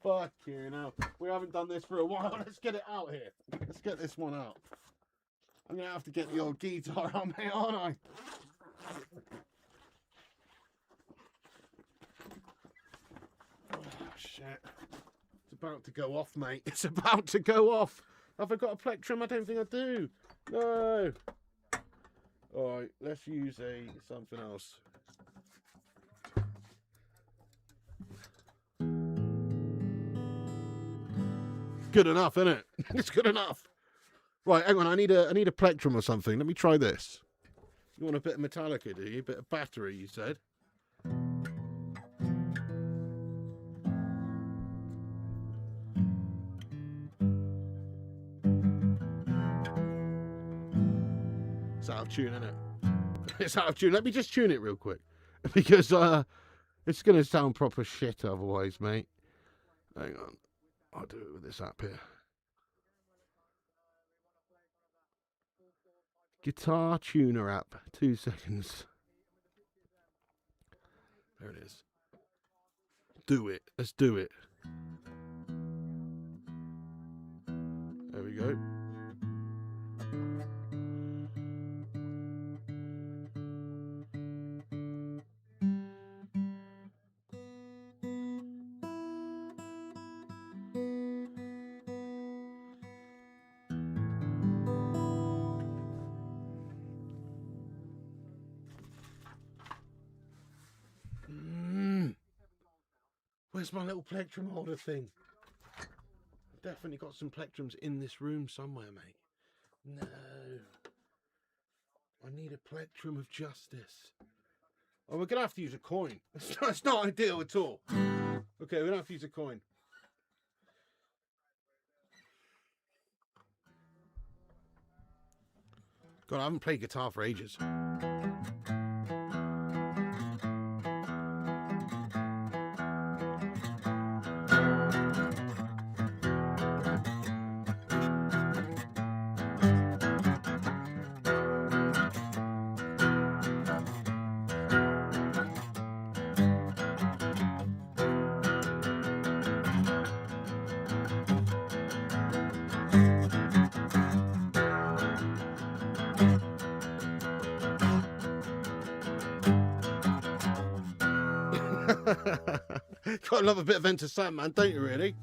[SPEAKER 1] Fucking hell. We haven't done this for a while. Let's get it out here. Let's get this one out. I'm going to have to get the old guitar out, mate, aren't I? Oh, shit. It's about to go off, mate. It's about to go off. Have I got a plectrum? I don't think I do. No. All right, let's use something else. Good enough, isn't it? It's good enough. Right, hang on. I need a plectrum or something. Let me try this. You want a bit of Metallica, do you? A bit of Battery, you said. It's out of tune, isn't it? It's out of tune. Let me just tune it real quick. Because it's going to sound proper shit otherwise, mate. Hang on. I'll do it with this app here. Guitar tuner app. 2 seconds. There it is. Do it. Let's do it. There we go. Where's my little plectrum holder thing? Definitely got some plectrums in this room somewhere, mate. No. I need a plectrum of justice. Oh, we're going to have to use a coin. It's not ideal at all. Okay, we're going to have to use a coin. God, I haven't played guitar for ages. Gotta love a bit of Enter Sandman, don't you, really?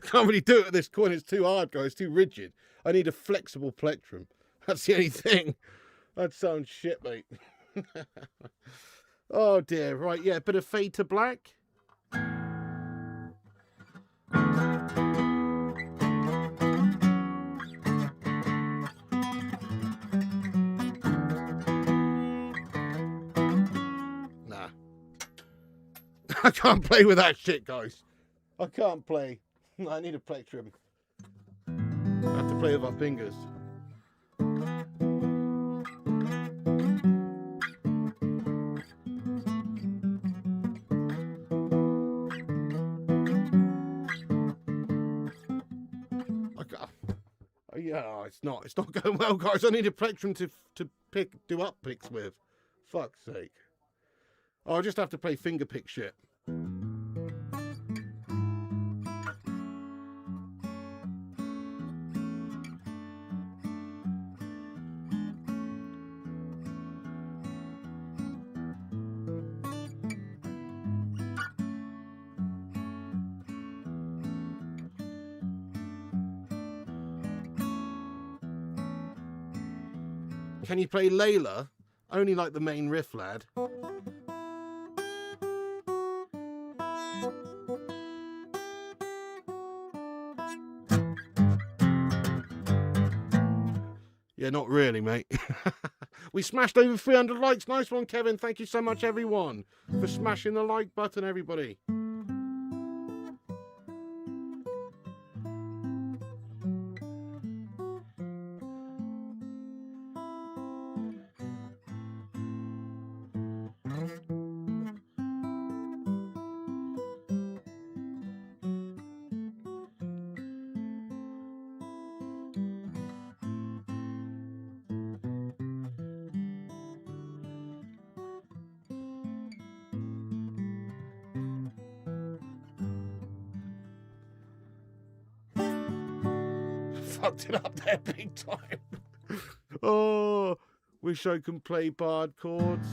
[SPEAKER 1] Can't really do it at this coin. It's too hard, guys. It's too rigid. I need a flexible plectrum. That's the only thing. That sounds shit, mate. Oh dear. Right, yeah, bit of fade to black. Nah. I can't play with that shit, guys. I can't play. I need a plectrum. I have to play with our fingers. Yeah, it's not going well, guys. I need a plectrum to do up picks with. Fuck's sake. Oh, I'll just have to play finger pick shit. Can you play Layla? Only like the main riff, lad. Yeah, not really, mate. We smashed over 300 likes. Nice one, Kevin. Thank you so much, everyone, for smashing the like button, everybody. Fucked it up there big time. Oh, wish I could play barred chords.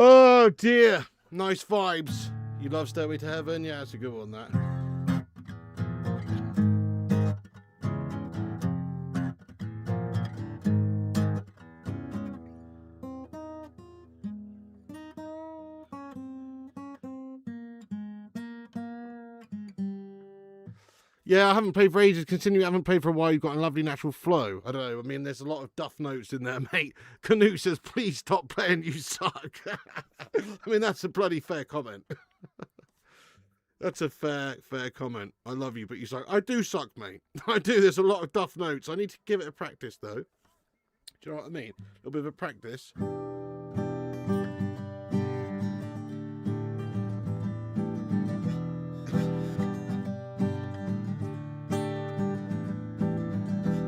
[SPEAKER 1] Oh dear, nice vibes. You love Stairway to Heaven? Yeah, that's a good one, that. Yeah, I haven't played for ages. Considering I haven't played for a while, you've got a lovely natural flow. I don't know. I mean, there's a lot of duff notes in there, mate. Canute says, please stop playing, you suck. I mean, that's a bloody fair comment. That's a fair comment. I love you, but you suck. I do suck, mate. I do. There's a lot of duff notes. I need to give it a practice, though. Do you know what I mean? A little bit of a practice.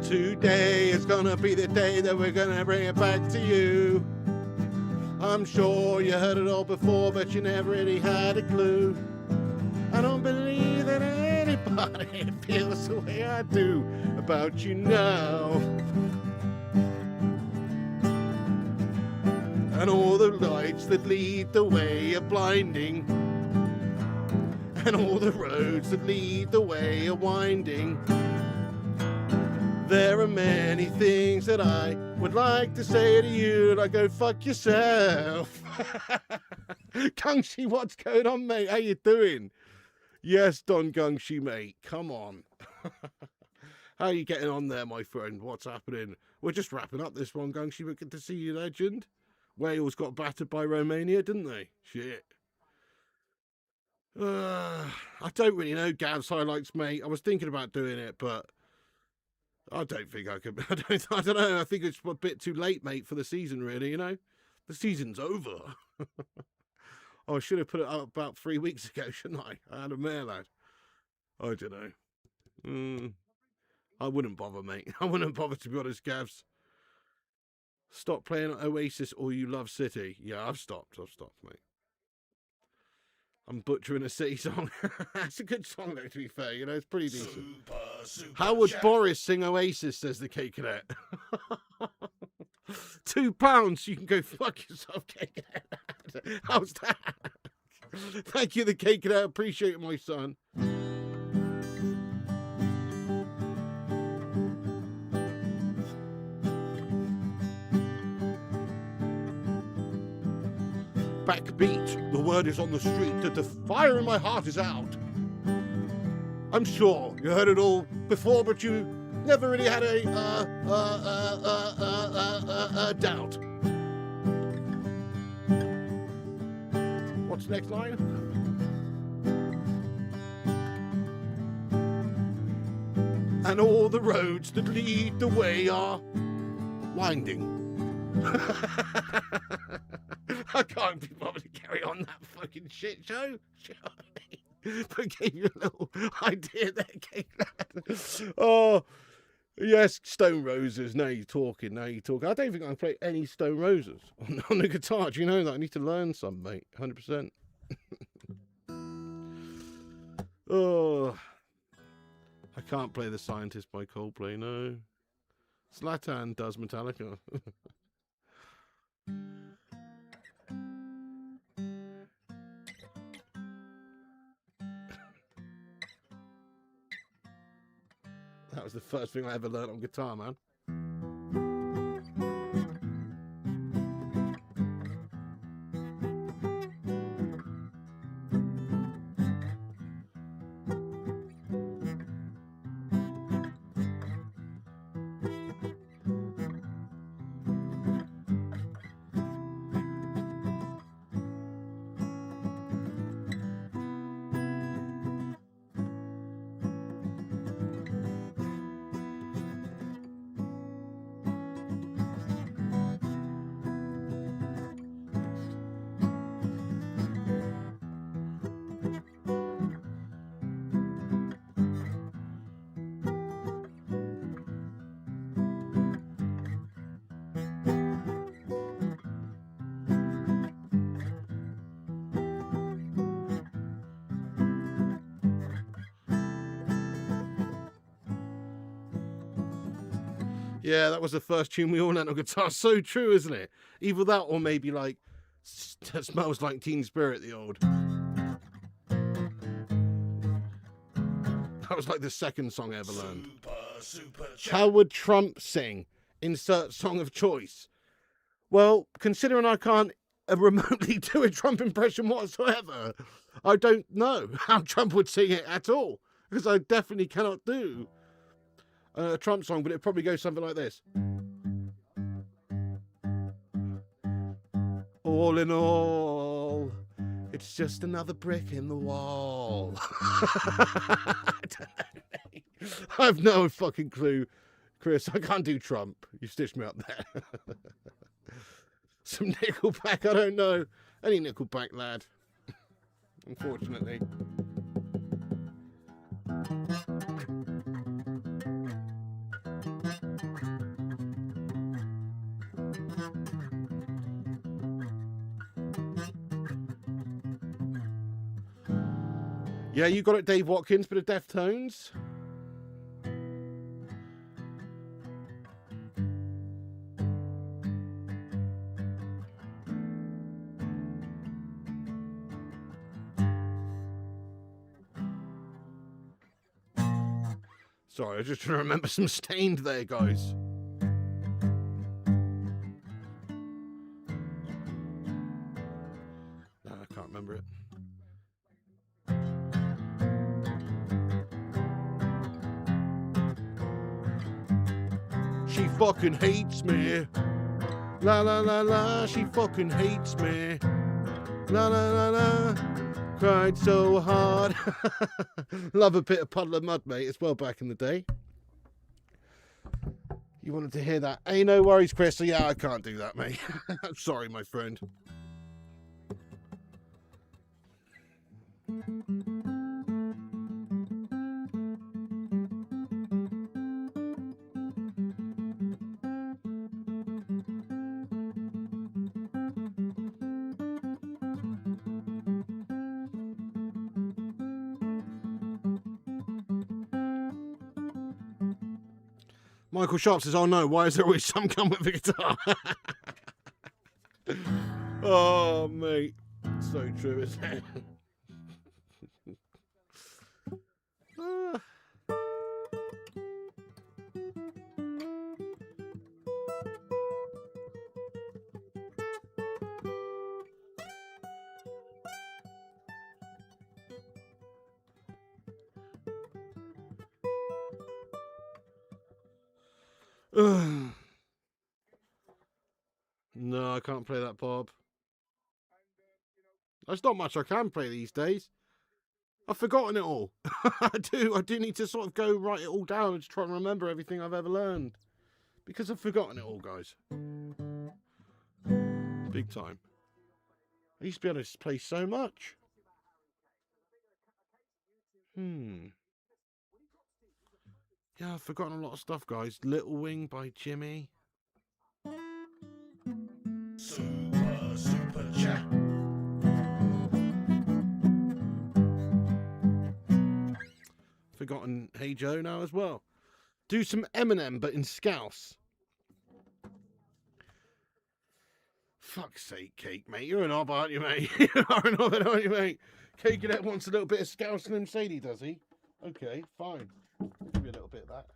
[SPEAKER 1] Today is gonna be the day that we're gonna bring it back to you. I'm sure you heard it all before, but you never really had a clue. I don't believe that but it feels the way I do about you now. And all the lights that lead the way are blinding, and all the roads that lead the way are winding. There are many things that I would like to say to you, like go fuck yourself. Gungshi, what's going on, mate? How you doing? Yes, Don Gungshi, mate. Come on. How are you getting on there, my friend? What's happening? We're just wrapping up this one, Gungshi, but good to see you, legend. Wales got battered by Romania, didn't they? Shit. I don't really know Gav's highlights, mate. I was thinking about doing it, but I don't think I could. I don't know. I think it's a bit too late, mate, for the season, really, you know? The season's over. I should have put it up about 3 weeks ago, shouldn't I? I had a mare, lad. I don't know. I wouldn't bother, mate. I wouldn't bother, to be honest, Gavs. Stop playing Oasis or You Love City. Yeah, I've stopped, mate. I'm butchering a City song. It's a good song, though, to be fair. You know, it's pretty decent.
[SPEAKER 2] Super
[SPEAKER 1] How would
[SPEAKER 2] chat.
[SPEAKER 1] Boris sing Oasis, says the Cake Cadet. £2, you can go fuck yourself, Cake Cadet. How's that? Thank you, the Cake Cadet. Appreciate it, my son. Backbeat, the word is on the street that the fire in my heart is out. I'm sure you heard it all before, but you never really had a doubt. What's the next line? And all the roads that lead the way are winding. I can't be bothered to carry on that fucking shit show. But gave you a little idea there, Kate. Oh, yes, Stone Roses. Now you're talking. I don't think I can play any Stone Roses on the guitar. Do you know that? I need to learn some, mate. 100%. Oh, I can't play The Scientist by Coldplay, no. Zlatan does Metallica. That was the first thing I ever learned on guitar, man. Yeah, that was the first tune we all learned on guitar. So true, isn't it? Either that or maybe like Smells Like Teen Spirit, the old. That was like the second song I ever learned.
[SPEAKER 2] Super chat.
[SPEAKER 1] How would Trump sing? Insert song of choice. Well, considering I can't remotely do a Trump impression whatsoever, I don't know how Trump would sing it at all, because I definitely cannot do a Trump song, but it'd probably go something like this. All in all, it's just another brick in the wall. I don't know. I have no fucking clue, Chris. I can't do Trump. You stitched me up there. Some Nickelback, I don't know. Any Nickelback, lad. Unfortunately. Yeah, you got it, Dave Watkins, bit of Deftones. Sorry, I was just trying to remember some Stained there, guys. No, I can't remember it. She fucking hates me. La la la la, she fucking hates me. La la la la, cried so hard. Love a bit of Puddle of Mud, mate, as well back in the day. You wanted to hear that? Hey, no worries, Chris. So yeah, I can't do that, mate. I'm sorry, my friend. Michael Sharp says, oh no, why is there always some gun with a guitar? Oh, mate. So true, isn't it? No, I can't play that, Bob. There's not much I can play these days. I've forgotten it all. I do need to sort of go write it all down and try and remember everything I've ever learned. Because I've forgotten it all, guys. Big time. I used to be able to play so much. Yeah, I've forgotten a lot of stuff, guys. Little Wing by Jimmy.
[SPEAKER 2] Super chat.
[SPEAKER 1] Forgotten Hey Joe now as well. Do some Eminem, but in Scouse. Fuck's sake, Cake, mate. You're an ob, aren't you, mate? You are an ob, aren't you, mate? Cake Cadet wants a little bit of Scouse and Sadie, does he? Okay, fine. Give me a little bit of that.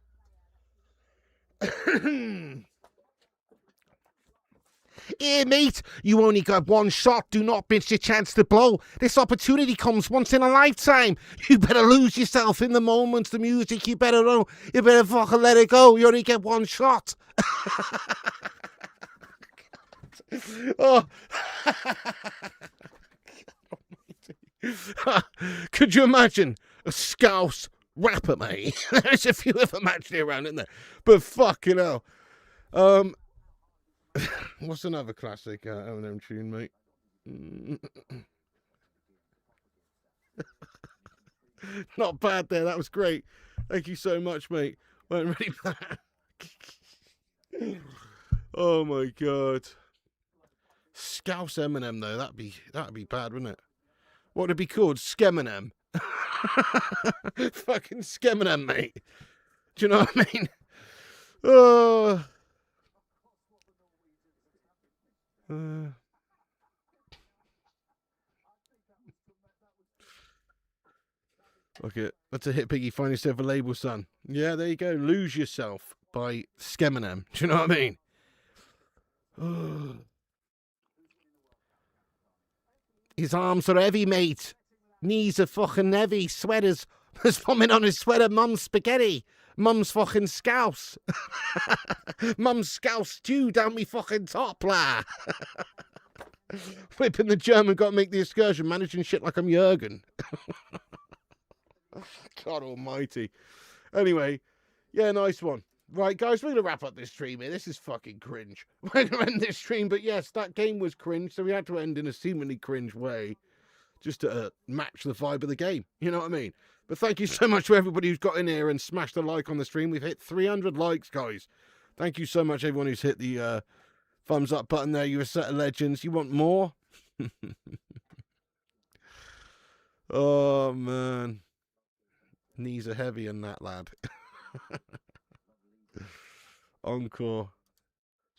[SPEAKER 1] Here, mate, you only got one shot. Do not miss your chance to blow. This opportunity comes once in a lifetime. You better lose yourself in the moments, the music. You better know. You better fucking let it go. You only get one shot. Oh. Could you imagine a Scouse rapper, mate? There's a few of them actually around, isn't there? But fucking hell. What's another classic Eminem tune, mate? Not bad there. That was great. Thank you so much, mate. Weren't really bad. Oh my god. Scouse Eminem though, that'd be bad, wouldn't it? What would it be called? Skeminem. Fucking Skeminem, mate. Do you know what I mean? Oh. Okay, that's a hit, Piggy. Find yourself a label, son. Yeah, there you go. Lose Yourself by Skeminem. Do you know what I mean? Oh. His arms are heavy, mate. Knees are fucking heavy. Sweaters. There's vomit on his sweater. Mum's spaghetti. Mum's fucking Scouse. Mum's Scouse stew down me fucking top, la. Whipping the German, got to make the excursion. Managing shit like I'm Jurgen. God almighty. Anyway, yeah, nice one. Right, guys, we're going to wrap up this stream here. This is fucking cringe. We're going to end this stream, but yes, that game was cringe, so we had to end in a seemingly cringe way just to match the vibe of the game. You know what I mean? But thank you so much to everybody who's got in here and smashed a like on the stream. We've hit 300 likes, guys. Thank you so much, everyone who's hit the thumbs up button there. You're a set of legends. You want more? Oh, man. Knees are heavy in that, lad. Encore.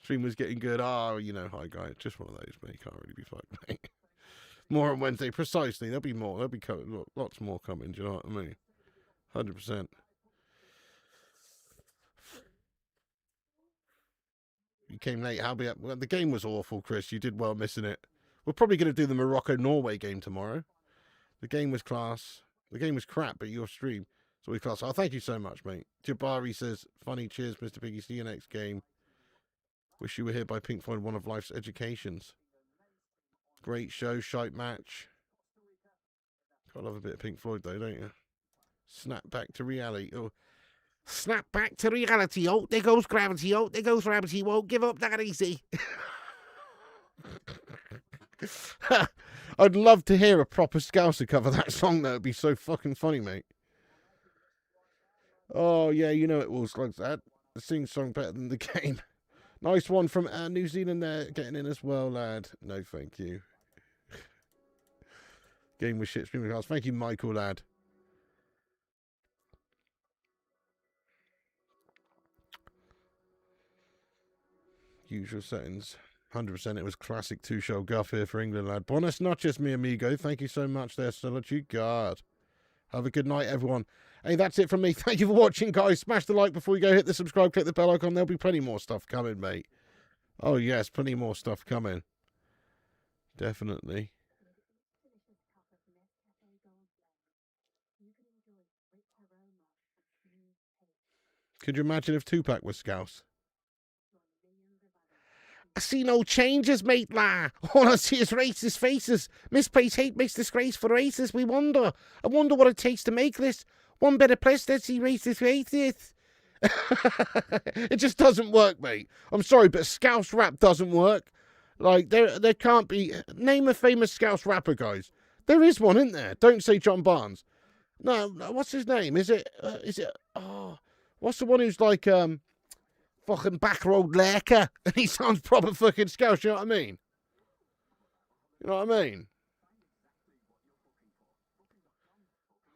[SPEAKER 1] Stream was getting good. Oh, you know, hi, guys. Just one of those, mate. Can't really be fucked, mate. More on Wednesday. Precisely. There'll be more. There'll be lots more coming. Do you know what I mean? 100%. You came late. Well, the game was awful, Chris. You did well missing it. We're probably going to do the Morocco-Norway game tomorrow. The game was class. The game was crap, but your stream. So we class. Oh, thank you so much, mate. Jabari says, funny, cheers, Mr. Piggy. See you next game. Wish you were here by Pink Floyd, one of life's educations. Great show, shite match. Gotta love a bit of Pink Floyd, though, don't you? Snap back to reality. Oh, snap back to reality. Oh, there goes gravity. Oh, there goes gravity. Won't give up that easy. I'd love to hear a proper Scouser cover that song. That would be so fucking funny, mate. Oh, yeah, you know it will, Slugs. That the sing song better than the game. Nice one from New Zealand there, getting in as well, lad. No, thank you. Game with shit streaming cars. Thank you, Michael, lad. Usual settings. 100% it was classic two-shell guff here for England, lad. Buenas noches, mi amigo. Thank you so much there, Solitude God. Have a good night, everyone. Hey, that's it from me. Thank you for watching, guys. Smash the like before you go. Hit the subscribe, click the bell icon. There'll be plenty more stuff coming, mate. Oh, yes, plenty more stuff coming. Definitely. Could you imagine if Tupac was Scouse? I see no changes, mate, la. All I see is racist faces. Misplaced hate makes disgrace for racists. We wonder. I wonder what it takes to make this one better place. Let's see racist faces. It just doesn't work, mate. I'm sorry, but Scouse rap doesn't work. Like, there can't be... Name a famous Scouse rapper, guys. There is one, isn't there? Don't say John Barnes. No, what's his name? Is it... Oh, what's the one who's like... fucking backroad lurker, and he sounds proper fucking Scouse, you know what I mean? You know what I mean?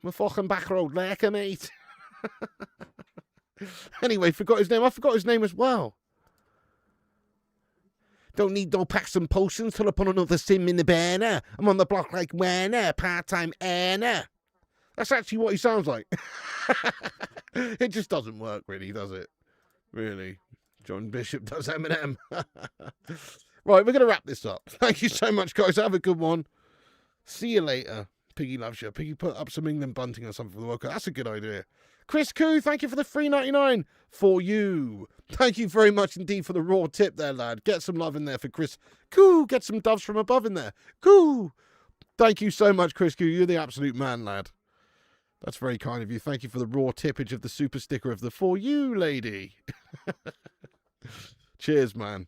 [SPEAKER 1] I'm a fucking backroad lurker, mate. Anyway, forgot his name. I forgot his name as well. Don't need no packs and potions till I put another sim in the burner. I'm on the block like Werner, part-time earner. That's actually what he sounds like. It just doesn't work, really, does it? Really. John Bishop does Eminem. Right, we're going to wrap this up. Thank you so much, guys. Have a good one. See you later. Piggy loves you. Piggy put up some England bunting or something for the World Cup. That's a good idea. Chris Koo, thank you for the $3.99 for you. Thank you very much indeed for the raw tip there, lad. Get some love in there for Chris Koo. Get some doves from above in there. Koo. Thank you so much, Chris Koo. You're the absolute man, lad. That's very kind of you. Thank you for the raw tippage of the super sticker of the For You lady. Cheers, man.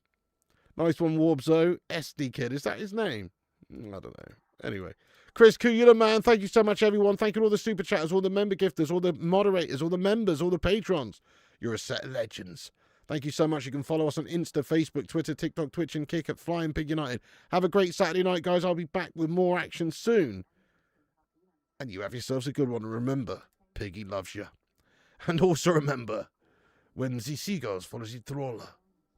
[SPEAKER 1] Nice one, Warbzo. SD Kid. Is that his name? I don't know. Anyway. Chris Koo, you're the man. Thank you so much, everyone. Thank you to all the super chatters, all the member gifters, all the moderators, all the members, all the patrons. You're a set of legends. Thank you so much. You can follow us on Insta, Facebook, Twitter, TikTok, Twitch, and Kick at Flying Pig United. Have a great Saturday night, guys. I'll be back with more action soon. And you have yourselves a good one. Remember, Piggy loves you. And also remember, when the seagulls follow the trawler,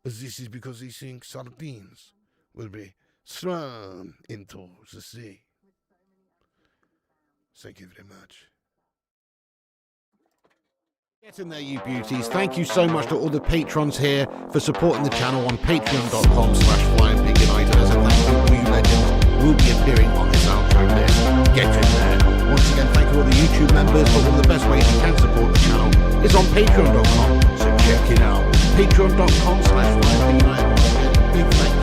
[SPEAKER 1] this is because they think sardines will be thrown into the sea. Thank you very much. Get in there, you beauties. Thank you so much to all the patrons here for supporting the channel on patreon.com/FlyingPigUnited. As a thank you, all you legends will be appearing on this outro list. Get in there. Once again, thank you all the YouTube members, but one of the best ways you can support the channel is on patreon.com. So check it out. Patreon.com/FlyingPigUnited. Big thank you.